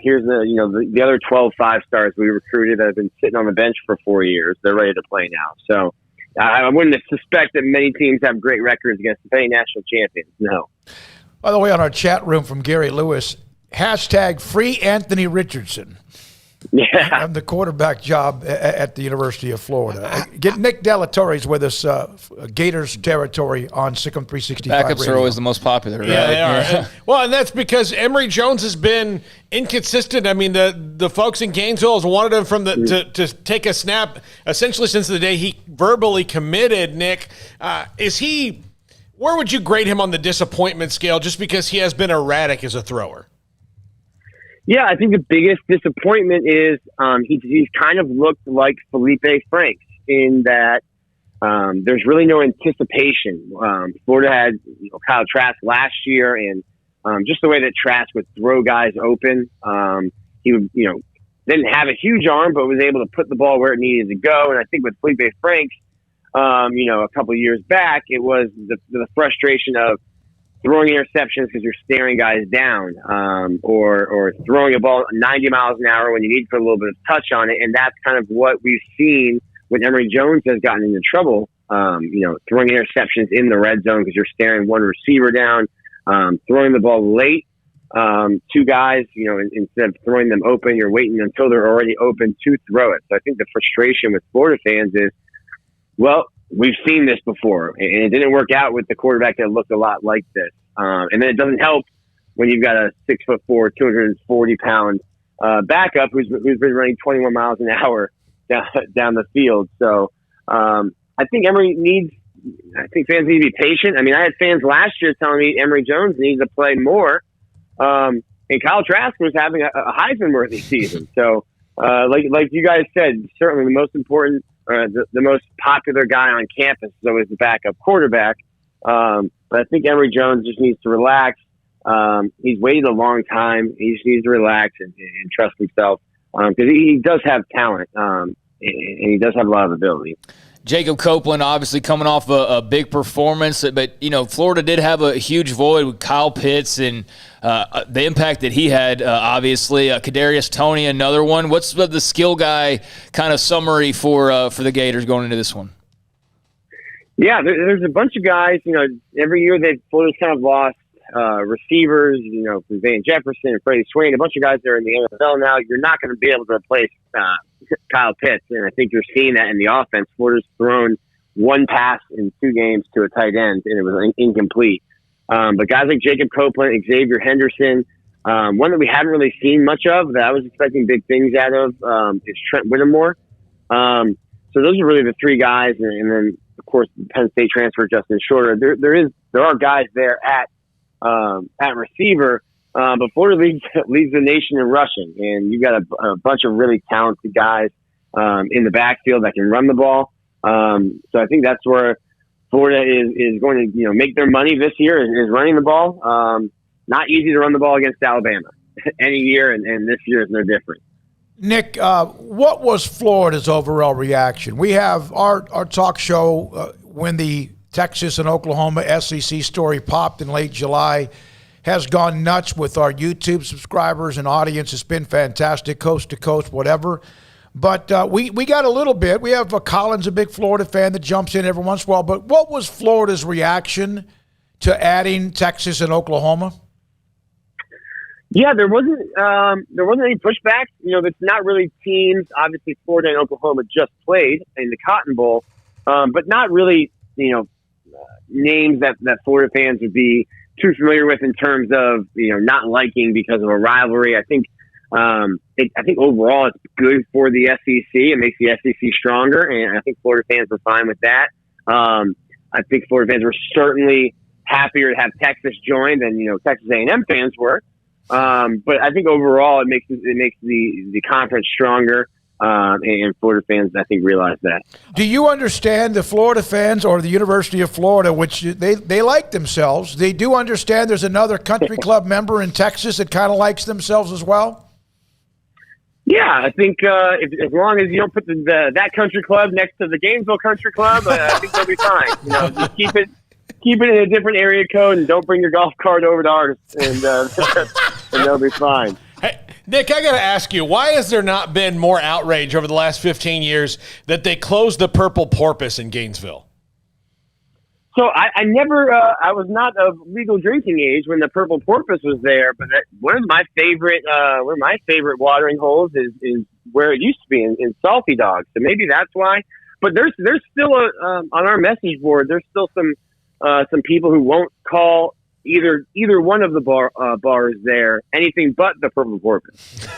Speaker 13: here's the other 12 5-stars we recruited that have been sitting on the bench for 4 years. They're ready to play now. So I wouldn't suspect that many teams have great records against the defending national champions. No.
Speaker 5: By the way, on our chat room from Gary Lewis, #free Anthony Richardson.
Speaker 13: Yeah,
Speaker 5: and the quarterback job at the University of Florida. Get Nick Delatore's with us, Gators territory on Sikkim 365
Speaker 7: Backups
Speaker 5: Radio.
Speaker 7: are always the most popular, right?
Speaker 6: Yeah, they are. Yeah. Well, and that's because Emory Jones has been inconsistent. I mean, the folks in Gainesville has wanted him from to take a snap essentially since the day he verbally committed. Nick, where would you grade him on the disappointment scale just because he has been erratic as a thrower?
Speaker 13: Yeah, I think the biggest disappointment is he's kind of looked like Felipe Franks in that there's really no anticipation. Florida had Kyle Trask last year, and just the way that Trask would throw guys open, he would didn't have a huge arm, but was able to put the ball where it needed to go. And I think with Felipe Franks, a couple of years back, it was the frustration of throwing interceptions because you're staring guys down, or throwing a ball 90 miles an hour when you need to put a little bit of touch on it. And that's kind of what we've seen when Emory Jones has gotten into trouble, throwing interceptions in the red zone because you're staring one receiver down, throwing the ball late to guys, instead of throwing them open, you're waiting until they're already open to throw it. So I think the frustration with Florida fans is, well, we've seen this before, and it didn't work out with the quarterback that looked a lot like this. And then it doesn't help when you've got a 6'4", 240-pound backup who's been running 21 miles an hour down the field. So I think fans need to be patient. I mean, I had fans last year telling me Emory Jones needs to play more, and Kyle Trask was having a Heisman-worthy season. So like you guys said, certainly the most important. The most popular guy on campus is always the backup quarterback. But I think Emory Jones just needs to relax. He's waited a long time. He just needs to relax and trust himself because he does have talent and he does have a lot of ability.
Speaker 7: Jacob Copeland obviously coming off a big performance, but, Florida did have a huge void with Kyle Pitts and the impact that he had, obviously. Kadarius Toney, another one. What's the skill guy kind of summary for the Gators going into this one?
Speaker 13: Yeah, there's a bunch of guys. Every year Florida's kind of lost receivers, from Van Jefferson and Freddie Swain, a bunch of guys that are in the NFL now. You're not going to be able to replace Kyle Pitts, and I think you're seeing that in the offense. Florida's thrown one pass in 2 games to a tight end, and it was incomplete. But guys like Jacob Copeland, Xavier Henderson, one that we haven't really seen much of that I was expecting big things out of is Trent Whittemore. So those are really the 3 guys, and then of course the Penn State transfer Justin Shorter. There are guys there at receiver, but Florida leads the nation in rushing, and you've got a bunch of really talented guys in the backfield that can run the ball. So I think that's where Florida is going to make their money this year is running the ball. Not easy to run the ball against Alabama any year, and this year is no different.
Speaker 5: Nick, what was Florida's overall reaction? We have our talk show when the Texas and Oklahoma SEC story popped in late July has gone nuts with our YouTube subscribers and audience. It's been fantastic, coast to coast, whatever. But we got a little bit. We have Collins, a big Florida fan that jumps in every once in a while. But what was Florida's reaction to adding Texas and Oklahoma?
Speaker 13: Yeah, there wasn't any pushback. That's not really teams. Obviously, Florida and Oklahoma just played in the Cotton Bowl, but not really, names that Florida fans would be too familiar with in terms of not liking because of a rivalry. I think overall it's good for the SEC. It makes the SEC stronger, and I think Florida fans were fine with that. I think Florida fans were certainly happier to have Texas join than Texas A&M fans were. But I think overall it makes the conference stronger, and Florida fans I think realize that.
Speaker 5: Do you understand the Florida fans or the University of Florida, which they like themselves? They do understand there's another country club member in Texas that kind of likes themselves as well?
Speaker 13: Yeah, I think as long as you don't put that country club next to the Gainesville Country Club, I think they'll be fine. Just keep it in a different area code and don't bring your golf cart over to ours, and they'll be fine.
Speaker 6: Hey, Nick, I got to ask you, why has there not been more outrage over the last 15 years that they closed the Purple Porpoise in Gainesville?
Speaker 13: So I never, I was not of legal drinking age when the Purple Porpoise was there, but one of my favorite watering holes is where it used to be in Salty Dog. So maybe that's why. But there's still on our message board, there's still some people who won't call either one of the bars there anything but the Purple Porpoise.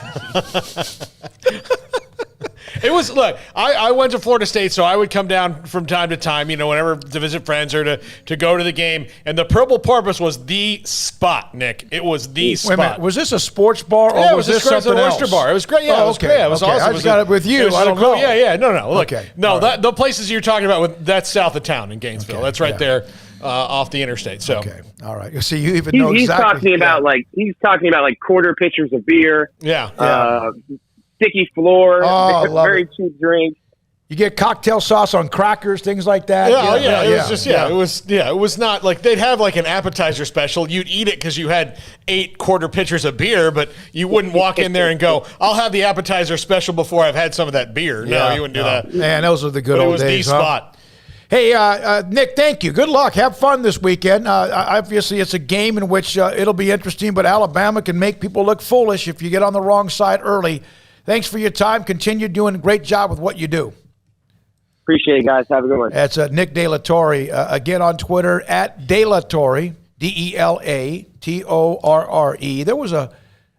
Speaker 6: It was, look, I went to Florida State, so I would come down from time to time, whenever to visit friends or to go to the game. And the Purple Porpoise was the spot, Nick. It was the spot.
Speaker 5: Wait a minute, was this a sports bar or was this something else?
Speaker 6: Oyster bar. It was great. Yeah, it was great. It was awesome.
Speaker 5: I just got it with you. I don't know.
Speaker 6: Yeah. No. Look,
Speaker 5: okay.
Speaker 6: No, the places you're talking about, that's south of town in Gainesville. That's right there off the interstate. So.
Speaker 5: Okay. All right. See, you even know exactly.
Speaker 13: He's talking about quarter pitchers of beer.
Speaker 6: Yeah.
Speaker 13: Sticky floor, very cheap drinks.
Speaker 5: You get cocktail sauce on crackers, things like that.
Speaker 6: It was not like they'd have an appetizer special. You'd eat it because you had 8 quarter pitchers of beer, but you wouldn't walk in there and go, "I'll have the appetizer special before I've had some of that beer." No, you wouldn't do that.
Speaker 5: Man, those are the good old days.
Speaker 6: It was the spot.
Speaker 5: Hey, Nick, thank you. Good luck. Have fun this weekend. Obviously, it's a game in which it'll be interesting, but Alabama can make people look foolish if you get on the wrong side early. Thanks for your time. Continue doing a great job with what you do.
Speaker 13: Appreciate it, guys. Have a good one.
Speaker 5: That's Nick De La Torre. Again on Twitter, at De La Torre, DelaTorre. There was a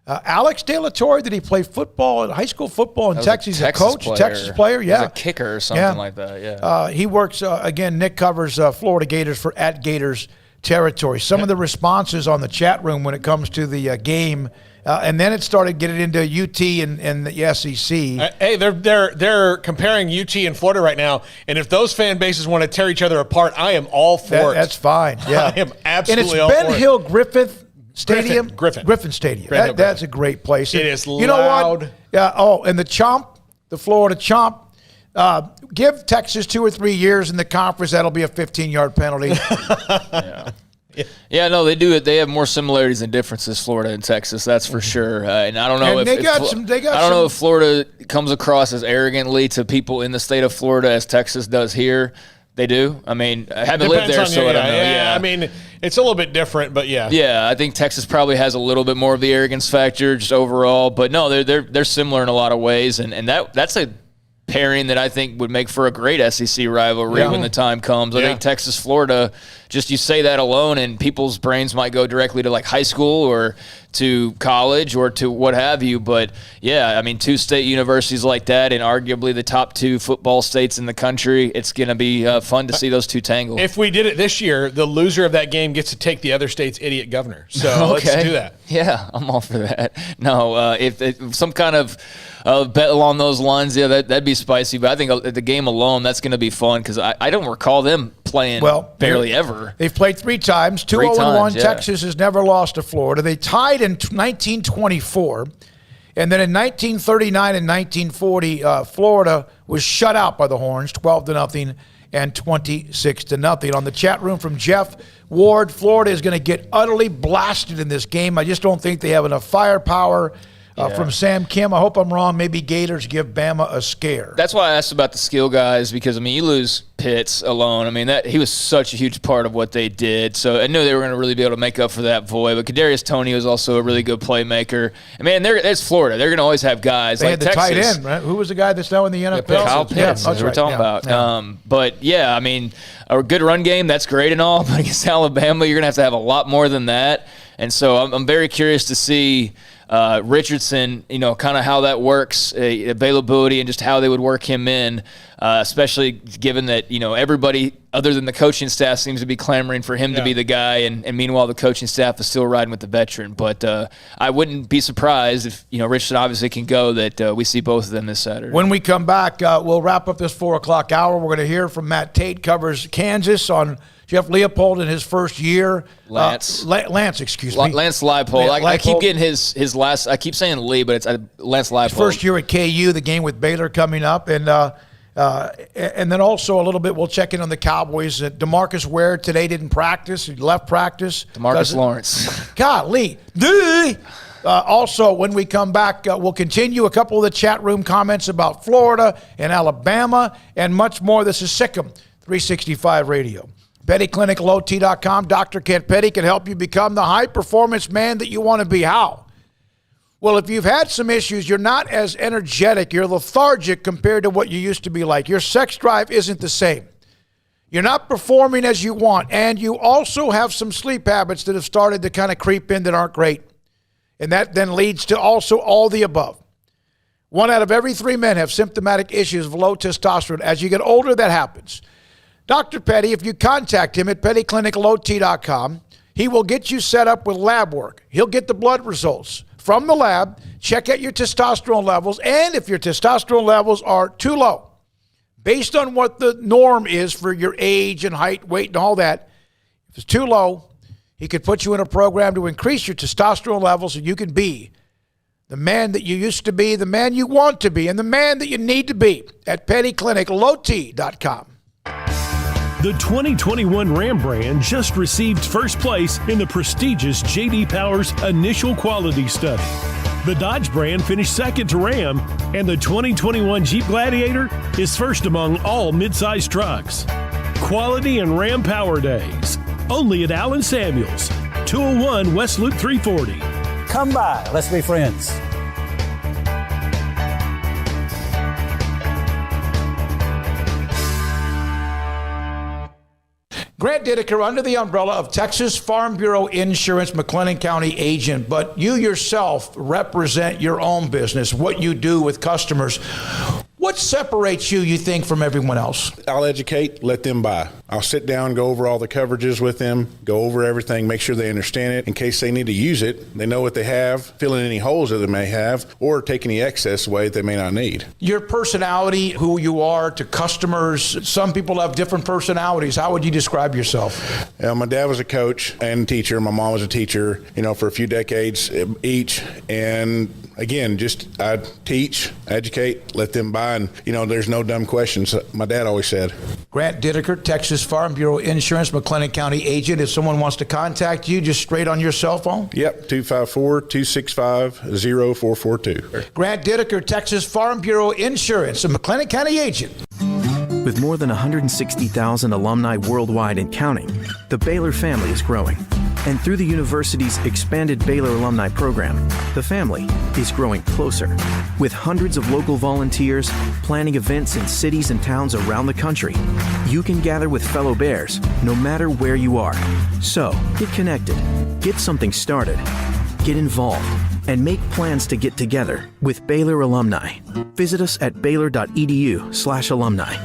Speaker 5: Alex De La Torre. Did he play football, high school football in Texas? He's a coach, Texas player. Yeah.
Speaker 7: He's a kicker or something like that. Yeah.
Speaker 5: He works, again, Nick covers Florida Gators for at Gators Territory. Some of the responses on the chat room when it comes to the game, and then it started getting into UT and the SEC.
Speaker 6: Hey, they're comparing UT and Florida right now, and if those fan bases want to tear each other apart, I am all for it.
Speaker 5: That's fine. Yeah,
Speaker 6: I am absolutely all for it.
Speaker 5: And it's Ben Hill Griffith Stadium.
Speaker 6: Griffin
Speaker 5: Stadium. That's a great place.
Speaker 6: It is loud.
Speaker 5: You know what? And the Chomp, the Florida Chomp. Give Texas 2 or 3 years in the conference. That'll be a 15-yard penalty.
Speaker 7: Yeah, no, they do it. They have more similarities than differences, Florida and Texas, that's for sure. And I don't know if Florida comes across as arrogantly to people in the state of Florida as Texas does here. They do. I mean, I haven't lived there, so I don't know.
Speaker 6: Yeah, I mean, it's a little bit different, but yeah.
Speaker 7: Yeah, I think Texas probably has a little bit more of the arrogance factor just overall. But no, they're similar in a lot of ways, and that's a pairing that I think would make for a great SEC rivalry when the time comes. I think Texas-Florida, just you say that alone and people's brains might go directly to high school or to college or to what have you. But, yeah, I mean, 2 state universities like that and arguably the top 2 football states in the country, it's going to be fun to see those 2 tangle.
Speaker 6: If we did it this year, the loser of that game gets to take the other state's idiot governor. So let's do that.
Speaker 7: Yeah, I'm all for that. No, if some kind of bet along those lines, yeah, that'd be spicy. But I think the game alone, that's going to be fun because I don't recall them playing barely ever.
Speaker 5: They've played 3 times, 2-0-1. Yeah. Texas has never lost to Florida. They tied in 1924. And then in 1939 and 1940, Florida was shut out by the Horns, 12-0 and 26-0. On the chat room from Jeff Ward, Florida is going to get utterly blasted in this game. I just don't think they have enough firepower. From Sam Kim, I hope I'm wrong. Maybe Gators give Bama a scare.
Speaker 7: That's why I asked about the skill guys because, you lose Pitts alone. he was such a huge part of what they did. So I knew they were going to really be able to make up for that void. But Kadarius Toney was also a really good playmaker. There's Florida. They're going to always have guys
Speaker 5: they
Speaker 7: like
Speaker 5: had the
Speaker 7: Texas.
Speaker 5: tight end, right? Who was the guy that's now in the NFL?
Speaker 7: Kyle Pitts, that's we're talking about. Yeah. A good run game, that's great and all. But against Alabama, you're going to have a lot more than that. And so I'm very curious to see Richardson, kind of how that works, availability, and just how they would work him in, especially given that, everybody other than the coaching staff seems to be clamoring for him to be the guy, and meanwhile the coaching staff is still riding with the veteran. But I wouldn't be surprised if, Richardson obviously can go, that we see both of them this Saturday.
Speaker 5: When we come back, we'll wrap up this 4 o'clock hour. We're going to hear from Matt Tate, covers Kansas, on Jeff Leopold in his first year.
Speaker 7: Lance,
Speaker 5: excuse me.
Speaker 7: Lance Leipold. I keep getting his last. I keep saying Lee, but it's Lance Leipold.
Speaker 5: His first year at KU, the game with Baylor coming up, and then also a little bit we'll check in on the Cowboys. DeMarcus Ware today didn't practice. He left practice.
Speaker 7: DeMarcus Lawrence.
Speaker 5: Golly. Also, when we come back, we'll continue a couple of the chat room comments about Florida and Alabama and much more. This is Sikkim 365 Radio. PettyClinicalOT.com. Dr. Kent Petty can help you become the high-performance man that you want to be. How? Well, if you've had some issues, you're not as energetic, you're lethargic compared to what you used to be like. Your sex drive isn't the same. You're not performing as you want, and you also have some sleep habits that have started to kind of creep in that aren't great. And that then leads to also all the above. 1 out of every 3 men have symptomatic issues of low testosterone. As you get older, that happens. Dr. Petty, if you contact him at PettyClinicalOT.com, he will get you set up with lab work. He'll get the blood results from the lab, check out your testosterone levels, and if your testosterone levels are too low, based on what the norm is for your age and height, weight, and all that, if it's too low, he could put you in a program to increase your testosterone levels so you can be the man that you used to be, the man you want to be, and the man that you need to be at PettyClinicalOT.com.
Speaker 9: The 2021 Ram brand just received first place in the prestigious J.D. Power's Initial Quality Study. The Dodge brand finished second to Ram, and the 2021 Jeep Gladiator is first among all midsize trucks. Quality and Ram Power Days, only at Allen Samuels, 201 West Loop 340.
Speaker 14: Come by, let's be friends.
Speaker 5: Grant Dideker, under the umbrella of Texas Farm Bureau Insurance, McLennan County agent, but you yourself represent your own business, what you do with customers. What separates you think, from everyone else?
Speaker 23: I'll educate, let them buy. I'll sit down, go over all the coverages with them, go over everything, make sure they understand it. In case they need to use it, they know what they have, fill in any holes that they may have, or take any excess away that they may not need.
Speaker 5: Your personality, who you are to customers, some people have different personalities. How would you describe yourself?
Speaker 23: My dad was a coach and a teacher. My mom was a teacher, for a few decades each. And again, I teach, educate, let them buy. And, there's no dumb questions. My dad always said.
Speaker 5: Grant Dideker, Texas Farm Bureau Insurance, McLennan County agent. If someone wants to contact you, just straight on your cell phone?
Speaker 23: Yep, 254-265-0442.
Speaker 5: Grant Dideker, Texas Farm Bureau Insurance, a McLennan County agent.
Speaker 24: With more than 160,000 alumni worldwide and counting, the Baylor family is growing. And through the university's expanded Baylor alumni program, the family is growing closer. With hundreds of local volunteers planning events in cities and towns around the country, you can gather with fellow Bears no matter where you are. So, get connected, get something started, get involved, and make plans to get together with Baylor alumni. Visit us at baylor.edu/alumni.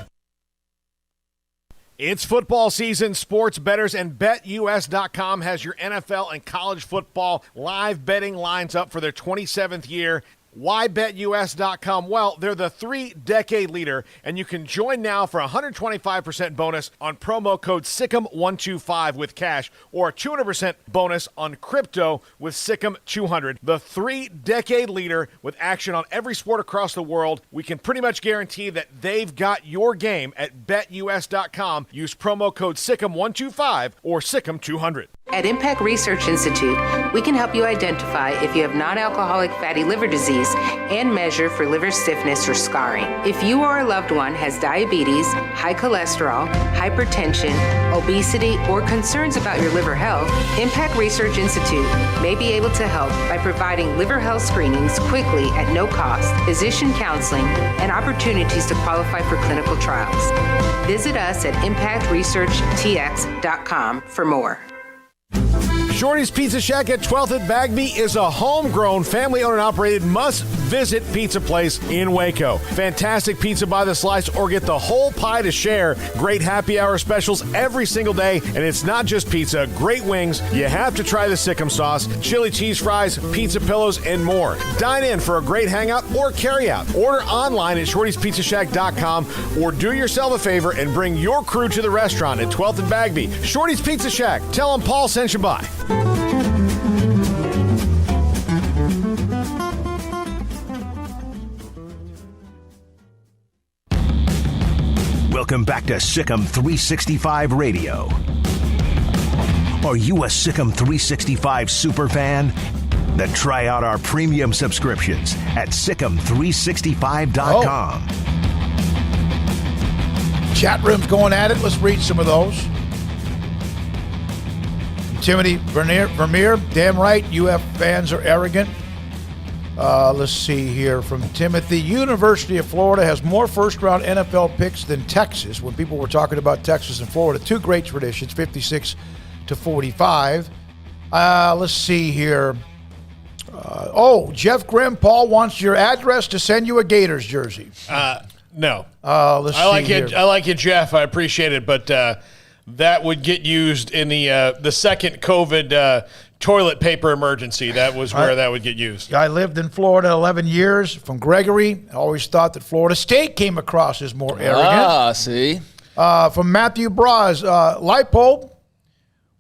Speaker 15: It's football season. Sports bettors and BetUS.com has your NFL and college football live betting lines up for their 27th year. Why BetUS.com? Well, they're the 3-decade leader, and you can join now for a 125% bonus on promo code SICK'EM125 with cash, or a 200% bonus on crypto with SICK'EM200. The 3-decade leader with action on every sport across the world. We can pretty much guarantee that they've got your game at BetUS.com. Use promo code SICK'EM125 or SICK'EM200.
Speaker 16: At Impact Research Institute, we can help you identify if you have non-alcoholic fatty liver disease and measure for liver stiffness or scarring. If you or a loved one has diabetes, high cholesterol, hypertension, obesity, or concerns about your liver health, Impact Research Institute may be able to help by providing liver health screenings quickly at no cost, physician counseling, and opportunities to qualify for clinical trials. Visit us at impactresearchtx.com for more.
Speaker 15: Shorty's Pizza Shack at 12th and Bagby is a homegrown, family-owned and operated must-visit pizza place in Waco. Fantastic pizza by the slice or get the whole pie to share. Great happy hour specials every single day, and it's not just pizza. Great wings. You have to try the Sikkim sauce, chili cheese fries, pizza pillows, and more. Dine in for a great hangout or carry-out. Order online at shortyspizzashack.com or do yourself a favor and bring your crew to the restaurant at 12th and Bagby. Shorty's Pizza Shack. Tell them Paul sent you by.
Speaker 4: Welcome back to Sikkim 365 Radio. Are you a Sikkim 365 superfan? Then try out our premium subscriptions at Sikkim365.com.
Speaker 5: Chat room's going at it. Let's read some of those. Timothy Vermeer, damn right, UF fans are arrogant. Let's see here from Timothy. University of Florida has more first-round NFL picks than Texas. When people were talking about Texas and Florida, two great traditions, 56-45. Let's see here. Jeff Grimm, Paul wants your address to send you a Gators jersey.
Speaker 6: No.
Speaker 5: Let's see here.
Speaker 6: I like it, Jeff. I appreciate it, but that would get used in the second COVID toilet paper emergency. That was where that would get used.
Speaker 5: I lived in Florida 11 years. From Gregory, I always thought that Florida State came across as more arrogant.
Speaker 7: See.
Speaker 5: From Matthew Braz, Leipold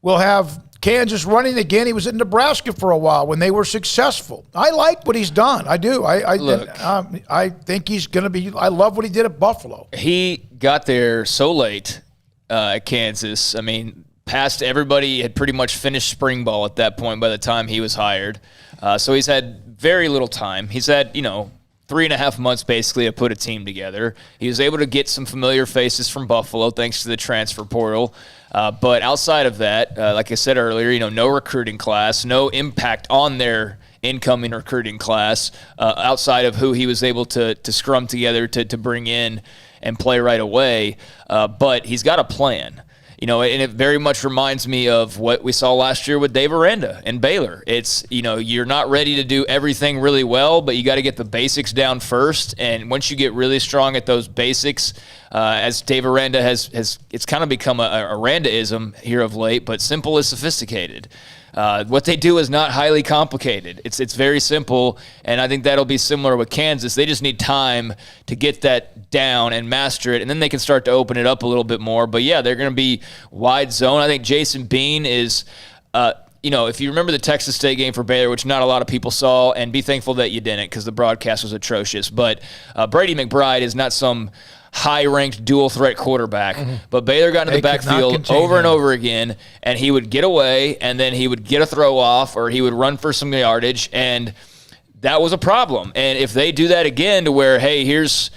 Speaker 5: will have Kansas running again. He was in Nebraska for a while when they were successful. I like what he's done. I do. I think he's going to be – I love what he did at Buffalo.
Speaker 7: He got there so late at Kansas. I mean, past everybody had pretty much finished spring ball at that point by the time he was hired. So he's had very little time. He's had, 3.5 months basically to put a team together. He was able to get some familiar faces from Buffalo thanks to the transfer portal. But outside of that, like I said earlier, no recruiting class, no impact on their incoming recruiting class outside of who he was able to scrum together to bring in and play right away. But he's got a plan. And it very much reminds me of what we saw last year with Dave Aranda and Baylor. It's, you're not ready to do everything really well, but you got to get the basics down first. And once you get really strong at those basics, as Dave Aranda it's kind of become a Arandaism here of late, but simple is sophisticated. What they do is not highly complicated. It's very simple, and I think that'll be similar with Kansas. They just need time to get that down and master it, and then they can start to open it up a little bit more. But, yeah, they're going to be wide zone. I think Jason Bean is if you remember the Texas State game for Baylor, which not a lot of people saw, and be thankful that you didn't because the broadcast was atrocious. But Brady McBride is not some high-ranked dual-threat quarterback. Mm-hmm. But Baylor got into the backfield over and over again, and he would get away, and then he would get a throw off, or he would run for some yardage, and that was a problem. And if they do that again to where, hey, here's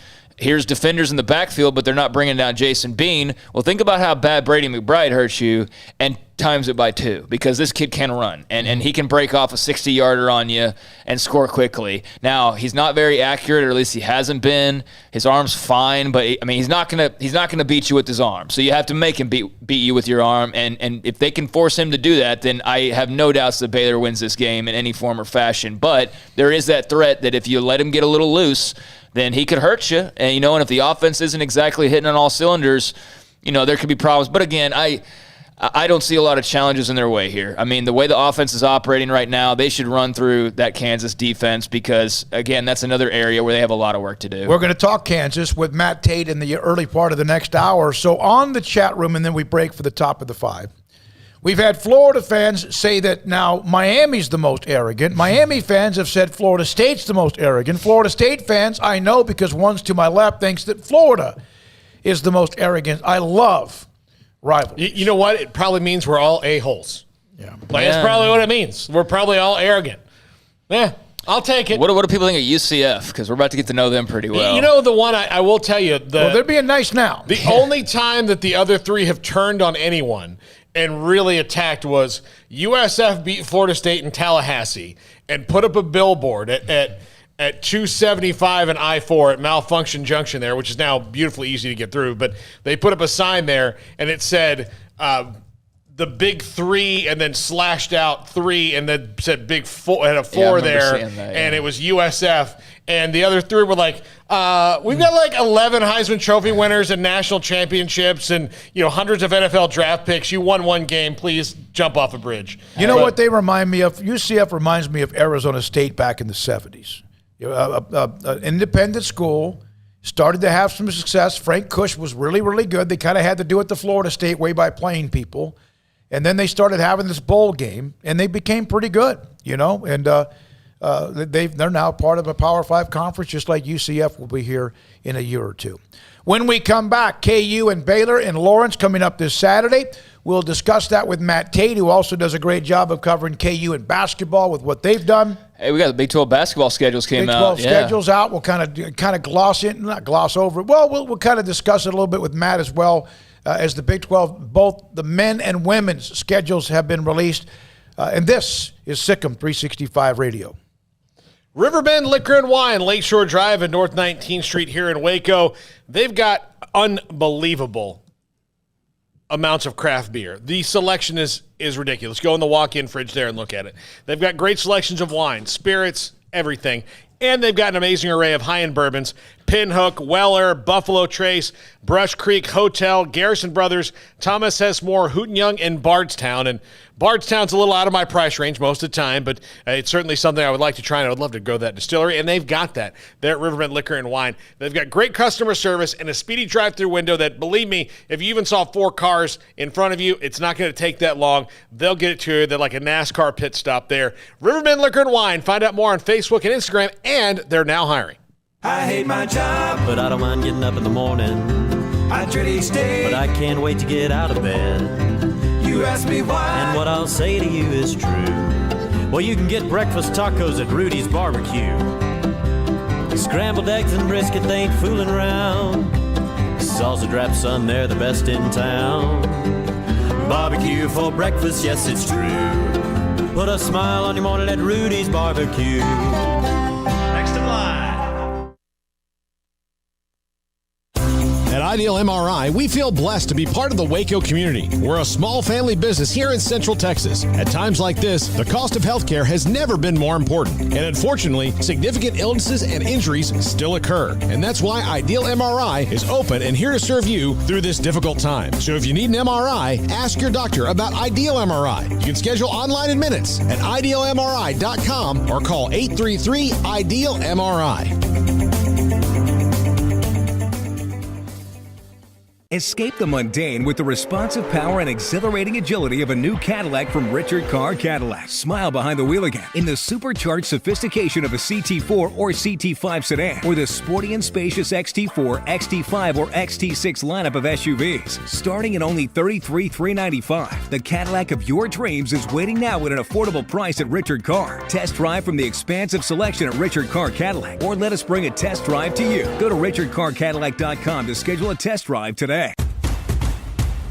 Speaker 7: defenders in the backfield, but they're not bringing down Jason Bean, well, think about how bad Brady McBride hurts you, and times it by 2, because this kid can run, and he can break off a 60-yarder on you and score quickly. Now, he's not very accurate, or at least he hasn't been. His arm's fine, but he's not gonna beat you with his arm. So you have to make him beat you with your arm, and if they can force him to do that, then I have no doubts that Baylor wins this game in any form or fashion. But there is that threat that if you let him get a little loose, then he could hurt you. And, and if the offense isn't exactly hitting on all cylinders, there could be problems. But again, I don't see a lot of challenges in their way here. I mean, the way the offense is operating right now, they should run through that Kansas defense because, again, that's another area where they have a lot of work to do.
Speaker 5: We're going to talk Kansas with Matt Tate in the early part of the next hour. So on the chat room, and then we break for the top of the 5. We've had Florida fans say that now Miami's the most arrogant. Miami fans have said Florida State's the most arrogant. Florida State fans, I know because one's to my left, thinks that Florida is the most arrogant. I love rivalry.
Speaker 6: You know what? It probably means we're all a-holes.
Speaker 5: Yeah.
Speaker 6: That's probably what it means. We're probably all arrogant. Yeah, I'll take it.
Speaker 7: What do people think of UCF? Because we're about to get to know them pretty well.
Speaker 6: You know, the one I will tell you.
Speaker 5: Well, they're being nice now.
Speaker 6: The only time that the other 3 have turned on anyone and really attacked was USF beat Florida State in Tallahassee and put up a billboard at 275 and I-4 at Malfunction Junction there, which is now beautifully easy to get through. But they put up a sign there, and it said the big 3 and then slashed out 3 and then said big 4, had a 4 there, and it was USF. And the other 3 were like, we've got like 11 Heisman Trophy winners and national championships and, hundreds of NFL draft picks. You won one game. Please jump off a bridge.
Speaker 5: You know what they remind me of? UCF reminds me of Arizona State back in the 70s. An independent school, started to have some success. Frank Kush was really, really good. They kind of had to do it the Florida State way by playing people. And then they started having this bowl game, and they became pretty good, and they're now part of a Power 5 conference, just like UCF will be here in a year or two. When we come back, KU and Baylor in Lawrence coming up this Saturday. We'll discuss that with Matt Tate, who also does a great job of covering KU and basketball with what they've done.
Speaker 7: Hey, we got the Big 12 basketball schedules came out.
Speaker 5: Big 12 schedules out. We'll kind of not gloss over it. Well, we'll kind of discuss it a little bit with Matt as well as the Big 12, both the men and women's schedules have been released. And this is Sikkim 365 Radio.
Speaker 6: Riverbend Liquor and Wine, Lakeshore Drive and North 19th Street here in Waco. They've got unbelievable amounts of craft beer. The selection is ridiculous. Go in the walk-in fridge there and look at it. They've got great selections of wine, spirits, everything. And they've got an amazing array of high-end bourbons. Pinhook, Weller, Buffalo Trace, Brush Creek Hotel, Garrison Brothers, Thomas S. More, Hooten Young, and Bardstown. And Bardstown's a little out of my price range most of the time, but it's certainly something I would like to try, and I would love to go to that distillery. And they've got that. They're at Riverbend Liquor and Wine. They've got great customer service and a speedy drive-through window that, believe me, if you even saw 4 cars in front of you, it's not going to take that long. They'll get it to you. They're like a NASCAR pit stop there. Riverbend Liquor and Wine. Find out more on Facebook and Instagram, and they're now hiring.
Speaker 17: I hate my job, but I don't mind getting up in the morning. I dread each day, but I can't wait to get out of bed. You ask me why, and what I'll say to you is true. Well, you can get breakfast tacos at Rudy's Barbecue. Scrambled eggs and brisket, they ain't fooling around. Salsa drap, son, they're the best in town. Barbecue for breakfast, yes, it's true. Put a smile on your morning at Rudy's Barbecue. Next in line.
Speaker 15: At Ideal MRI, we feel blessed to be part of the Waco community. We're a small family business here in Central Texas. At times like this, the cost of healthcare has never been more important. And unfortunately, significant illnesses and injuries still occur. And that's why Ideal MRI is open and here to serve you through this difficult time. So if you need an MRI, ask your doctor about Ideal MRI. You can schedule online in minutes at idealmri.com or call 833-IDEAL-MRI.
Speaker 11: Escape the mundane with the responsive power and exhilarating agility of a new Cadillac from Richard Carr Cadillac. Smile behind the wheel again in the supercharged sophistication of a CT4 or CT5 sedan, or the sporty and spacious XT4, XT5, or XT6 lineup of SUVs. Starting at only $33,395, the Cadillac of your dreams is waiting now at an affordable price at Richard Carr. Test drive from the expansive selection at Richard Carr Cadillac, or let us bring a test drive to you. Go to richardcarcadillac.com to schedule a test drive today.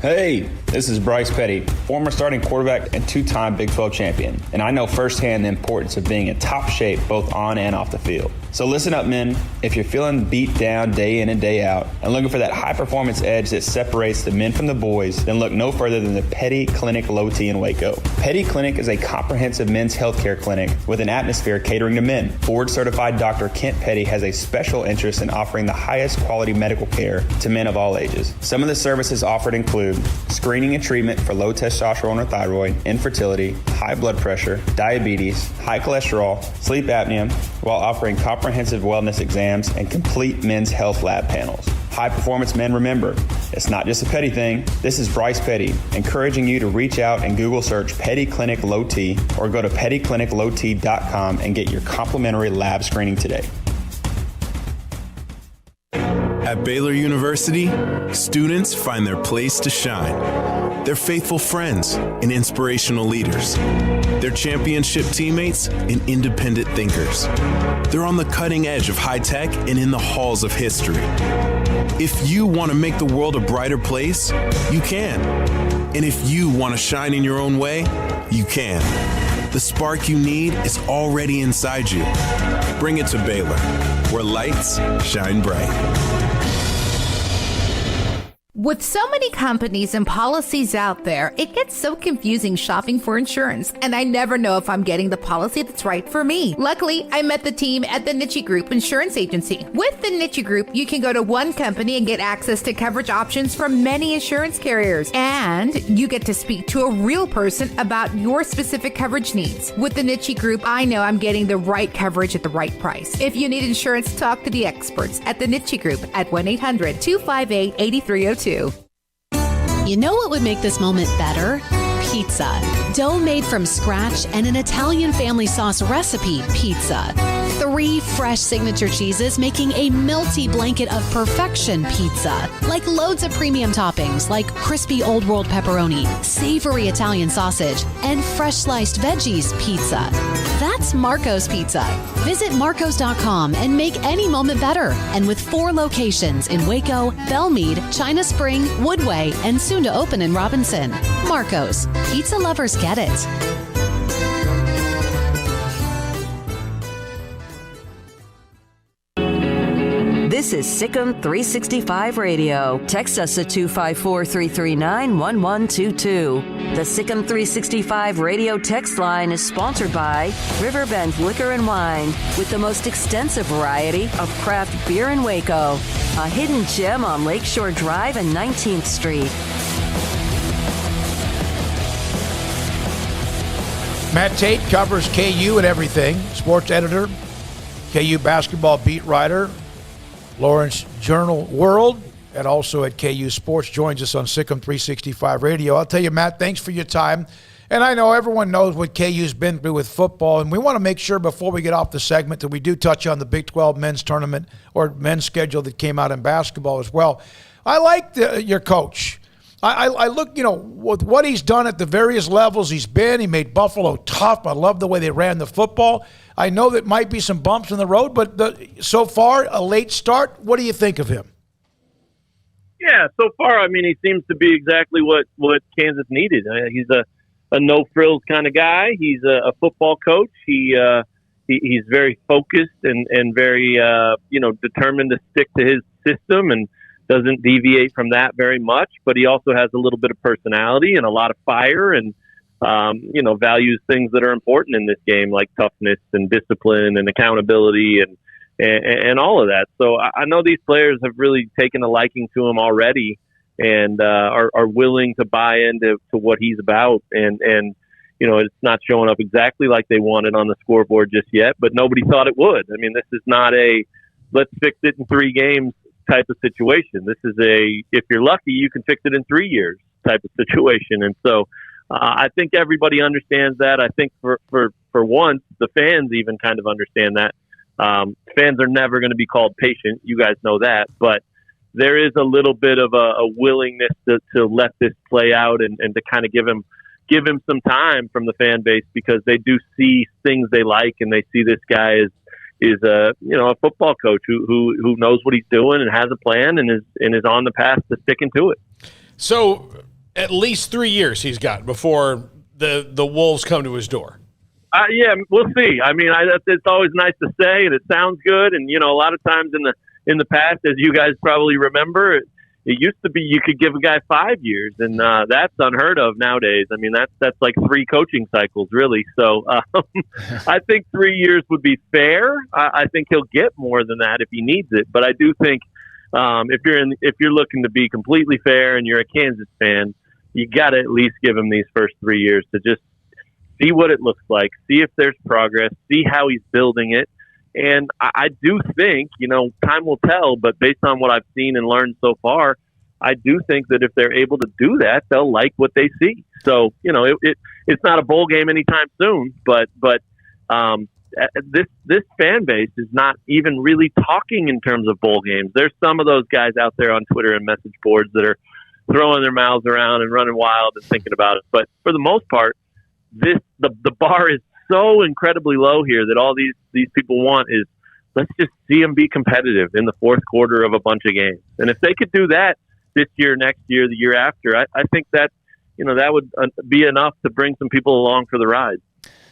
Speaker 21: Hey, this is Bryce Petty, former starting quarterback and 2-time Big 12 champion, and I know firsthand the importance of being in top shape both on and off the field. So listen up, men. If you're feeling beat down day in and day out and looking for that high-performance edge that separates the men from the boys, then look no further than the Petty Clinic Low T in Waco. Petty Clinic is a comprehensive men's healthcare clinic with an atmosphere catering to men. Board-certified Dr. Kent Petty has a special interest in offering the highest quality medical care to men of all ages. Some of the services offered include screening and treatment for low testosterone or thyroid, infertility, high blood pressure, diabetes, high cholesterol, sleep apnea, while offering comprehensive wellness exams and complete men's health lab panels. High performance men, remember, it's not just a Petty thing. This is Bryce Petty, encouraging you to reach out and Google search Petty Clinic Low T or go to pettycliniclowt.com and get your complimentary lab screening today.
Speaker 18: At Baylor University, students find their place to shine. They're faithful friends and inspirational leaders. They're championship teammates and independent thinkers. They're on the cutting edge of high tech and in the halls of history. If you want to make the world a brighter place, you can. And if you want to shine in your own way, you can. The spark you need is already inside you. Bring it to Baylor, where lights shine bright.
Speaker 19: With so many companies and policies out there, it gets so confusing shopping for insurance, and I never know if I'm getting the policy that's right for me. Luckily, I met the team at the Niche Group Insurance Agency. With the Niche Group, you can go to one company and get access to coverage options from many insurance carriers, and you get to speak to a real person about your specific coverage needs. With the Niche Group, I know I'm getting the right coverage at the right price. If you need insurance, talk to the experts at the Niche Group at 1-800-258-8302.
Speaker 20: You know what would make this moment better? Pizza. Dough made from scratch and an Italian family sauce recipe pizza. 3 fresh signature cheeses making a melty blanket of perfection pizza. Like loads of premium toppings like crispy Old World pepperoni, savory Italian sausage, and fresh sliced veggies pizza. That's Marco's Pizza. Visit marcos.com and make any moment better. And with 4 locations in Waco, Belmead, China Spring, Woodway, and soon to open in Robinson. Marco's. Pizza lovers get it.
Speaker 1: This is Sikkim 365 Radio. Text us at 254-339-1122. The Sikkim 365 Radio text line is sponsored by Riverbend Liquor and Wine, with the most extensive variety of craft beer in Waco. A hidden gem on Lakeshore Drive and 19th Street.
Speaker 5: Matt Tate covers KU and everything. Sports editor, KU basketball beat writer, Lawrence Journal World, and also at KU Sports, joins us on Sikkim 365 Radio. I'll tell you, Matt, thanks for your time. And I know everyone knows what KU's been through with football, and we want to make sure before we get off the segment that we do touch on the Big 12 men's tournament or men's schedule that came out in basketball as well. I like your coach. I look, with what he's done at the various levels he's been. He made Buffalo tough. I love the way they ran the football. I know that might be some bumps in the road, but so far, a late start. What do you think of him?
Speaker 22: Yeah, so far, I mean, he seems to be exactly what Kansas needed. He's a no-frills kind of guy. He's a football coach. He's very focused and very, determined to stick to his system and doesn't deviate from that very much, but he also has a little bit of personality and a lot of fire and, values things that are important in this game, like toughness and discipline and accountability and all of that. So I know these players have really taken a liking to him already and are willing to buy into what he's about. And it's not showing up exactly like they wanted on the scoreboard just yet, but nobody thought it would. I mean, this is not a let's fix it in 3 games type of situation. This is if you're lucky, you can fix it in 3 years type of situation. And so I think everybody understands that. I think for once, the fans even kind of understand that. Fans are never going to be called patient. You guys know that. But there is a little bit of a willingness to let this play out and to kind of give him some time from the fan base, because they do see things they like, and they see this guy is a football coach who knows what he's doing and has a plan and is on the path to sticking to it.
Speaker 6: So at least 3 years he's got before the Wolves come to his door.
Speaker 22: Yeah, we'll see. I mean, it's always nice to say, and it sounds good. And, a lot of times in the past, as you guys probably remember, it used to be you could give a guy 5 years, and that's unheard of nowadays. I mean, that's like 3 coaching cycles, really. So I think 3 years would be fair. I think he'll get more than that if he needs it. But I do think if you're looking to be completely fair and you're a Kansas fan, you got to at least give him these first 3 years to just see what it looks like, see if there's progress, see how he's building it. And I do think, time will tell, but based on what I've seen and learned so far, I do think that if they're able to do that, they'll like what they see. So, it's not a bowl game anytime soon, but this fan base is not even really talking in terms of bowl games. There's some of those guys out there on Twitter and message boards that are throwing their mouths around and running wild and thinking about it. But for the most part, the bar is so incredibly low here that all these people want is let's just see them be competitive in the fourth quarter of a bunch of games. And if they could do that this year, next year, the year after, I think that that would be enough to bring some people along for the ride.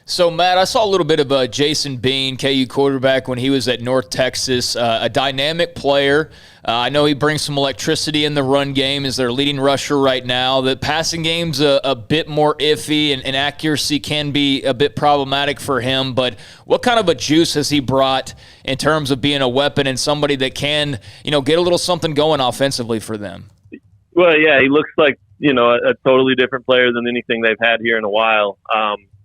Speaker 7: So, Matt, I saw a little bit of Jason Bean, KU quarterback, when he was at North Texas, a dynamic player. I know he brings some electricity in the run game as their leading rusher right now. The passing game's a bit more iffy, and accuracy can be a bit problematic for him. But what kind of a juice has he brought in terms of being a weapon and somebody that can, get a little something going offensively for them?
Speaker 22: Well, yeah, he looks like, a totally different player than anything they've had here in a while.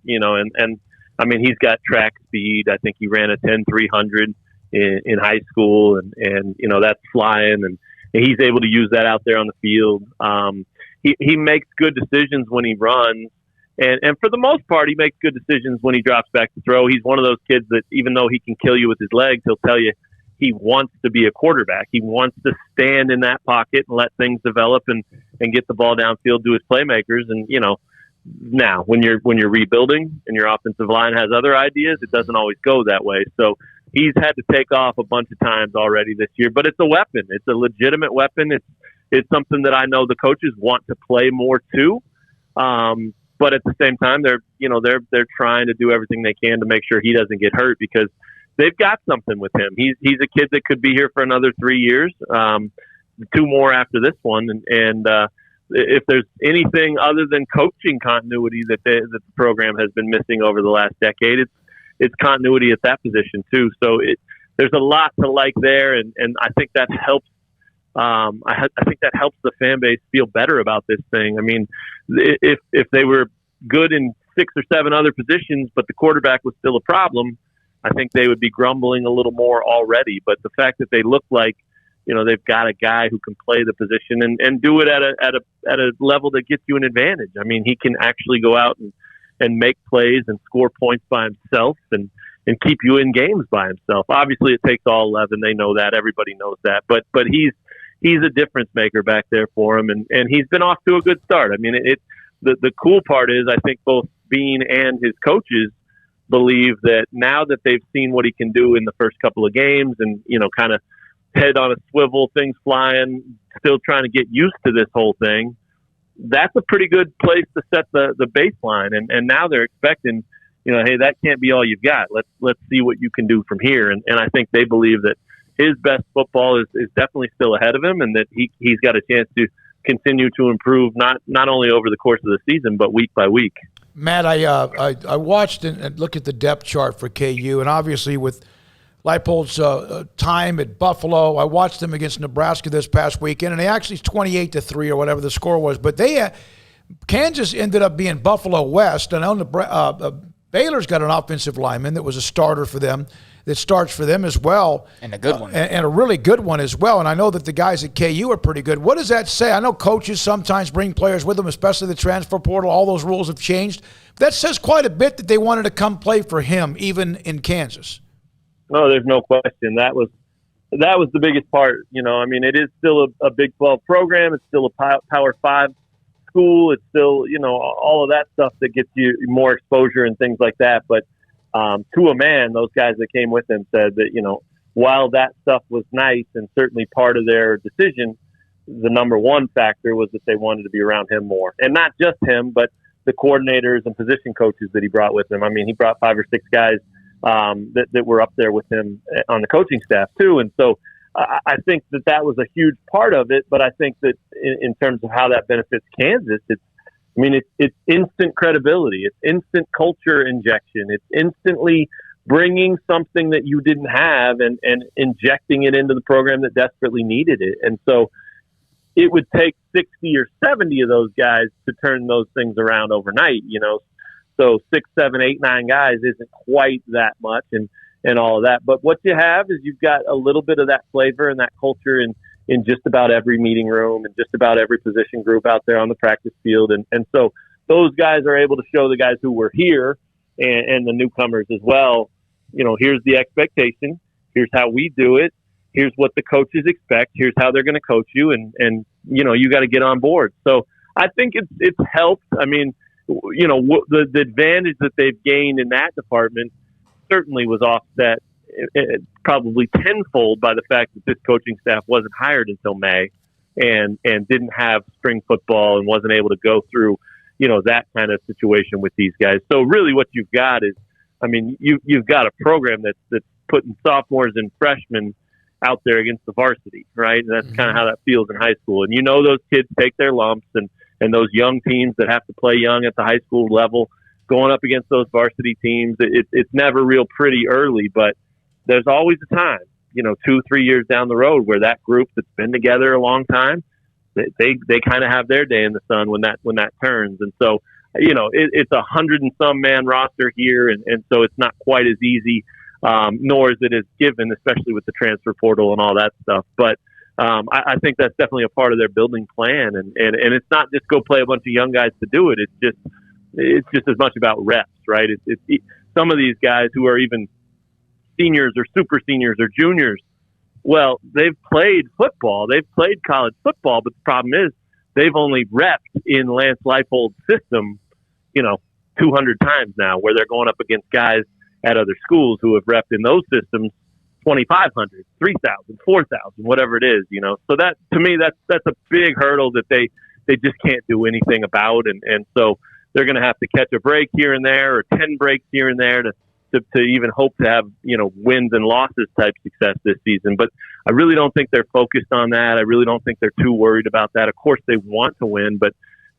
Speaker 22: And I mean, he's got track speed. I think he ran a 10-300 in high school, and that's flying, and he's able to use that out there on the field. He makes good decisions when he runs, and for the most part, he makes good decisions when he drops back to throw. He's one of those kids that even though he can kill you with his legs, he'll tell you he wants to be a quarterback. He wants to stand in that pocket and let things develop and get the ball downfield to his playmakers. And, now when you're rebuilding and your offensive line has other ideas, it doesn't always go that way. So he's had to take off a bunch of times already this year, but it's a weapon. It's a legitimate weapon. It's something that I know the coaches want to play more too. But at the same time, they're trying to do everything they can to make sure he doesn't get hurt because they've got something with him. He's a kid that could be here for another 3 years, 2 more after this one. And if there's anything other than coaching continuity that the program has been missing over the last decade, it's continuity at that position too. So there's a lot to like there, and I think that helps. I think that helps the fan base feel better about this thing. I mean, if they were good in 6 or 7 other positions, but the quarterback was still a problem, I think they would be grumbling a little more already. But the fact that they look like they've got a guy who can play the position and do it at a level that gets you an advantage. I mean, he can actually go out and make plays and score points by himself and keep you in games by himself. Obviously, it takes all 11. They know that. Everybody knows that. But he's a difference maker back there for him, and he's been off to a good start. I mean, the cool part is I think both Bean and his coaches believe that now that they've seen what he can do in the first couple of games and kind of head on a swivel, things flying, still trying to get used to this whole thing, that's a pretty good place to set the baseline. And now they're expecting, hey, that can't be all you've got. Let's see what you can do from here. And I think they believe that his best football is definitely still ahead of him, and that he's got a chance to continue to improve not only over the course of the season, but week by week.
Speaker 5: Matt, I watched and looked at the depth chart for KU, and obviously with Leipold's time at Buffalo, I watched them against Nebraska this past weekend, and they actually 28-3 or whatever the score was. But Kansas ended up being Buffalo West, and Baylor's got an offensive lineman that was a starter for them, that starts for them as well.
Speaker 7: And a good one.
Speaker 5: And a really good one as well. And I know that the guys at KU are pretty good. What does that say? I know coaches sometimes bring players with them, especially the transfer portal. All those rules have changed. That says quite a bit that they wanted to come play for him, even in Kansas.
Speaker 22: No, there's no question. That was the biggest part. I mean, it is still a Big 12 program. It's still a Power 5 school. It's still, all of that stuff that gets you more exposure and things like that. But to a man, those guys that came with him said that, while that stuff was nice and certainly part of their decision, the number one factor was that they wanted to be around him more. And not just him, but the coordinators and position coaches that he brought with him. I mean, he brought 5 or 6 guys that were up there with him on the coaching staff too. And so I think that was a huge part of it. But I think that in terms of how that benefits Kansas, it's instant credibility. It's instant culture injection. It's instantly bringing something that you didn't have and injecting it into the program that desperately needed it. And so it would take 60 or 70 of those guys to turn those things around overnight, So 6, 7, 8, 9 guys isn't quite that much and all of that. But what you have is you've got a little bit of that flavor and that culture in just about every meeting room and just about every position group out there on the practice field. And so those guys are able to show the guys who were here and the newcomers as well, here's the expectation. Here's how we do it. Here's what the coaches expect. Here's how they're going to coach you. And you got to get on board. So I think it's helped. I mean, the advantage that they've gained in that department certainly was offset probably tenfold by the fact that this coaching staff wasn't hired until May and didn't have spring football and wasn't able to go through, that kind of situation with these guys. So really what you've got is, you've got a program that's putting sophomores and freshmen out there against the varsity, right? And that's kind of how that feels in high school. And those kids take their lumps and those young teams that have to play young at the high school level going up against those varsity teams, it's never real pretty early, but there's always a time, 2-3 years down the road where that group that's been together a long time, they kind of have their day in the sun when that turns. And so, it's 100 and some man roster here. And so it's not quite as easy, nor is it as given, especially with the transfer portal and all that stuff. But I think that's definitely a part of their building plan. And it's not just go play a bunch of young guys to do it. It's just as much about reps, right? It's some of these guys who are even seniors or super seniors or juniors. Well, they've played football. They've played college football, but the problem is they've only repped in Lance Leipold's system, 200 times now, where they're going up against guys at other schools who have repped in those systems 2,500, 3,000, 4,000, whatever it is, So that, to me, that's a big hurdle that they just can't do anything about. And so they're going to have to catch a break here and there or 10 breaks here and there to even hope to have, wins and losses type success this season. But I really don't think they're focused on that. I really don't think they're too worried about that. Of course they want to win, but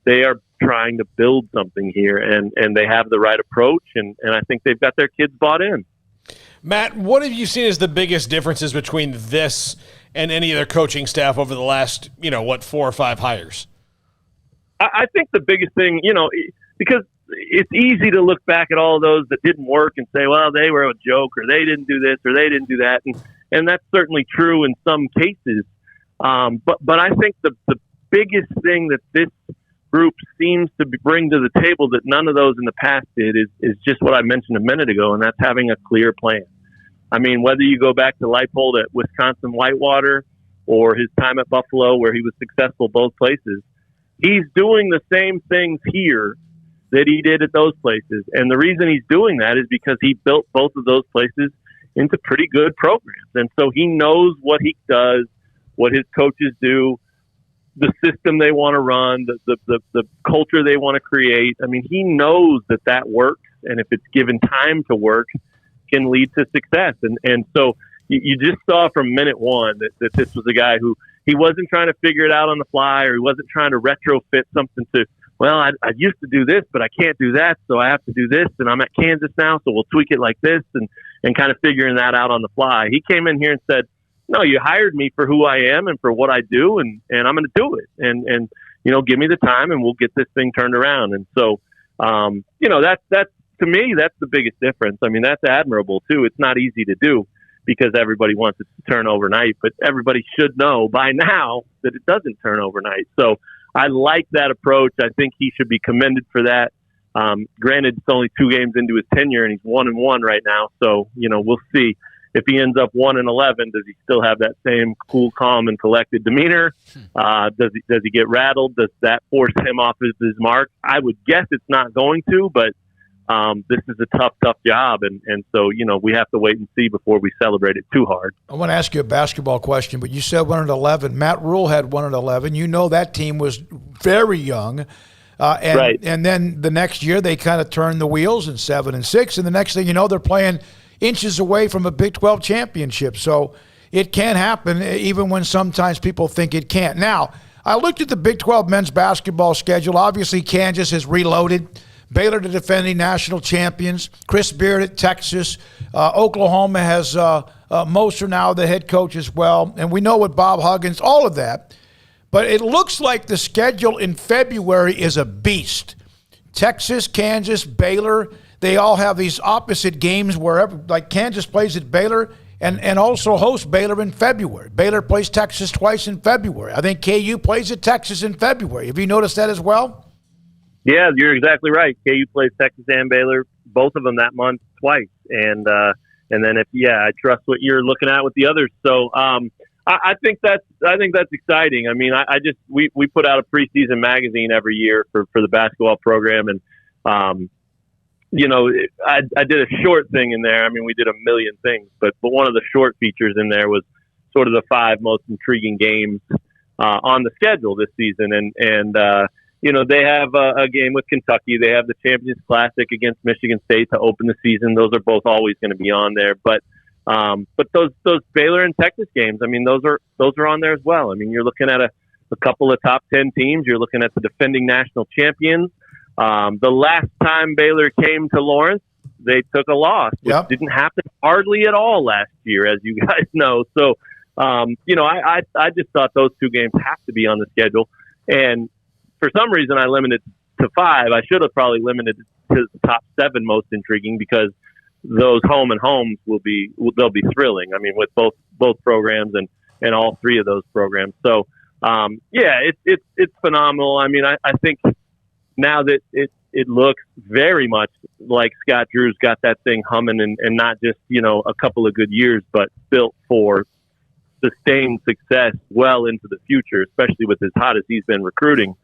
Speaker 22: they are trying to build something here and they have the right approach. And I think they've got their kids bought in.
Speaker 6: Matt, what have you seen as the biggest differences between this and any other coaching staff over the last, 4 or 5 hires?
Speaker 22: I think the biggest thing, because it's easy to look back at all those that didn't work and say, well, they were a joke or they didn't do this or they didn't do that. And that's certainly true in some cases. But I think the biggest thing that this group seems to bring to the table that none of those in the past did is just what I mentioned a minute ago, and that's having a clear plan. I mean, whether you go back to Leipold at Wisconsin Whitewater or his time at Buffalo where he was successful both places, he's doing the same things here that he did at those places. And the reason he's doing that is because he built both of those places into pretty good programs. And so he knows what he does, what his coaches do, the system they want to run, the culture they want to create. I mean, he knows that works. And if it's given time to work, can lead to success. And so you just saw from minute one that this was a guy who he wasn't trying to figure it out on the fly, or he wasn't trying to retrofit something to, well, I used to do this, but I can't do that, so I have to do this, and I'm at Kansas now, so we'll tweak it like this, and kind of figuring that out on the fly. He came in here and said, no, you hired me for who I am and for what I do, and I'm going to do it. And give me the time, and we'll get this thing turned around. And so, that's to me, that's the biggest difference. I mean, that's admirable, too. It's not easy to do because everybody wants it to turn overnight, but everybody should know by now that it doesn't turn overnight. So I like that approach. I think he should be commended for that. Granted, it's only 2 games into his tenure, and he's 1-1 right now. So, we'll see. If he ends up 1-11, does he still have that same cool, calm, and collected demeanor? Does he get rattled? Does that force him off his mark? I would guess it's not going to, but this is a tough job, and so we have to wait and see before we celebrate it too hard.
Speaker 5: I want to ask you a basketball question, but you said 1-11. Matt Rule had 1-11. That team was very young. And then the next year they kind of turn the wheels in 7-6, and the next thing you know, they're playing inches away from a Big 12 championship. So it can happen, even when sometimes people think it can't. Now, I looked at the Big 12 men's basketball schedule. Obviously, Kansas has reloaded. Baylor, the defending national champions. Chris Beard at Texas. Oklahoma has Moser now, the head coach as well. And we know what Bob Huggins, all of that. But it looks like the schedule in February is a beast. Texas, Kansas, Baylor, they all have these opposite games wherever. Like Kansas plays at Baylor and also hosts Baylor in February. Baylor plays Texas twice in February. I think KU plays at Texas in February. Have you noticed that as well?
Speaker 22: Yeah, you're exactly right. KU plays Texas and Baylor, both of them that month twice, and then I trust what you're looking at with the others. So I think that's exciting. I mean, we put out a preseason magazine every year for the basketball program, and I did a short thing in there. I mean, we did a million things, but one of the short features in there was sort of the 5 most intriguing games on the schedule this season, and they have a game with Kentucky. They have the Champions Classic against Michigan State to open the season. Those are both always going to be on there. But those Baylor and Texas games, I mean, those are on there as well. I mean, you're looking at a couple of top 10 teams. You're looking at the defending national champions. The last time Baylor came to Lawrence, they took a loss, which didn't happen hardly at all last year, as you guys know. So, I just thought those 2 games have to be on the schedule. And for some reason, I limited to 5. I should have probably limited it to the top 7 most intriguing, because those home and homes they'll be thrilling. I mean, with both programs and all 3 of those programs. So, it's phenomenal. I mean, I think now that it looks very much like Scott Drew's got that thing humming, and not just, a couple of good years, but built for sustained success well into the future, especially with as hot as he's been recruiting.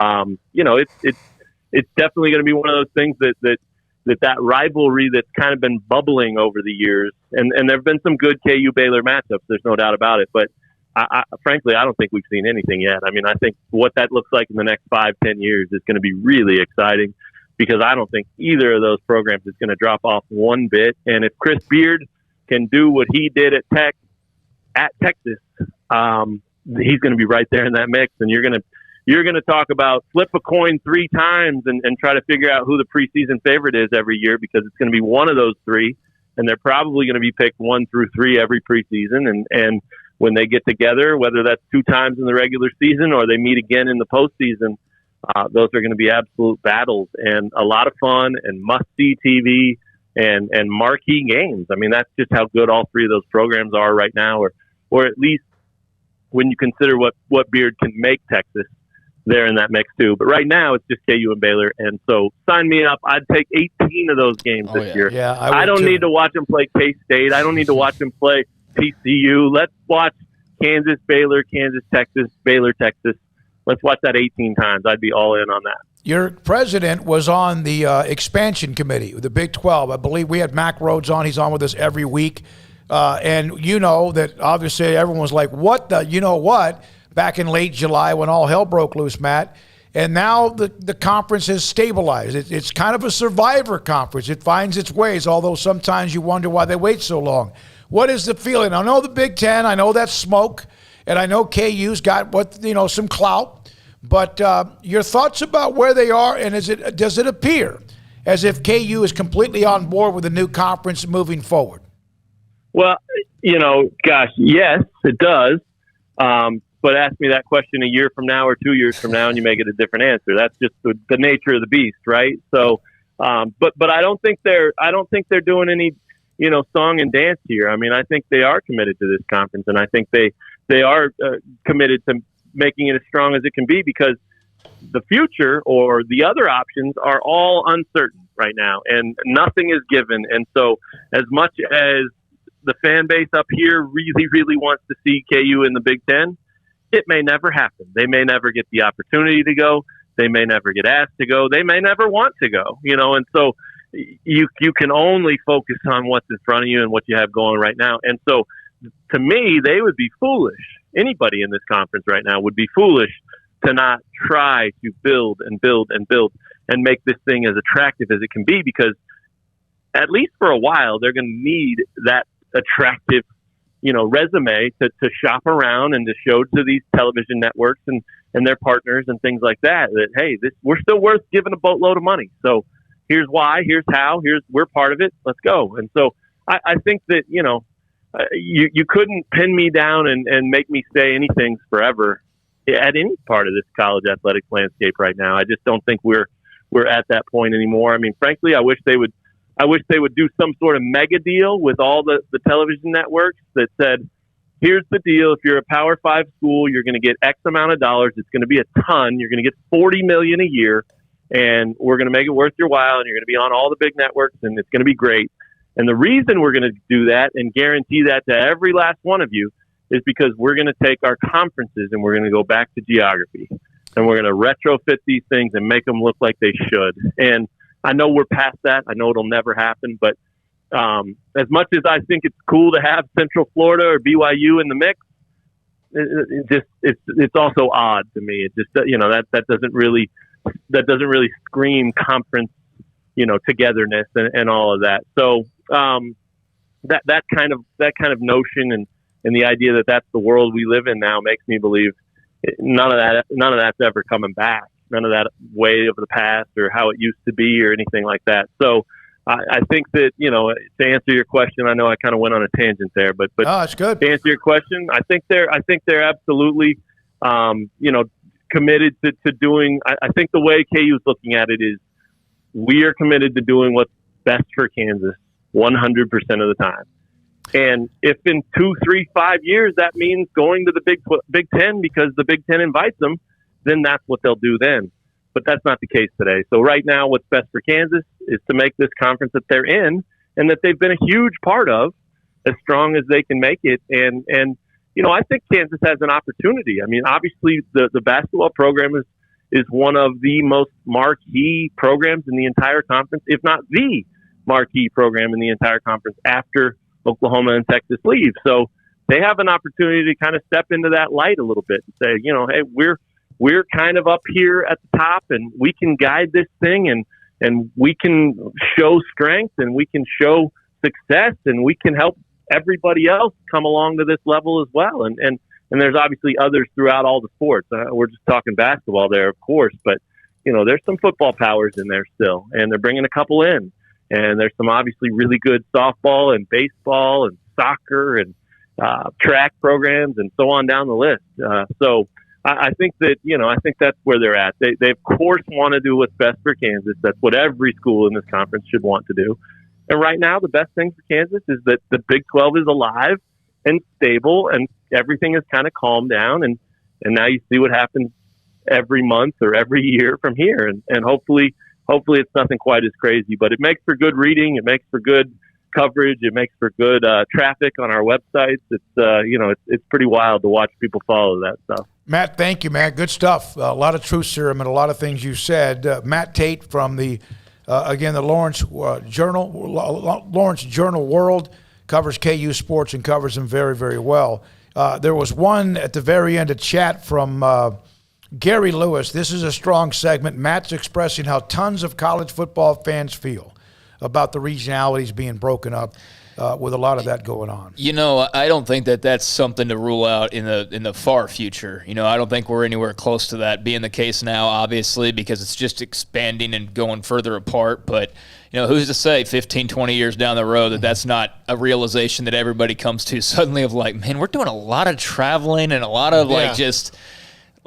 Speaker 22: It's definitely going to be one of those things that rivalry that's kind of been bubbling over the years. And there have been some good KU Baylor matchups. There's no doubt about it. But frankly, I don't think we've seen anything yet. I mean, I think what that looks like in the next 5-10 years is going to be really exciting, because I don't think either of those programs is going to drop off one bit. And if Chris Beard can do what he did at Texas, he's going to be right there in that mix. And you're going to talk about flip a coin 3 times and try to figure out who the preseason favorite is every year, because it's going to be one of those 3, and they're probably going to be picked 1 through 3 every preseason. And when they get together, whether that's 2 times in the regular season or they meet again in the postseason, those are going to be absolute battles and a lot of fun and must-see TV and marquee games. I mean, that's just how good all 3 of those programs are right now, or at least when you consider what Beard can make Texas, they're in that mix too. But right now it's just KU and Baylor. And so sign me up. I'd take 18 of those games this year.
Speaker 5: Yeah,
Speaker 22: I don't need to watch them play K-State. I don't need to watch them play TCU. Let's watch Kansas, Baylor, Kansas, Texas, Baylor, Texas. Let's watch that 18 times. I'd be all in on that.
Speaker 5: Your president was on the expansion committee, the Big 12. I believe we had Mac Rhodes on. He's on with us every week. And you know that obviously everyone was like, what the, you know what? Back in late July when all hell broke loose, Matt. And now the conference has stabilized. It's kind of a survivor conference. It finds its ways, although sometimes you wonder why they wait so long. What is the feeling? I know the Big Ten. I know that's smoke. And I know KU's got some clout. But your thoughts about where they are, and does it appear as if KU is completely on board with the new conference moving forward?
Speaker 22: Well, yes, it does. But ask me that question a year from now or 2 years from now, and you may get a different answer. That's just the nature of the beast, right? So, but I don't think they're doing any, song and dance here. I mean, I think they are committed to this conference, and I think they are committed to making it as strong as it can be, because the future or the other options are all uncertain right now, and nothing is given. And so, as much as the fan base up here really, really wants to see KU in the Big Ten, it may never happen. They may never get the opportunity to go. They may never get asked to go. They may never want to go, and so you can only focus on what's in front of you and what you have going right now. And so to me, they would be foolish. Anybody in this conference right now would be foolish to not try to build and build and build and make this thing as attractive as it can be, because at least for a while, they're going to need that attractive, resume to shop around and to show to these television networks and their partners and things like that, hey, we're still worth giving a boatload of money. So here's why, here's how, we're part of it. Let's go. And so I think that, you couldn't pin me down and make me say anything forever at any part of this college athletics landscape right now. I just don't think we're at that point anymore. I mean, frankly, I wish they would do some sort of mega deal with all the television networks that said, here's the deal. If you're a Power 5 school, you're going to get X amount of dollars. It's going to be a ton. You're going to get $40 million a year, and we're going to make it worth your while, and you're going to be on all the big networks, and it's going to be great. And the reason we're going to do that and guarantee that to every last one of you is because we're going to take our conferences and we're going to go back to geography, and we're going to retrofit these things and make them look like they should. And I know we're past that. I know it'll never happen, but as much as I think it's cool to have Central Florida or BYU in the mix, it's also odd to me. It just that doesn't really scream conference togetherness and all of that. So that kind of notion and the idea that that's the world we live in now makes me believe none of that's ever coming back. None of that way of the past or how it used to be or anything like that. So I think that, to answer your question, I know I kind of went on a tangent there, but
Speaker 5: it's good.
Speaker 22: To answer your question, I think they're absolutely, committed to doing. I think the way KU is looking at it is we are committed to doing what's best for Kansas 100% of the time. And if in 2, 3, 5 years that means going to the Big Ten because the Big Ten invites them, then that's what they'll do then. But that's not the case today. So right now, what's best for Kansas is to make this conference that they're in and that they've been a huge part of as strong as they can make it. And I think Kansas has an opportunity. I mean, obviously the basketball program is one of the most marquee programs in the entire conference, if not the marquee program in the entire conference after Oklahoma and Texas leave. So they have an opportunity to kind of step into that light a little bit and say, hey, we're kind of up here at the top and we can guide this thing and we can show strength and we can show success and we can help everybody else come along to this level as well. And there's obviously others throughout all the sports. We're just talking basketball there, of course, but there's some football powers in there still, and they're bringing a couple in, and there's some obviously really good softball and baseball and soccer and track programs and so on down the list. So I think that, I think that's where they're at. They of course want to do what's best for Kansas. That's what every school in this conference should want to do. And right now, the best thing for Kansas is that the Big 12 is alive and stable and everything is kind of calmed down. And now you see what happens every month or every year from here. And hopefully it's nothing quite as crazy, but it makes for good reading. It makes for good coverage. It makes for good traffic on our websites. It's pretty wild to watch people follow that stuff.
Speaker 5: Matt, thank you, man. Good stuff. A lot of truth serum and a lot of things you said. Matt Tate from the Lawrence Journal World covers KU sports and covers them very, very well. There was one at the very end, a chat from Gary Lewis. This is a strong segment. Matt's expressing how tons of college football fans feel about the regionalities being broken up with a lot of that going on.
Speaker 7: I don't think that that's something to rule out in the far future. I don't think we're anywhere close to that being the case now, obviously, because it's just expanding and going further apart. But, who's to say 15, 20 years down the road that that's not a realization that everybody comes to suddenly of like, man, we're doing a lot of traveling and a lot of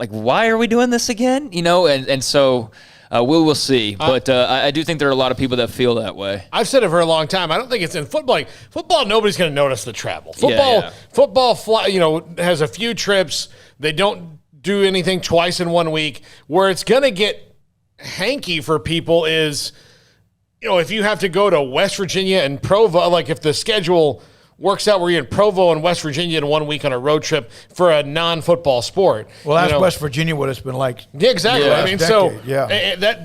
Speaker 7: why are we doing this again? And so we will see. But I do think there are a lot of people that feel that way.
Speaker 6: I've said it for a long time. I don't think it's in football. Football, nobody's going to notice the travel. Football, has a few trips. They don't do anything twice in 1 week. Where it's going to get hanky for people is, if you have to go to West Virginia and Provo, like if the schedule works out where you're in Provo and West Virginia in 1 week on a road trip for a non-football sport.
Speaker 5: Well, that's West Virginia what it's been like.
Speaker 6: Yeah, exactly.
Speaker 5: Yeah,
Speaker 6: I mean,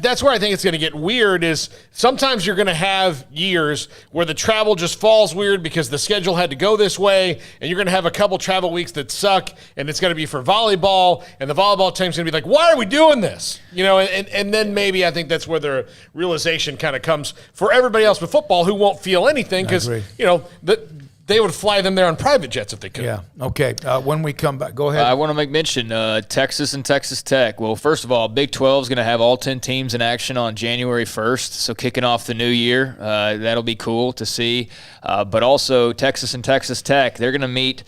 Speaker 6: that's where I think it's going to get weird is sometimes you're going to have years where the travel just falls weird because the schedule had to go this way, and you're going to have a couple travel weeks that suck, and it's going to be for volleyball, and the volleyball team's going to be like, why are we doing this? And then maybe I think that's where the realization kind of comes for everybody else with football who won't feel anything because, they would fly them there on private jets if they could.
Speaker 5: Yeah. Okay. When we come back, go ahead.
Speaker 7: I want to make mention Texas and Texas Tech. Well, first of all, Big 12 is going to have all 10 teams in action on January 1st, so kicking off the new year. That'll be cool to see. But also Texas and Texas Tech, they're going to meet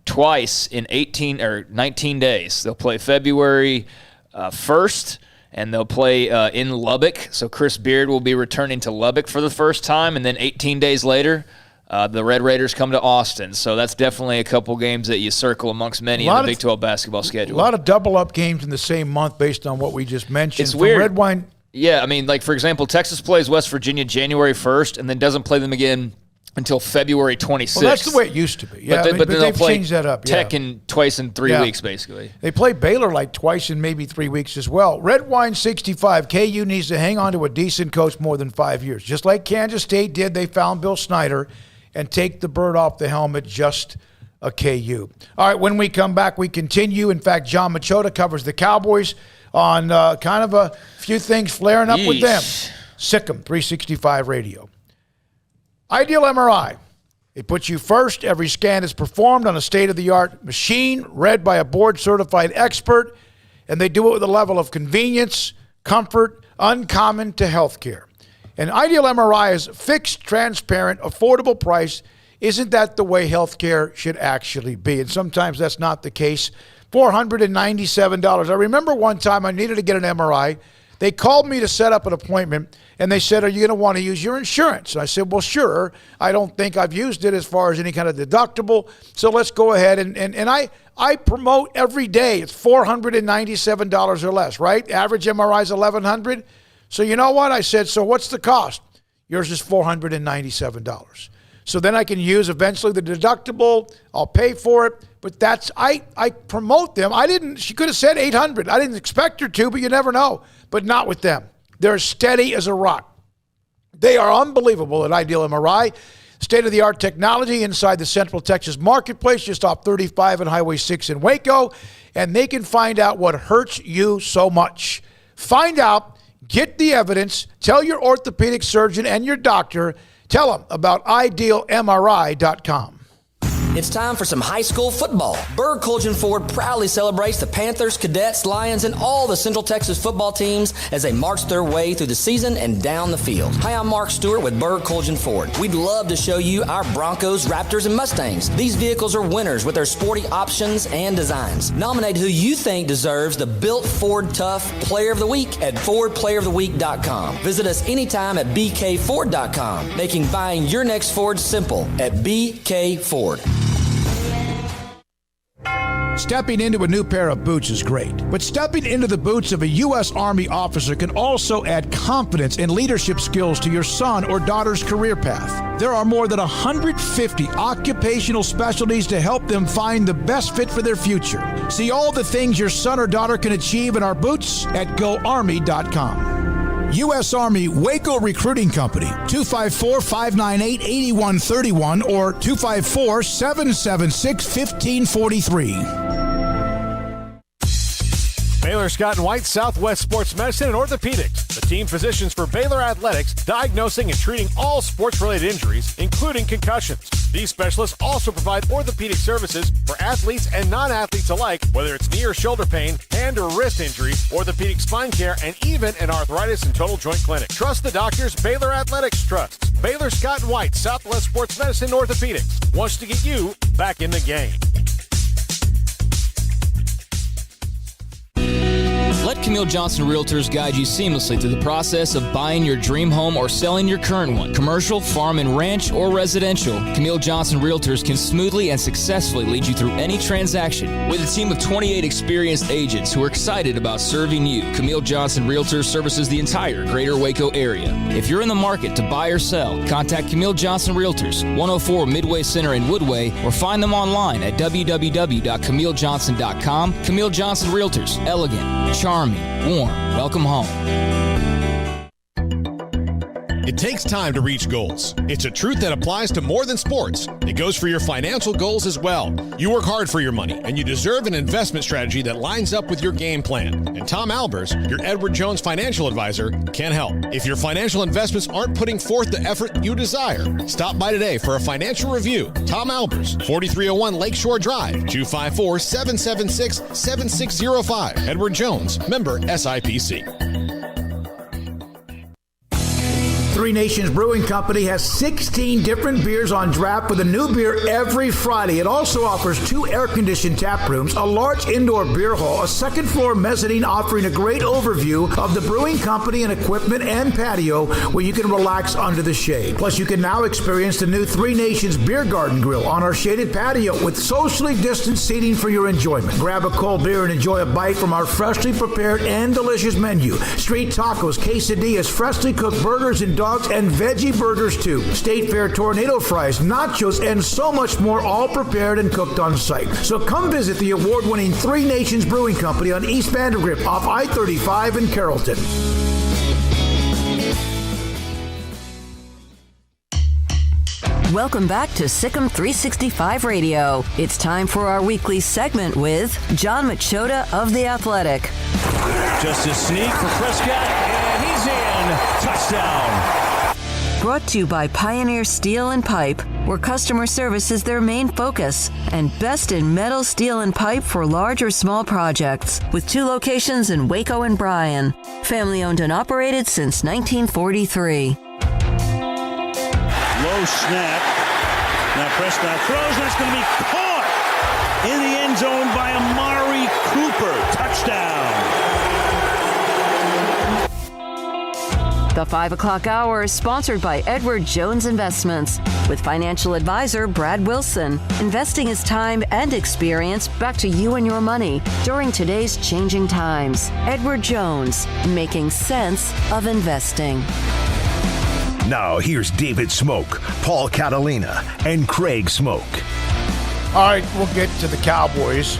Speaker 7: twice in 19 days. They'll play February 1st. And they'll play in Lubbock. So Chris Beard will be returning to Lubbock for the first time. And then 18 days later, the Red Raiders come to Austin. So that's definitely a couple games that you circle amongst many in the Big 12 basketball schedule.
Speaker 5: A lot of double-up games in the same month based on what we just mentioned.
Speaker 7: It's weird.
Speaker 5: Red Wine.
Speaker 7: Yeah, I mean, like, for example, Texas plays West Virginia January 1st and then doesn't play them again until February 26th.
Speaker 5: Well, that's the way it used to be. Yeah,
Speaker 7: but then
Speaker 5: they've
Speaker 7: play
Speaker 5: changed that up.
Speaker 7: Tech in twice in 3 weeks, basically.
Speaker 5: They play Baylor like twice in maybe 3 weeks as well. Red Wine 65. KU needs to hang on to a decent coach more than 5 years. Just like Kansas State did, they found Bill Snyder and take the bird off the helmet, just a KU. All right, when we come back, we continue. In fact, John Machota covers the Cowboys on kind of a few things flaring up with them. Sick'em 365 Radio. Ideal MRI. It puts you first. Every scan is performed on a state-of-the-art machine read by a board-certified expert, and they do it with a level of convenience, comfort, uncommon to healthcare. An Ideal MRI is fixed, transparent, affordable price. Isn't that the way healthcare should actually be? And sometimes that's not the case. $497. I remember one time I needed to get an MRI. They called me to set up an appointment, and they said, are you going to want to use your insurance? And I said, well, sure. I don't think I've used it as far as any kind of deductible, so let's go ahead. And I promote every day. It's $497 or less, right? Average MRI is $1,100. So you know what? I said, so what's the cost? Yours is $497. So then I can use eventually the deductible. I'll pay for it. But that's, I promote them. She could have said $800. I didn't expect her to, but you never know. But not with them. They're steady as a rock. They are unbelievable at Ideal MRI. State-of-the-art technology inside the Central Texas Marketplace, just off 35 and Highway 6 in Waco. And they can find out what hurts you so much. Find out, get the evidence, tell your orthopedic surgeon and your doctor, tell them about IdealMRI.com.
Speaker 2: It's time for some high school football. Berg Colgan Ford proudly celebrates the Panthers, Cadets, Lions, and all the Central Texas football teams as they march their way through the season and down the field. Hi, I'm Mark Stewart with Berg Colgan Ford. We'd love to show you our Broncos, Raptors, and Mustangs. These vehicles are winners with their sporty options and designs. Nominate who you think deserves the Built Ford Tough Player of the Week at FordPlayerOfTheWeek.com. Visit us anytime at BKFord.com, making buying your next Ford simple at BK Ford.
Speaker 5: Stepping into a new pair of boots is great, but stepping into the boots of a U.S. Army officer can also add confidence and leadership skills to your son or daughter's career path. There are more than 150 occupational specialties to help them find the best fit for their future. See all the things your son or daughter can achieve in our boots at GoArmy.com. U.S. Army Waco Recruiting Company, 254-598-8131 or 254-776-1543.
Speaker 15: Baylor Scott & White Southwest Sports Medicine and Orthopedics, the team physicians for Baylor Athletics, diagnosing and treating all sports-related injuries, including concussions. These specialists also provide orthopedic services for athletes and non-athletes alike, whether it's knee or shoulder pain, hand or wrist injuries, orthopedic spine care, and even an arthritis and total joint clinic. Trust the doctors Baylor Athletics trusts. Baylor Scott & White Southwest Sports Medicine and Orthopedics wants to get you back in the game.
Speaker 2: Let
Speaker 7: Camille Johnson Realtors guide you seamlessly through the process of buying your dream home or selling your current one. Commercial, farm and ranch, or residential, Camille Johnson Realtors can smoothly and successfully lead you through any transaction. With a team of 28 experienced agents who are excited about serving you, Camille Johnson Realtors services the entire greater Waco area. If you're in the market to buy or sell, contact Camille Johnson Realtors, 104 Midway Center in Woodway, or find them online at www.camillejohnson.com. Camille Johnson Realtors, elegant, charming, warm, welcome home.
Speaker 15: It takes time to reach goals. It's a truth that applies to more than sports. It goes for your financial goals as well. You work hard for your money, and you deserve an investment strategy that lines up with your game plan. And Tom Albers, your Edward Jones financial advisor, can help. If your financial investments aren't putting forth the effort you desire, stop by today for a financial review. Tom Albers, 4301 Lakeshore Drive, 254-776-7605. Edward Jones, member SIPC.
Speaker 5: Three Nations Brewing Company has 16 different beers on draft with a new beer every Friday. It also offers 2 air-conditioned tap rooms, a large indoor beer hall, a second-floor mezzanine offering a great overview of the brewing company and equipment and patio where you can relax under the shade. Plus, you can now experience the new Three Nations Beer Garden Grill on our shaded patio with socially distanced seating for your enjoyment. Grab a cold beer and enjoy a bite from our freshly prepared and delicious menu. Street tacos, quesadillas, freshly cooked burgers and dogs and veggie burgers too. State Fair tornado fries, nachos, and so much more, all prepared and cooked on site. So come visit the award-winning Three Nations Brewing Company on East Vandergrift off I-35 in Carrollton.
Speaker 1: Welcome back to Sikkim 365 Radio. It's time for our weekly segment with John Machota of The Athletic.
Speaker 9: Just a sneak for Prescott, and he's in. Touchdown.
Speaker 1: Brought to you by Pioneer Steel and Pipe, where customer service is their main focus, and best in metal, steel, and pipe for large or small projects, with 2 locations in Waco and Bryan. Family owned and operated since 1943.
Speaker 3: Low snap. Now Prescott throws, and it's going to be caught in the end zone by Amari Cooper. Touchdown.
Speaker 1: The 5 o'clock hour is sponsored by Edward Jones Investments, with financial advisor Brad Wilson. Investing his time and experience back to you and your money during today's changing times. Edward Jones, making sense of investing.
Speaker 4: Now here's David Smoak, Paul Catalina, and Craig Smoak.
Speaker 5: All right, we'll get to the Cowboys.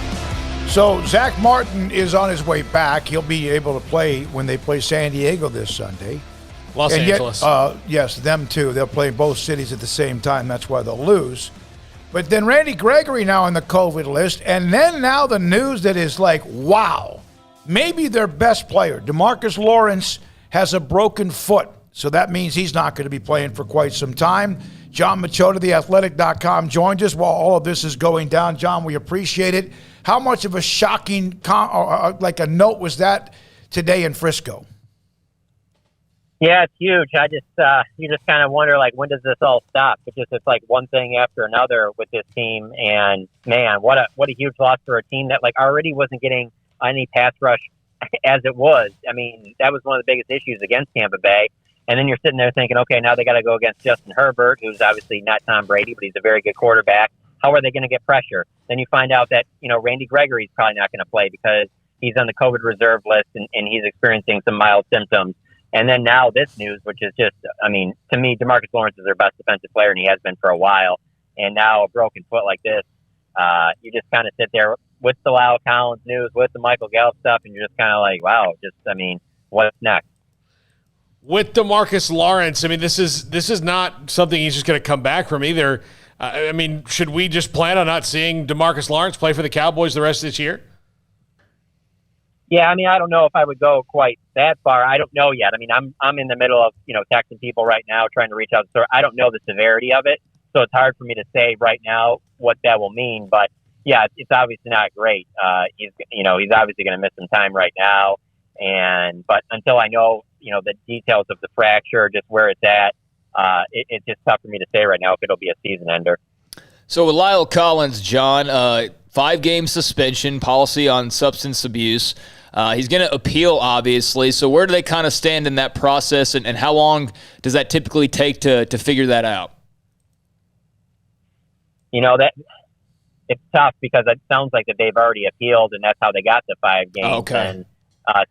Speaker 5: So Zach Martin is on his way back. He'll be able to play when they play San Diego this Sunday.
Speaker 6: Los Angeles.
Speaker 5: Yes, them too. They'll play both cities at the same time. That's why they'll lose. But then Randy Gregory now on the COVID list. And then now the news that is like, wow, maybe their best player, DeMarcus Lawrence, has a broken foot. So that means he's not going to be playing for quite some time. John Machota, theathletic.com, joined us while all of this is going down. John, we appreciate it. How much of a shocking, like a note was that today in Frisco?
Speaker 8: Yeah, it's huge. You just kind of wonder, like, when does this all stop? It's like one thing after another with this team, and man, what a huge loss for a team that like already wasn't getting any pass rush as it was. I mean, that was one of the biggest issues against Tampa Bay. And then you're sitting there thinking, okay, now they got to go against Justin Herbert, who's obviously not Tom Brady, but he's a very good quarterback. How are they going to get pressure? Then you find out that, Randy Gregory's probably not going to play because he's on the COVID reserve list and he's experiencing some mild symptoms. And then now this news, which is just, I mean, to me, DeMarcus Lawrence is their best defensive player, and he has been for a while. And now a broken foot like this, you just kind of sit there with the Lyle Collins news, with the Michael Gallup stuff, and you're just kind of like, wow, what's next?
Speaker 6: With DeMarcus Lawrence, I mean, this is not something he's just going to come back from either. Should we just plan on not seeing DeMarcus Lawrence play for the Cowboys the rest of this year?
Speaker 8: Yeah, I don't know if I would go quite that far. I don't know yet. I'm in the middle of, texting people right now, trying to reach out. So I don't know the severity of it. So it's hard for me to say right now what that will mean. But yeah, it's obviously not great. He's obviously going to miss some time right now. But until I know, the details of the fracture, just where it's at, it's just tough for me to say right now if it'll be a season ender.
Speaker 7: So with Lyle Collins, John, 5-game suspension, policy on substance abuse. He's going to appeal, obviously. So where do they kind of stand in that process, and how long does that typically take to figure that out?
Speaker 8: That it's tough because it sounds like that they've already appealed, and that's how they got the 5 games.
Speaker 7: Okay.
Speaker 8: And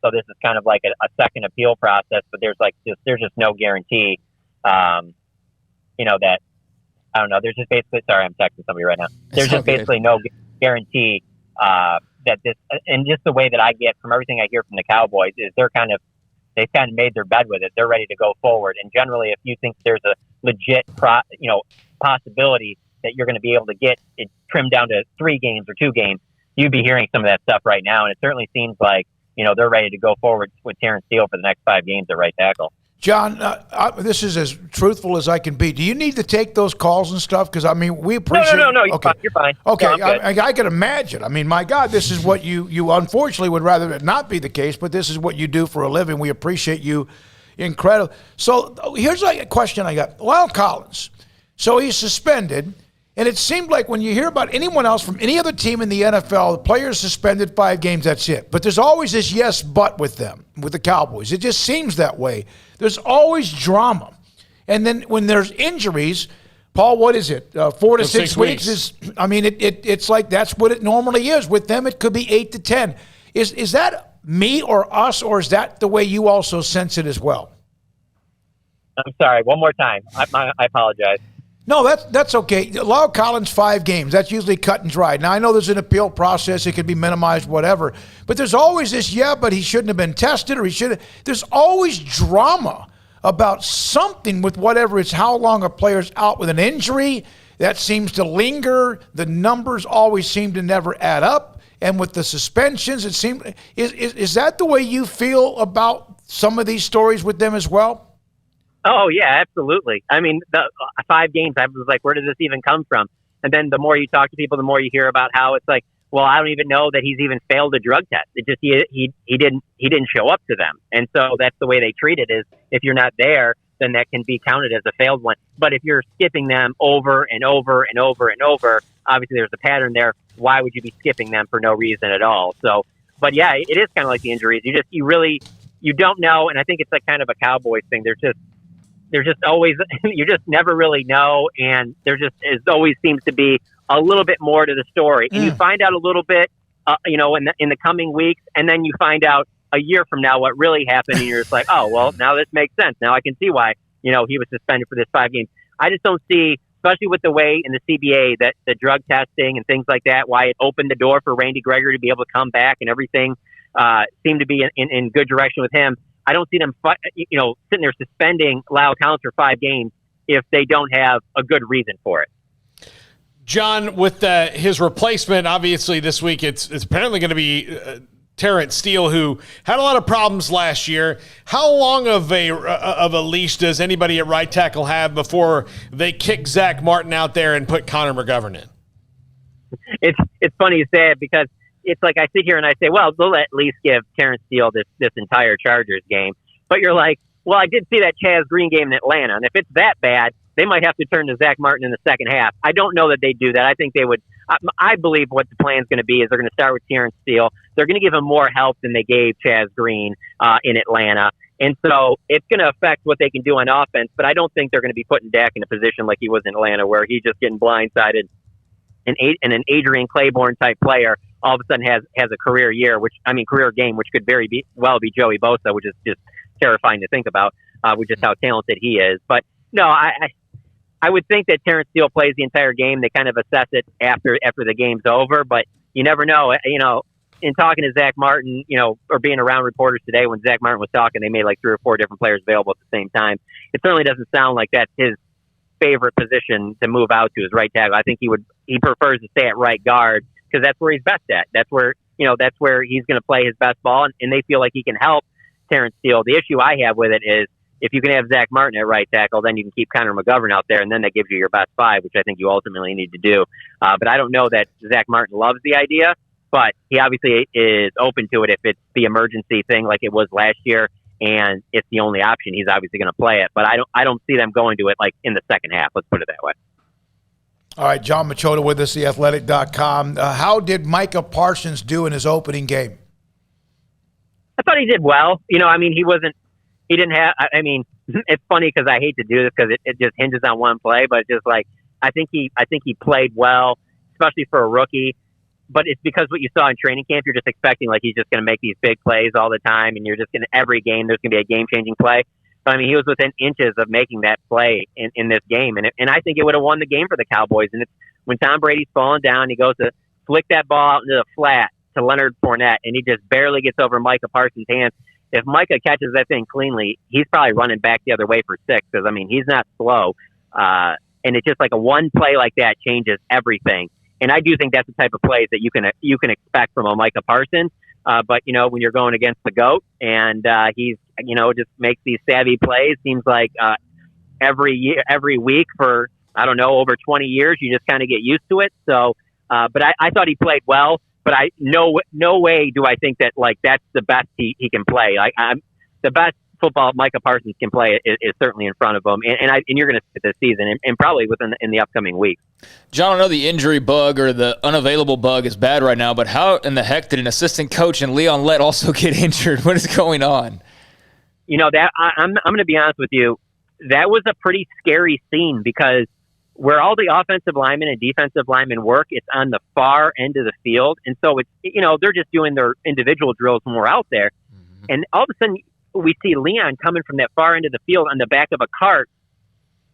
Speaker 8: so this is kind of like a second appeal process, but there's just no guarantee. That I don't know. There's just basically, sorry, I'm texting somebody right now. There's just basically no guarantee that this, and just the way that I get from everything I hear from the Cowboys is they've kind of made their bed with it. They're ready to go forward. And generally, if you think there's a legit possibility that you're going to be able to get it trimmed down to 3 games or 2 games, you'd be hearing some of that stuff right now. And it certainly seems like, they're ready to go forward with Terrence Steele for the next 5 games at right tackle.
Speaker 5: John, this is as truthful as I can be. Do you need to take those calls and stuff? Because, we appreciate...
Speaker 8: No,
Speaker 5: okay.
Speaker 8: You're fine.
Speaker 5: Okay,
Speaker 8: No,
Speaker 5: I can imagine. My God, this is what you unfortunately would rather it not be the case, but this is what you do for a living. We appreciate you incredible. So here's a question I got. Lyle Collins, so he's suspended, and it seemed like when you hear about anyone else from any other team in the NFL, the players suspended 5 games, that's it. But there's always this yes but with them, with the Cowboys. It just seems that way. There's always drama. And then when there's injuries, Paul, what is it? 4 to 6 weeks it's like that's what it normally is. With them, it could be 8 to 10. Is that me or us, or is that the way you also sense it as well?
Speaker 8: I'm sorry. One more time. I apologize.
Speaker 5: No, that's okay. Lyle Collins, 5 games. That's usually cut and dried. Now, I know there's an appeal process. It can be minimized, whatever. But there's always this, but he shouldn't have been tested, or he should have. There's always drama about something with whatever it's how long a player's out with an injury. That seems to linger. The numbers always seem to never add up. And with the suspensions, it seems is that the way you feel about some of these stories with them as well?
Speaker 8: Oh, yeah, absolutely. The 5 games, I was like, where did this even come from? And then the more you talk to people, the more you hear about how it's like, well, I don't even know that he's even failed a drug test. It just he didn't show up to them. And so that's the way they treat it is if you're not there, then that can be counted as a failed one. But if you're skipping them over and over and over and over, obviously there's a pattern there. Why would you be skipping them for no reason at all? So, but yeah, it is kind of like the injuries. You don't know. And I think it's like kind of a Cowboys thing. There's just always, you just never really know. And there just always seems to be a little bit more to the story. And you find out a little bit, in the coming weeks. And then you find out a year from now what really happened. And you're just like, oh, well, now this makes sense. Now I can see why, he was suspended for this 5 games. I just don't see, especially with the way in the CBA that the drug testing and things like that, why it opened the door for Randy Gregory to be able to come back and everything seemed to be in good direction with him. I don't see them, sitting there suspending Lyle Collins for 5 games if they don't have a good reason for it.
Speaker 6: John, with his replacement, obviously this week it's apparently going to be Terrence Steele, who had a lot of problems last year. How long of a leash does anybody at right tackle have before they kick Zach Martin out there and put Connor McGovern in?
Speaker 8: It's funny you say it because it's like I sit here and I say, well, they'll at least give Terrence Steele this entire Chargers game. But you're like, well, I did see that Chaz Green game in Atlanta, and if it's that bad, they might have to turn to Zach Martin in the second half. I don't know that they'd do that. I think they would. I believe what the plan's going to be is they're going to start with Terrence Steele. They're going to give him more help than they gave Chaz Green in Atlanta. And so it's going to affect what they can do on offense, but I don't think they're going to be putting Dak in a position like he was in Atlanta where he's just getting blindsided. And an Adrian Claiborne type player all of a sudden has a career game, which could well be Joey Bosa, which is just terrifying to think about, with just how talented he is. But no, I would think that Terrence Steele plays the entire game. They kind of assess it after the game's over, but you never know. In talking to Zach Martin, or being around reporters today when Zach Martin was talking, they made like 3 or 4 different players available at the same time. It certainly doesn't sound like that's his favorite position to move out to is right tackle. I think he prefers to stay at right guard because that's where he's best at. That's where he's going to play his best ball, and they feel like he can help Terrence Steele. The issue I have with it is if you can have Zach Martin at right tackle, then you can keep Connor McGovern out there, and then that gives you your best 5, which I think you ultimately need to do. But I don't know that Zach Martin loves the idea, but he obviously is open to it if it's the emergency thing like it was last year, and it's the only option. He's obviously going to play it, but I don't see them going to it like in the second half. Let's put it that way.
Speaker 5: All right, John Machota with us, theathletic.com. How did Micah Parsons do in his opening game?
Speaker 8: I thought he did well. He didn't have, it's funny because I hate to do this because it just hinges on one play, but it's just like, I think he played well, especially for a rookie. But it's because what you saw in training camp, you're just expecting like he's just going to make these big plays all the time, and you're just going to every game there's going to be a game-changing play. But he was within inches of making that play in this game, and I think it would have won the game for the Cowboys. And it's when Tom Brady's falling down, he goes to flick that ball out into the flat to Leonard Fournette, and he just barely gets over Micah Parsons' hands. If Micah catches that thing cleanly, he's probably running back the other way for 6 because he's not slow, and it's just like a one play like that changes everything. And I do think that's the type of plays that you can expect from a Micah Parsons. But when you're going against the GOAT and he's just makes these savvy plays, seems like every week for over 20 years, you just kind of get used to it. So, but I thought he played well. But no way do I think that like that's the best he can play. Like the best football Micah Parsons can play is certainly in front of him, and you're going to see this season and probably in the upcoming week.
Speaker 7: John, I know the injury bug or the unavailable bug is bad right now, but how in the heck did an assistant coach and Leon Lett also get injured? What is going on?
Speaker 8: That I'm going to be honest with you. That was a pretty scary scene because where all the offensive linemen and defensive linemen work, it's on the far end of the field, and so it's they're just doing their individual drills when we're out there, and all of a sudden we see Leon coming from that far end of the field on the back of a cart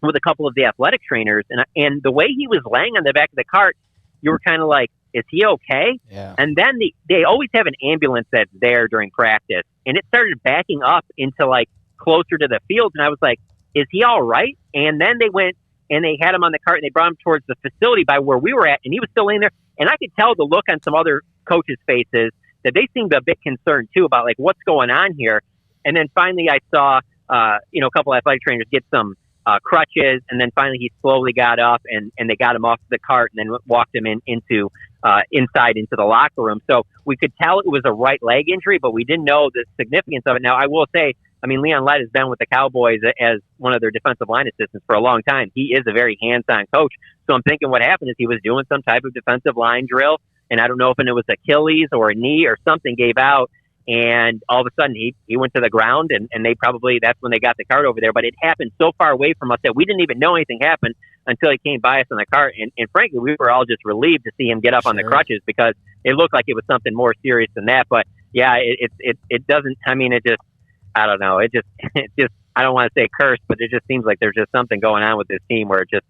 Speaker 8: with a couple of the athletic trainers. And the way he was laying on the back of the cart, you were kind of like, is he okay?
Speaker 7: Yeah.
Speaker 8: And then they always have an ambulance that's there during practice. And it started backing up into like closer to the field. And I was like, is he all right? And then they went and they had him on the cart and they brought him towards the facility by where we were at. And he was still laying there. And I could tell the look on some other coaches' faces that they seemed a bit concerned too about like what's going on here. And then finally I saw, a couple of athletic trainers get some crutches. And then finally he slowly got up and they got him off the cart and then walked him inside into the locker room. So we could tell it was a right leg injury, but we didn't know the significance of it. Now, I will say, Leon Lett has been with the Cowboys as one of their defensive line assistants for a long time. He is a very hands-on coach. So I'm thinking what happened is he was doing some type of defensive line drill. And I don't know if it was Achilles or a knee or something gave out. And all of a sudden he went to the ground and that's when they got the cart over there. But it happened so far away from us that we didn't even know anything happened until he came by us on the cart. And frankly, we were all just relieved to see him get up on the crutches because it looked like it was something more serious than that. But yeah, it doesn't, I don't know. It just, I don't want to say cursed, but it just seems like there's just something going on with this team where it just,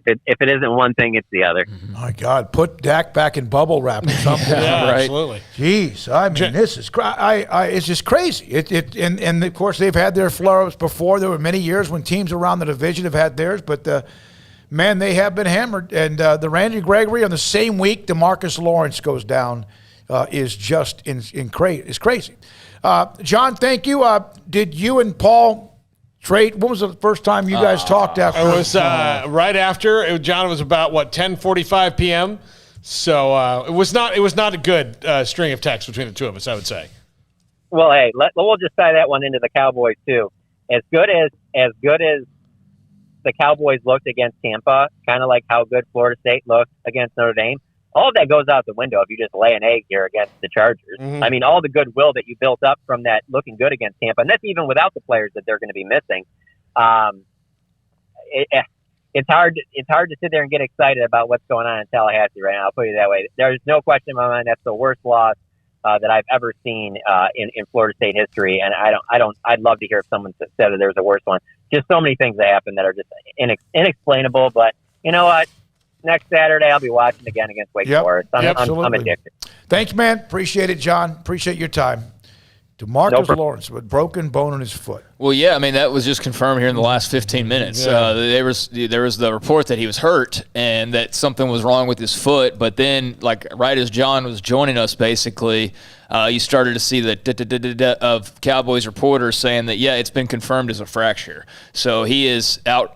Speaker 8: if it isn't one thing, it's the other.
Speaker 5: My God, put Dak back in bubble wrap or something.
Speaker 6: Yeah, right? Absolutely.
Speaker 5: Jeez, this is it's just crazy. And of course they've had their flare-ups before. There were many years when teams around the division have had theirs, but man, they have been hammered. And the Randy Gregory on the same week DeMarcus Lawrence goes down is just it's crazy. John, thank you. Did you and Paul trade? When was the first time you guys talked after?
Speaker 6: It was right after. John, it was about 10:45 p.m. So it was not a good string of texts between the two of us, I would say.
Speaker 8: Well, hey, we'll just tie that one into the Cowboys too. As good as the Cowboys looked against Tampa, kind of like how good Florida State looked against Notre Dame. All of that goes out the window if you just lay an egg here against the Chargers.
Speaker 6: Mm-hmm.
Speaker 8: All the goodwill that you built up from that looking good against Tampa, and that's even without the players that they're going to be missing. It's hard to sit there and get excited about what's going on in Tallahassee right now. I'll put it that way. There's no question in my mind that's the worst loss that I've ever seen in Florida State history, and I'd love to hear if someone said that there's a worse one. Just so many things that happen that are just inexplainable. But you know what? Next Saturday, I'll be watching again against Wake Forest. I'm addicted.
Speaker 5: Thanks, man. Appreciate it, John. Appreciate your time. DeMarcus Lawrence with broken bone in his foot.
Speaker 7: Well, yeah, that was just confirmed here in the last 15 minutes.
Speaker 5: Yeah.
Speaker 7: There was the report that he was hurt and that something was wrong with his foot. But then, right as John was joining us, basically, you started to see the of Cowboys reporters saying that, yeah, it's been confirmed as a fracture. So he is out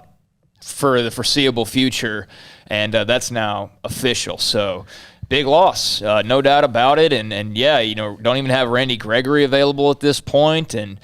Speaker 7: for the foreseeable future, and that's now official. So big loss, no doubt about it. And yeah, don't even have Randy Gregory available at this point. And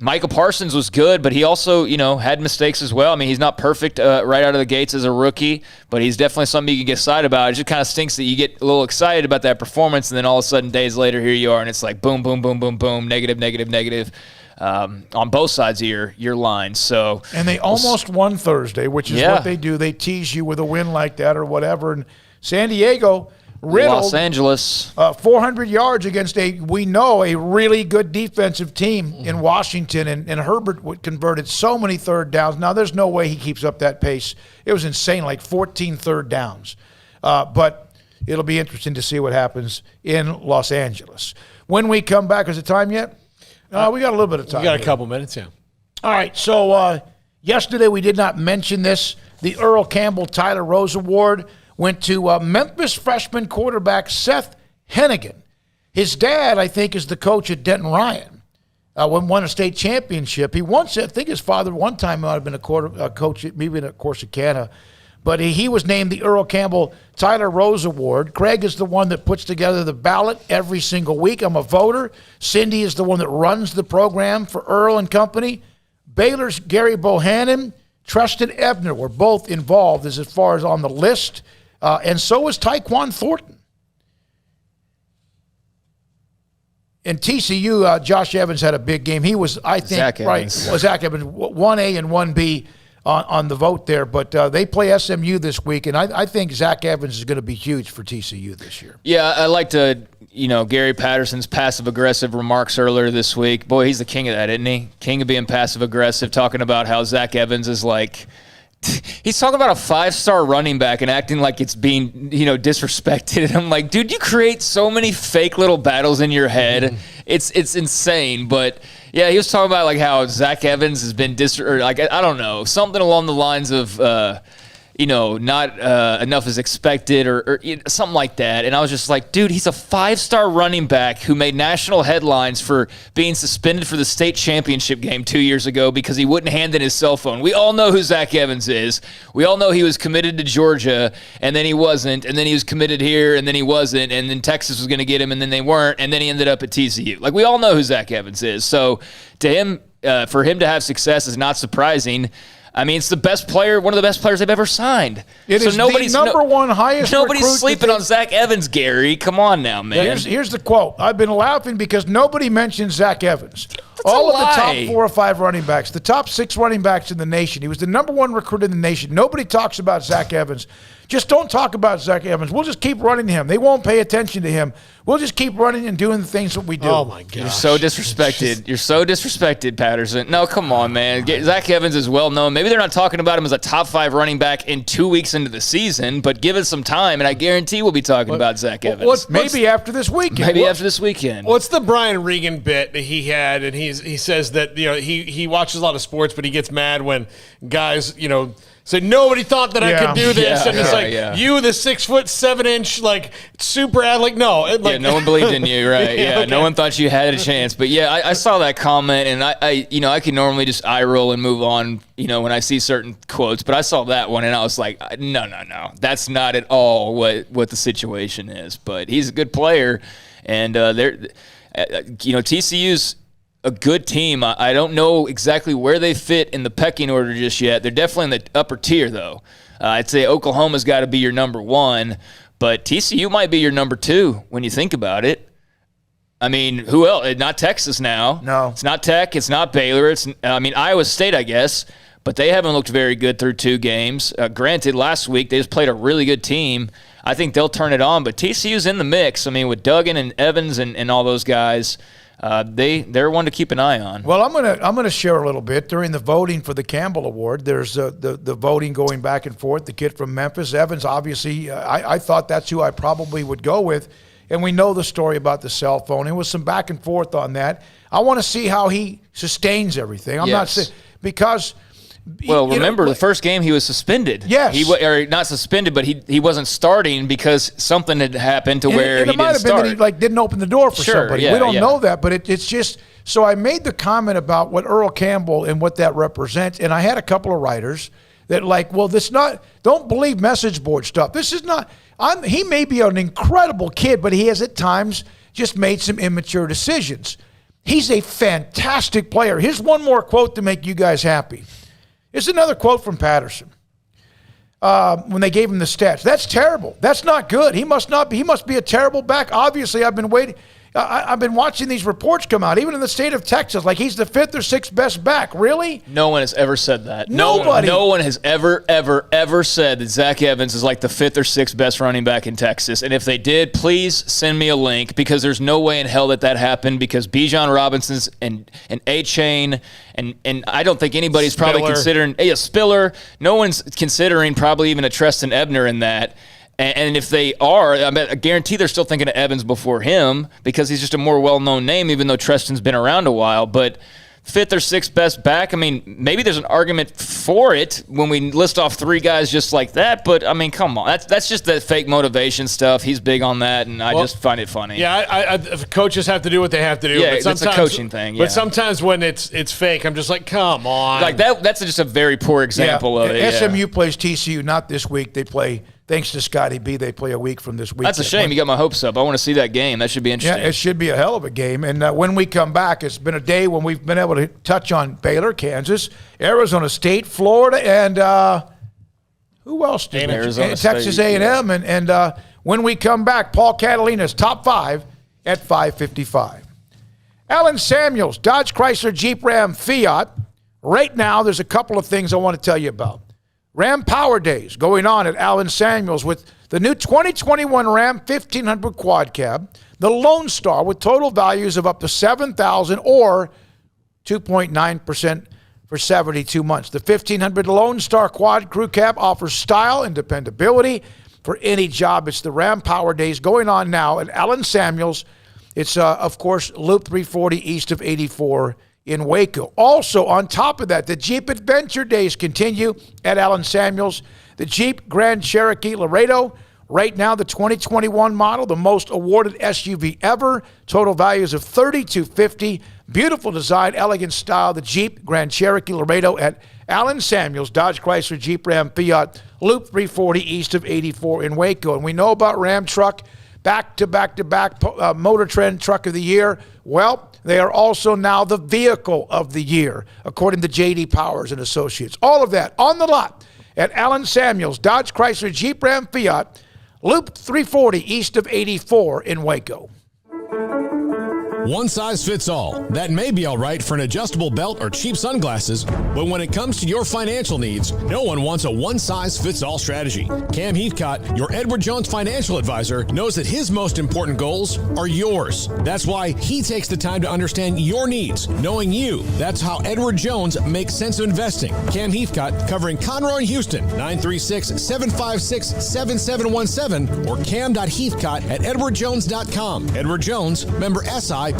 Speaker 7: Micah Parsons was good, but he also, had mistakes as well. I mean, he's not perfect right out of the gates as a rookie, but he's definitely something you can get excited about. It just kind of stinks that you get a little excited about that performance, and then all of a sudden, days later, here you are, and it's like boom, boom, boom, boom, boom, negative. On both sides of your line. So,
Speaker 5: and they almost won Thursday, which is what they do. They tease you with a win like that or whatever. And San Diego riddled
Speaker 7: Los Angeles
Speaker 5: 400 yards against a really good defensive team in Washington, and Herbert converted so many third downs. Now there's no way he keeps up that pace. It was insane, like 14 third downs. But it'll be interesting to see what happens in Los Angeles. When we come back, is it time yet? We got a little bit of time.
Speaker 6: We got a couple minutes, yeah.
Speaker 5: All right, so yesterday we did not mention this. The Earl Campbell Tyler Rose Award went to Memphis freshman quarterback Seth Hennigan. His dad, I think, is the coach at Denton Ryan. Won a state championship. He once, I think his father one time might have been a coach, maybe at Corsicana. But he was named the Earl Campbell Tyler Rose Award. Craig is the one that puts together the ballot every single week. I'm a voter. Cindy is the one that runs the program for Earl and company. Baylor's Gary Bohannon, Tristan Ebner were both involved as far as on the list. And so was Tyquan Thornton. In TCU, Josh Evans had a big game. He was, I think, Zach Evans, 1A and 1B. On the vote there, but they play SMU this week, and I think Zach Evans is going to be huge for TCU this year.
Speaker 7: Yeah, I liked Gary Patterson's passive-aggressive remarks earlier this week. Boy, he's the king of that, isn't he? King of being passive-aggressive, talking about how Zach Evans is like – he's talking about a 5-star running back and acting like it's being, disrespected. And I'm like, dude, you create so many fake little battles in your head. Mm-hmm. It's insane, but – yeah, he was talking about like how Zach Evans has been I don't know, something along the lines of not enough is expected or something like that. And I was just like, dude, he's a 5-star running back who made national headlines for being suspended for the state championship game 2 years ago because he wouldn't hand in his cell phone. We all know who Zach Evans is. We all know he was committed to Georgia, and then he wasn't, and then he was committed here, and then he wasn't, and then Texas was going to get him, and then they weren't, and then he ended up at TCU. Like, we all know who Zach Evans is. So to him, for him to have success is not surprising. I mean, it's the best player, one of the best players they've ever signed.
Speaker 5: It is the number one highest
Speaker 7: Nobody's
Speaker 5: recruit
Speaker 7: sleeping on Zach Evans, Gary. Come on now, man.
Speaker 5: Here's the quote. I've been laughing because nobody mentions Zach Evans.
Speaker 7: That's
Speaker 5: all of the top 4 or 5 running backs, the top 6 running backs in the nation. He was the number 1 recruit in the nation. Nobody talks about Zach Evans. Just don't talk about Zach Evans. We'll just keep running him. They won't pay attention to him. We'll just keep running and doing the things that we do.
Speaker 6: Oh, my gosh.
Speaker 7: You're so disrespected. You're so disrespected, Patterson. No, come on, man. Zach Evans is well known. Maybe they're not talking about him as a top 5 running back in 2 weeks into the season, but give it some time, and I guarantee we'll be talking about Zach Evans.
Speaker 5: Maybe after this weekend.
Speaker 7: After this weekend.
Speaker 6: Well, it's the Brian Regan bit that he had, and he says that he watches a lot of sports, but he gets mad when guys, say nobody thought that I could do this, and it's you, the 6'7" like super athlete. No,
Speaker 7: no one believed in you, right? Okay. No one thought you had a chance. But I saw that comment, and I can normally just eye roll and move on, when I see certain quotes. But I saw that one, and I was like, no, that's not at all what the situation is. But he's a good player, and TCU's a good team. I don't know exactly where they fit in the pecking order just yet. They're definitely in the upper tier, though. I'd say Oklahoma's got to be your number 1, but TCU might be your number 2 when you think about it. I mean, who else? Not Texas now.
Speaker 5: No.
Speaker 7: It's not Tech. It's not Baylor. Iowa State, I guess, but they haven't looked very good through 2 games. Granted, last week they just played a really good team. I think they'll turn it on, but TCU's in the mix. I mean, with Duggan and Evans and all those guys, they're one to keep an eye on.
Speaker 5: Well, I'm gonna share a little bit during the voting for the Campbell Award. There's the voting going back and forth. The kid from Memphis, Evans, obviously, I thought that's who I probably would go with, and we know the story about the cell phone. There was some back and forth on that. I want to see how he sustains everything. I'm not saying because.
Speaker 7: Well, remember the first game he was suspended.
Speaker 5: Yes,
Speaker 7: or not suspended, but he wasn't starting because something had happened to where he didn't start. It might have been
Speaker 5: that he didn't open the door for somebody.
Speaker 7: Yeah,
Speaker 5: we don't know that, but it's just so. I made the comment about what Earl Campbell and what that represents, and I had a couple of writers that don't believe message board stuff. This is not. He may be an incredible kid, but he has at times just made some immature decisions. He's a fantastic player. Here's one more quote to make you guys happy. Here's another quote from Patterson. When they gave him the stats. That's terrible. That's not good. He must be a terrible back. Obviously, I've been watching these reports come out, even in the state of Texas, like he's the 5th or 6th best back. Really?
Speaker 7: No one has ever said that.
Speaker 5: Nobody.
Speaker 7: No one has ever said that Zach Evans is like the 5th or 6th best running back in Texas. And if they did, please send me a link, because there's no way in hell that happened, because Bijan Robinson's and A-Chain and I don't think anybody's probably considering Spiller. No one's considering probably even a Treston Ebner in that. And if they are, I guarantee they're still thinking of Evans before him, because he's just a more well-known name, even though Treston's been around a while. But 5th or 6th best back, I mean, maybe there's an argument for it when we list off 3 guys just like that. But, I mean, come on. That's just that fake motivation stuff. He's big on that, and I just find it funny.
Speaker 6: Yeah, coaches have to do what they have to do.
Speaker 7: Yeah,
Speaker 6: but
Speaker 7: it's a coaching thing. Yeah.
Speaker 6: But sometimes when it's fake, I'm just like, come on.
Speaker 7: Like that's just a very poor example of it.
Speaker 5: SMU plays TCU, not this week. They play, thanks to Scotty B, they play a week from this week.
Speaker 7: That's a shame. You got my hopes up. I want to see that game. That should be interesting.
Speaker 5: Yeah, it should be a hell of a game. And when we come back, it's been a day when we've been able to touch on Baylor-Kansas, Arizona State, Florida, and who else did Texas A&M. And when we come back, Paul Catalina's top 5 at 5:55. Alan Samuels, Dodge Chrysler Jeep Ram Fiat. Right now, there's a couple of things I want to tell you about. Ram Power Days going on at Alan Samuels with the new 2021 Ram 1500 Quad Cab, the Lone Star with total values of up to $7,000 or 2.9% for 72 months. The 1500 Lone Star Quad Crew Cab offers style and dependability for any job. It's the Ram Power Days going on now at Alan Samuels. It's, of course, Loop 340 east of 84 in Waco. Also, on top of that, the Jeep Adventure Days continue at Alan Samuels. The Jeep Grand Cherokee Laredo, right now the 2021 model, the most awarded SUV ever. Total values of $3,250. Beautiful design, elegant style. The Jeep Grand Cherokee Laredo at Alan Samuels, Dodge Chrysler Jeep Ram Fiat, Loop 340 east of 84 in Waco. And we know about Ram Truck, back-to-back Motor Trend Truck of the Year. Well, they are also now the Vehicle of the Year, according to J.D. Powers and Associates. All of that on the lot at Alan Samuels, Dodge Chrysler Jeep Ram Fiat, Loop 340 east of 84 in Waco.
Speaker 15: One size fits all. That may be all right for an adjustable belt or cheap sunglasses, but when it comes to your financial needs, no one wants a one-size-fits-all strategy. Cam Heathcott, your Edward Jones financial advisor, knows that his most important goals are yours. That's why he takes the time to understand your needs, knowing you. That's how Edward Jones makes sense of investing. Cam Heathcott, covering Conroe and Houston, 936-756-7717 or cam.heathcott@edwardjones.com. Edward Jones, member SIPC.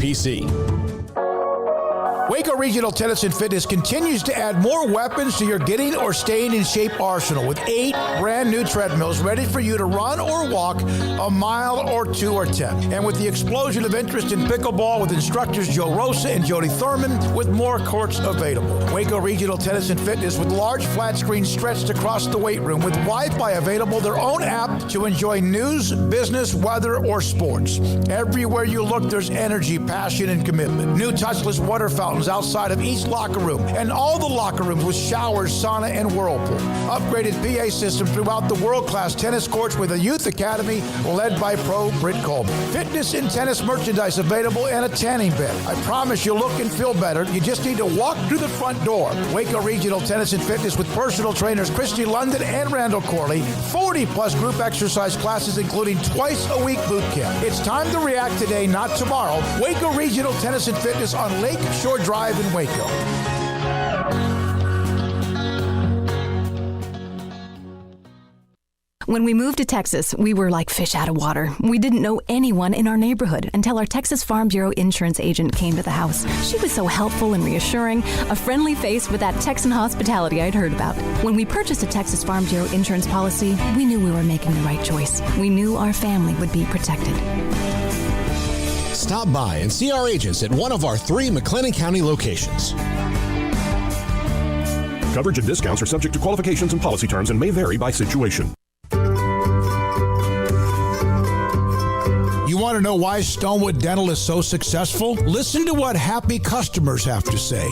Speaker 5: Waco Regional Tennis and Fitness continues to add more weapons to your getting or staying in shape arsenal with 8 brand new treadmills ready for you to run or walk a mile or 2 or 10. And with the explosion of interest in pickleball with instructors Joe Rosa and Jody Thurman with more courts available. Waco Regional Tennis and Fitness with large flat screens stretched across the weight room with Wi-Fi available, their own app to enjoy news, business, weather, or sports. Everywhere you look, there's energy, passion, and commitment. New touchless water fountains outside of each locker room, and all the locker rooms with showers, sauna, and whirlpool. Upgraded PA system throughout the world-class tennis courts with a youth academy led by pro Britt Coleman. Fitness and tennis merchandise available and a tanning bed. I promise you'll look and feel better. You just need to walk through the front door. Waco Regional Tennis and Fitness with personal trainers Christy London and Randall Corley. 40-plus group exercise classes, including twice-a-week boot camp. It's time to react today, not tomorrow. Waco Regional Tennis and Fitness on Lake Shore Drive in Waco.
Speaker 10: When we moved to Texas, we were like fish out of water. We didn't know anyone in our neighborhood until our Texas Farm Bureau insurance agent came to the house. She was so helpful and reassuring, a friendly face with that Texan hospitality I'd heard about. When we purchased a Texas Farm Bureau insurance policy, we knew we were making the right choice. We knew our family would be protected.
Speaker 15: Stop by and see our agents at one of our 3 McLennan County locations.
Speaker 12: Coverage and discounts are subject to qualifications and policy terms and may vary by situation.
Speaker 5: You want Want to know why Stonewood Dental is so successful? Listen to what happy customers have to say.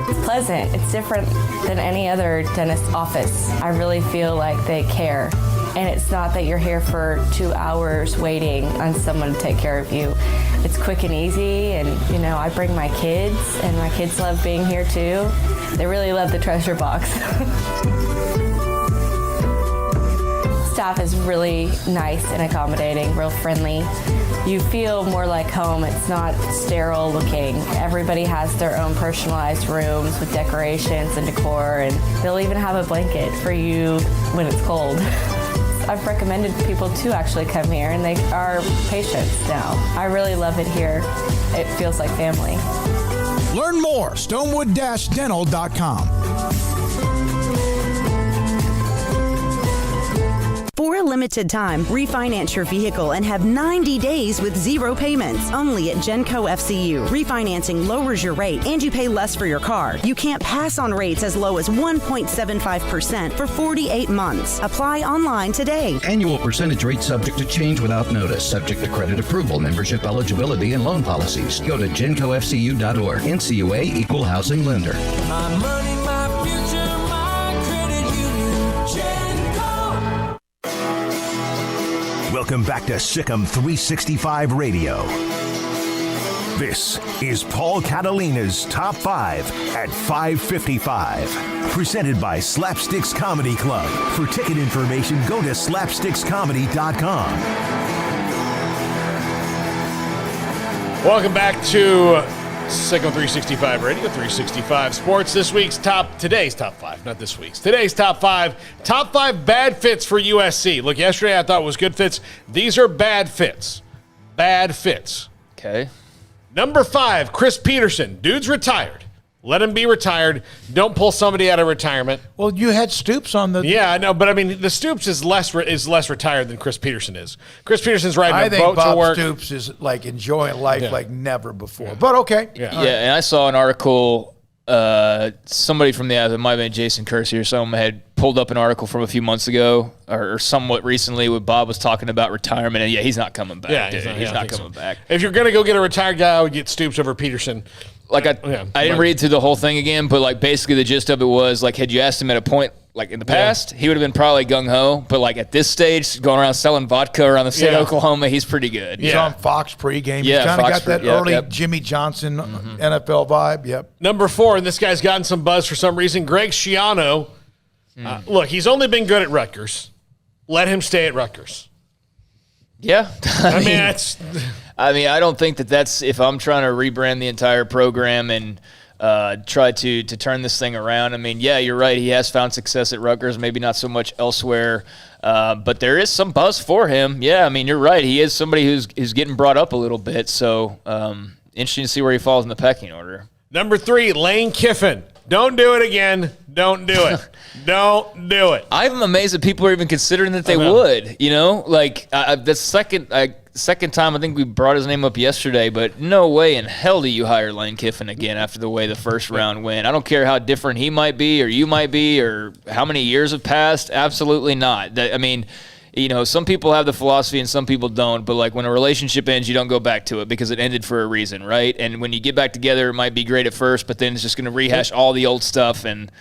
Speaker 13: It's pleasant. It's different than any other dentist office. I really feel like they care. And it's not that you're here for 2 hours waiting on someone to take care of you. It's quick and easy, and I bring my kids, and my kids love being here too. They really love the treasure box. Staff is really nice and accommodating, real friendly. You feel more like home. It's not sterile looking. Everybody has their own personalized rooms with decorations and decor, and they'll even have a blanket for you when it's cold. I've recommended people to actually come here, and they are patients now. I really love it here. It feels like family.
Speaker 5: Learn more, stonewood-dental.com.
Speaker 14: For a limited time, refinance your vehicle and have 90 days with zero payments. Only at Genco FCU. Refinancing lowers your rate and you pay less for your car. You can't pass on rates as low as 1.75% for 48 months. Apply online today.
Speaker 23: Annual percentage rate subject to change without notice. Subject to credit approval, membership eligibility, and loan policies. Go to GencoFCU.org. NCUA Equal Housing Lender.
Speaker 24: My money, my future, my credit union. Genco.
Speaker 4: Welcome back to Sikkim 365 Radio. This is Paul Catalina's Top 5 at 5:55. Presented by Slapsticks Comedy Club. For ticket information, go to slapstickscomedy.com.
Speaker 6: Welcome back to Sikkim 365 Radio, 365 Sports. Today's top 5, not this week's. Today's top 5 bad fits for USC. Look, yesterday I thought it was good fits. These are bad fits. Bad fits.
Speaker 7: Okay.
Speaker 6: Number 5, Chris Peterson. Dude's retired. Let him be retired. Don't pull somebody out of retirement.
Speaker 5: Well, you had Stoops on the...
Speaker 6: Yeah, I know, but I mean, the Stoops is less retired than Chris Peterson is. Chris Peterson's riding a boat to work.
Speaker 5: I think Bob Stoops is like enjoying life like never before. But okay.
Speaker 7: Yeah, and I saw an article, somebody from it might have been Jason Kersey or someone had pulled up an article from a few months ago or somewhat recently where Bob was talking about retirement, and he's not coming back.
Speaker 6: Yeah,
Speaker 7: he's not coming back.
Speaker 6: If you're going to go get a retired guy, I would get Stoops over Peterson.
Speaker 7: I didn't read through the whole thing again, but like basically the gist of it was like, had you asked him at a point like in the past, he would have been probably gung-ho, but like at this stage, going around selling vodka around the state of Oklahoma, he's pretty good.
Speaker 5: He's on Fox pregame. He's kind of got that early Jimmy Johnson NFL vibe. Yep.
Speaker 6: Number 4, and this guy's gotten some buzz for some reason, Greg Schiano. Look, he's only been good at Rutgers. Let him stay at Rutgers.
Speaker 7: Yeah.
Speaker 6: I
Speaker 7: mean, I don't think that's if I'm trying to rebrand the entire program and try to turn this thing around. I mean, yeah, you're right. He has found success at Rutgers, maybe not so much elsewhere, but there is some buzz for him. Yeah, I mean, you're right. He is somebody who's getting brought up a little bit, so interesting to see where he falls in the pecking order.
Speaker 6: Number 3, Lane Kiffin. Don't do it again. Don't do it. Don't do it.
Speaker 7: I'm amazed that people are even considering that they would. Like the second time I think we brought his name up yesterday, but no way in hell do you hire Lane Kiffin again after the way the first round went. I don't care how different he might be or you might be or how many years have passed. Absolutely not. I mean, some people have the philosophy and some people don't, but like when a relationship ends, you don't go back to it because it ended for a reason, right? And when you get back together, it might be great at first, but then it's just going to rehash all the old stuff. And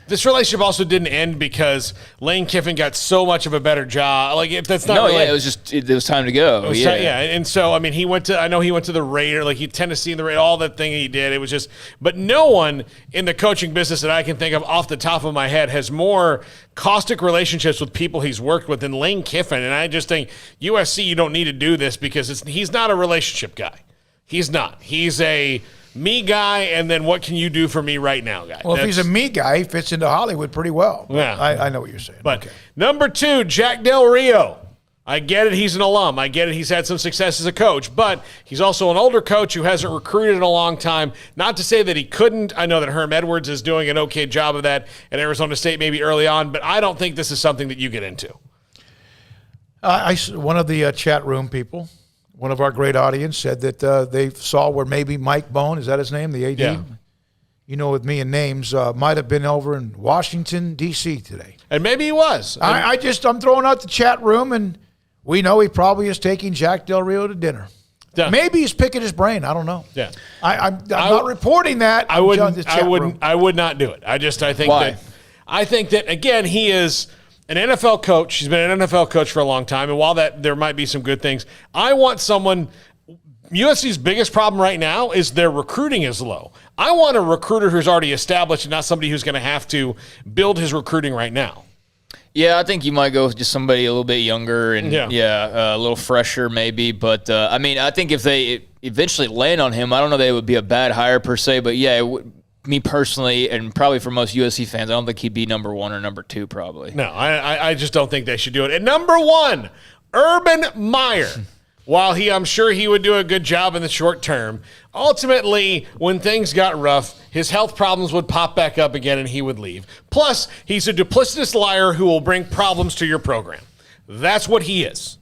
Speaker 6: this relationship also didn't end because Lane Kiffin got so much of a better job. Like, if that's not
Speaker 7: it was time to go.
Speaker 6: And so I mean, he went to the Raider, Tennessee and the Raider, all that thing he did. It was just, but no one in the coaching business that I can think of off the top of my head has more caustic relationships with people he's worked with than Lane Kiffin. And I just think USC, you don't need to do this because he's not a relationship guy. He's not. He's a me guy, and then what can you do for me right now, guy?
Speaker 5: Well, if he's a me guy, he fits into Hollywood pretty well.
Speaker 6: Yeah.
Speaker 5: I know what you're saying.
Speaker 6: But number 2, Jack Del Rio. I get it, he's an alum. I get it, he's had some success as a coach. But he's also an older coach who hasn't recruited in a long time. Not to say that he couldn't. I know that Herm Edwards is doing an okay job of that at Arizona State maybe early on. But I don't think this is something that you get into.
Speaker 5: One of the chat room people, one of our great audience, said that they saw where maybe Mike Bone, is that his name, the AD? Yeah. With me and names, might have been over in Washington, D.C. today.
Speaker 6: And maybe he was.
Speaker 5: I'm throwing out the chat room, and We know he probably is taking Jack Del Rio to dinner.
Speaker 6: Yeah.
Speaker 5: Maybe he's picking his brain. I don't know.
Speaker 6: Yeah,
Speaker 5: I'm not reporting that.
Speaker 6: I would not do it. I think that again, he is an NFL coach. He's been an NFL coach for a long time, and while there might be some good things, I want someone. USC's biggest problem right now is their recruiting is low. I want a recruiter who's already established and not somebody who's going to have to build his recruiting right now.
Speaker 7: Yeah, I think you might go with just somebody a little bit younger and a little fresher maybe. But, I think if they eventually land on him, I don't know that it would be a bad hire per se. But, me personally, and probably for most USC fans, I don't think he'd be number 1 or number 2 probably.
Speaker 6: No, I just don't think they should do it. And number 1, Urban Meyer. While I'm sure he would do a good job in the short term, ultimately, when things got rough, his health problems would pop back up again and he would leave. Plus, he's a duplicitous liar who will bring problems to your program. That's what he is.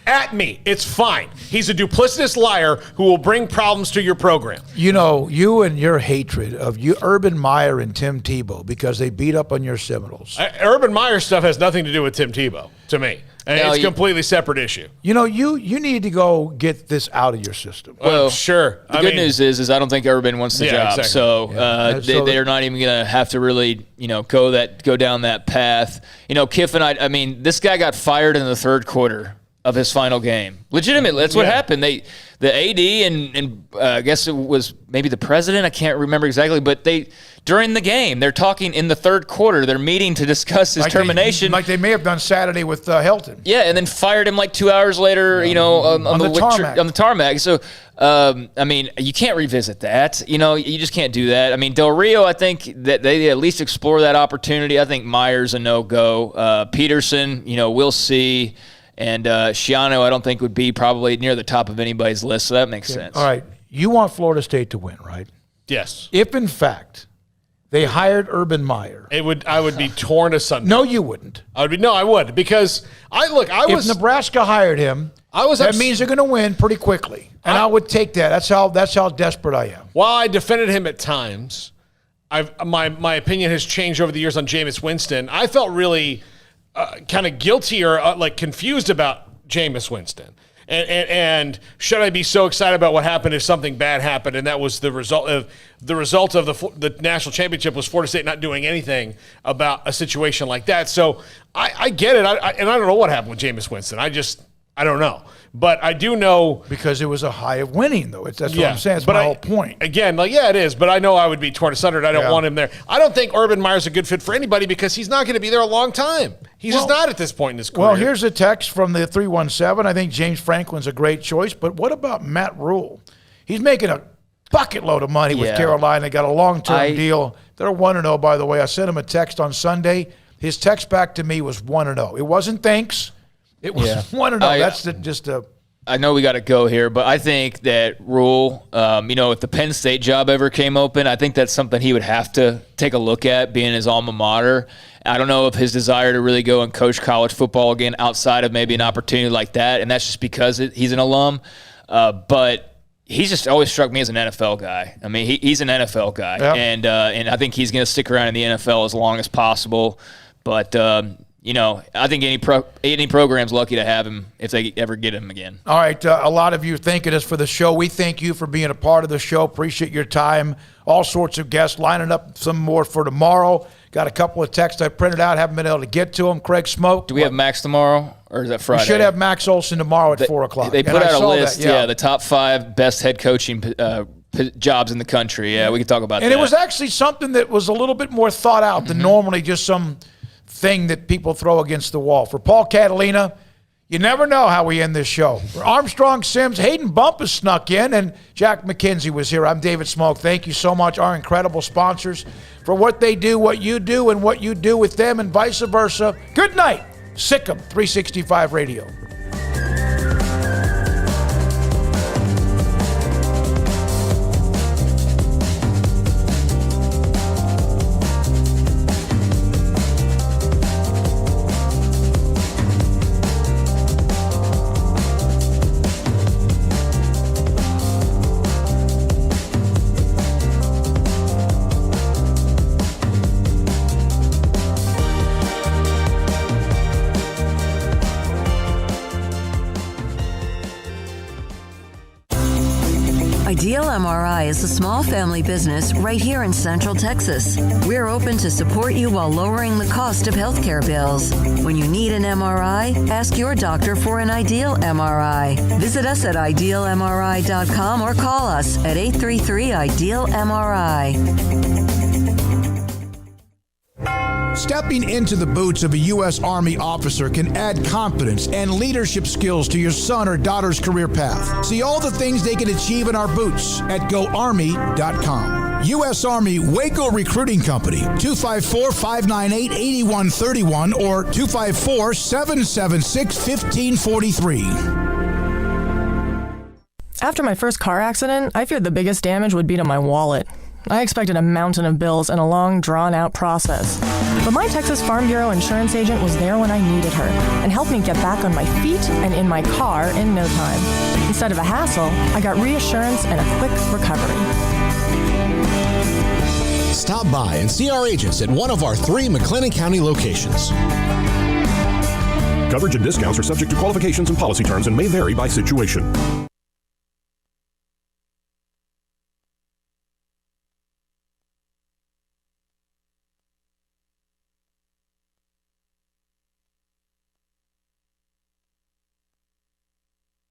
Speaker 6: At me, it's fine. He's a duplicitous liar who will bring problems to your program.
Speaker 5: You know, you and your hatred of Urban Meyer and Tim Tebow because they beat up on your Seminoles.
Speaker 6: Urban Meyer stuff has nothing to do with Tim Tebow, to me. And it's a completely separate issue.
Speaker 5: You know, you need to go get this out of your system.
Speaker 7: Well,
Speaker 6: sure.
Speaker 7: The good news is I don't think Urban wants the job.
Speaker 6: Exactly.
Speaker 7: So they're not even going to have to really, go down that path. Kiffin, I mean, this guy got fired in the third quarter of his final game. Legitimately, that's what happened. The AD and I guess it was maybe the president, I can't remember exactly, but during the game, they're talking in the third quarter. They're meeting to discuss his termination.
Speaker 5: Like they may have done Saturday with Helton.
Speaker 7: Yeah, and then fired him like 2 hours later, on the tarmac. So, you can't revisit that. You just can't do that. I mean, Del Rio, I think that they at least explore that opportunity. I think Meyer's a no-go. Peterson, we'll see. And Schiano, I don't think would be probably near the top of anybody's list, so that makes sense.
Speaker 5: All right. You want Florida State to win, right?
Speaker 6: Yes.
Speaker 5: If, in fact, they hired Urban Meyer.
Speaker 6: I would be torn asunder.
Speaker 5: No, you wouldn't.
Speaker 6: I would. Because, if
Speaker 5: Nebraska hired him, that means they're going to win pretty quickly. And I would take that. That's how desperate I am.
Speaker 6: While I defended him at times, my opinion has changed over the years on Jameis Winston. I felt really kind of guilty or confused about Jameis Winston. And should I be so excited about what happened if something bad happened? And that was the result of the national championship was Florida State not doing anything about a situation like that. So I get it. And I don't know what happened with Jameis Winston. I don't know. But I do know.
Speaker 5: Because it was a high of winning, though. That's what I'm saying. It's my whole point.
Speaker 6: Again, it is. But I know I would be torn asunder. I don't want him there. I don't think Urban Meyer's a good fit for anybody because he's not going to be there a long time. He's just not at this point in his career.
Speaker 5: Well, here's a text from the 317. I think James Franklin's a great choice. But what about Matt Rule? He's making a bucket load of money with Carolina. Got a long-term deal. They're 1-0, by the way. I sent him a text on Sunday. His text back to me was 1-0. It wasn't thanks. It was 1-0. That's
Speaker 7: I know we got to go here, but I think that Rule, if the Penn State job ever came open, I think that's something he would have to take a look at, being his alma mater. I don't know if his desire to really go and coach college football again outside of maybe an opportunity like that, and that's just because he's an alum. But he's just always struck me as an NFL guy. I mean, he's an NFL guy, and I think he's going to stick around in the NFL as long as possible. But I think any program's lucky to have him if they ever get him again.
Speaker 5: All right, a lot of you are thanking us for the show. We thank you for being a part of the show. Appreciate your time. All sorts of guests lining up some more for tomorrow. Got a couple of texts I printed out. Haven't been able to get to them. Craig Smoak.
Speaker 7: Do we have Max tomorrow, or is that Friday?
Speaker 5: We should have Max Olson tomorrow at 4 o'clock.
Speaker 7: They put out a list, the top 5 best head coaching jobs in the country. Yeah, we can talk about that.
Speaker 5: And it was actually something that was a little bit more thought out than normally just some thing that people throw against the wall. For Paul Catalina, you never know how we end this show. For Armstrong Sims, Hayden Bumpus snuck in, and Jack McKenzie was here. I'm David Smoak. Thank you so much, our incredible sponsors, for what they do, what you do, and what you do with them, and vice versa. Good night. Sikkim 365 Radio.
Speaker 1: Ideal MRI is a small family business right here in Central Texas. We're open to support you while lowering the cost of healthcare bills. When you need an MRI, ask your doctor for an Ideal MRI. Visit us at idealmri.com or call us at 833-IDEAL-MRI.
Speaker 5: Stepping into the boots of a U.S. Army officer can add confidence and leadership skills to your son or daughter's career path. See all the things they can achieve in our boots at GoArmy.com. U.S. Army Waco Recruiting Company, 254-598-8131 or 254-776-1543.
Speaker 11: After my first car accident, I feared the biggest damage would be to my wallet. I expected a mountain of bills and a long, drawn-out process. But my Texas Farm Bureau insurance agent was there when I needed her and helped me get back on my feet and in my car in no time. Instead of a hassle, I got reassurance and a quick recovery.
Speaker 15: Stop by and see our agents at one of our 3 McLennan County locations.
Speaker 12: Coverage and discounts are subject to qualifications and policy terms and may vary by situation.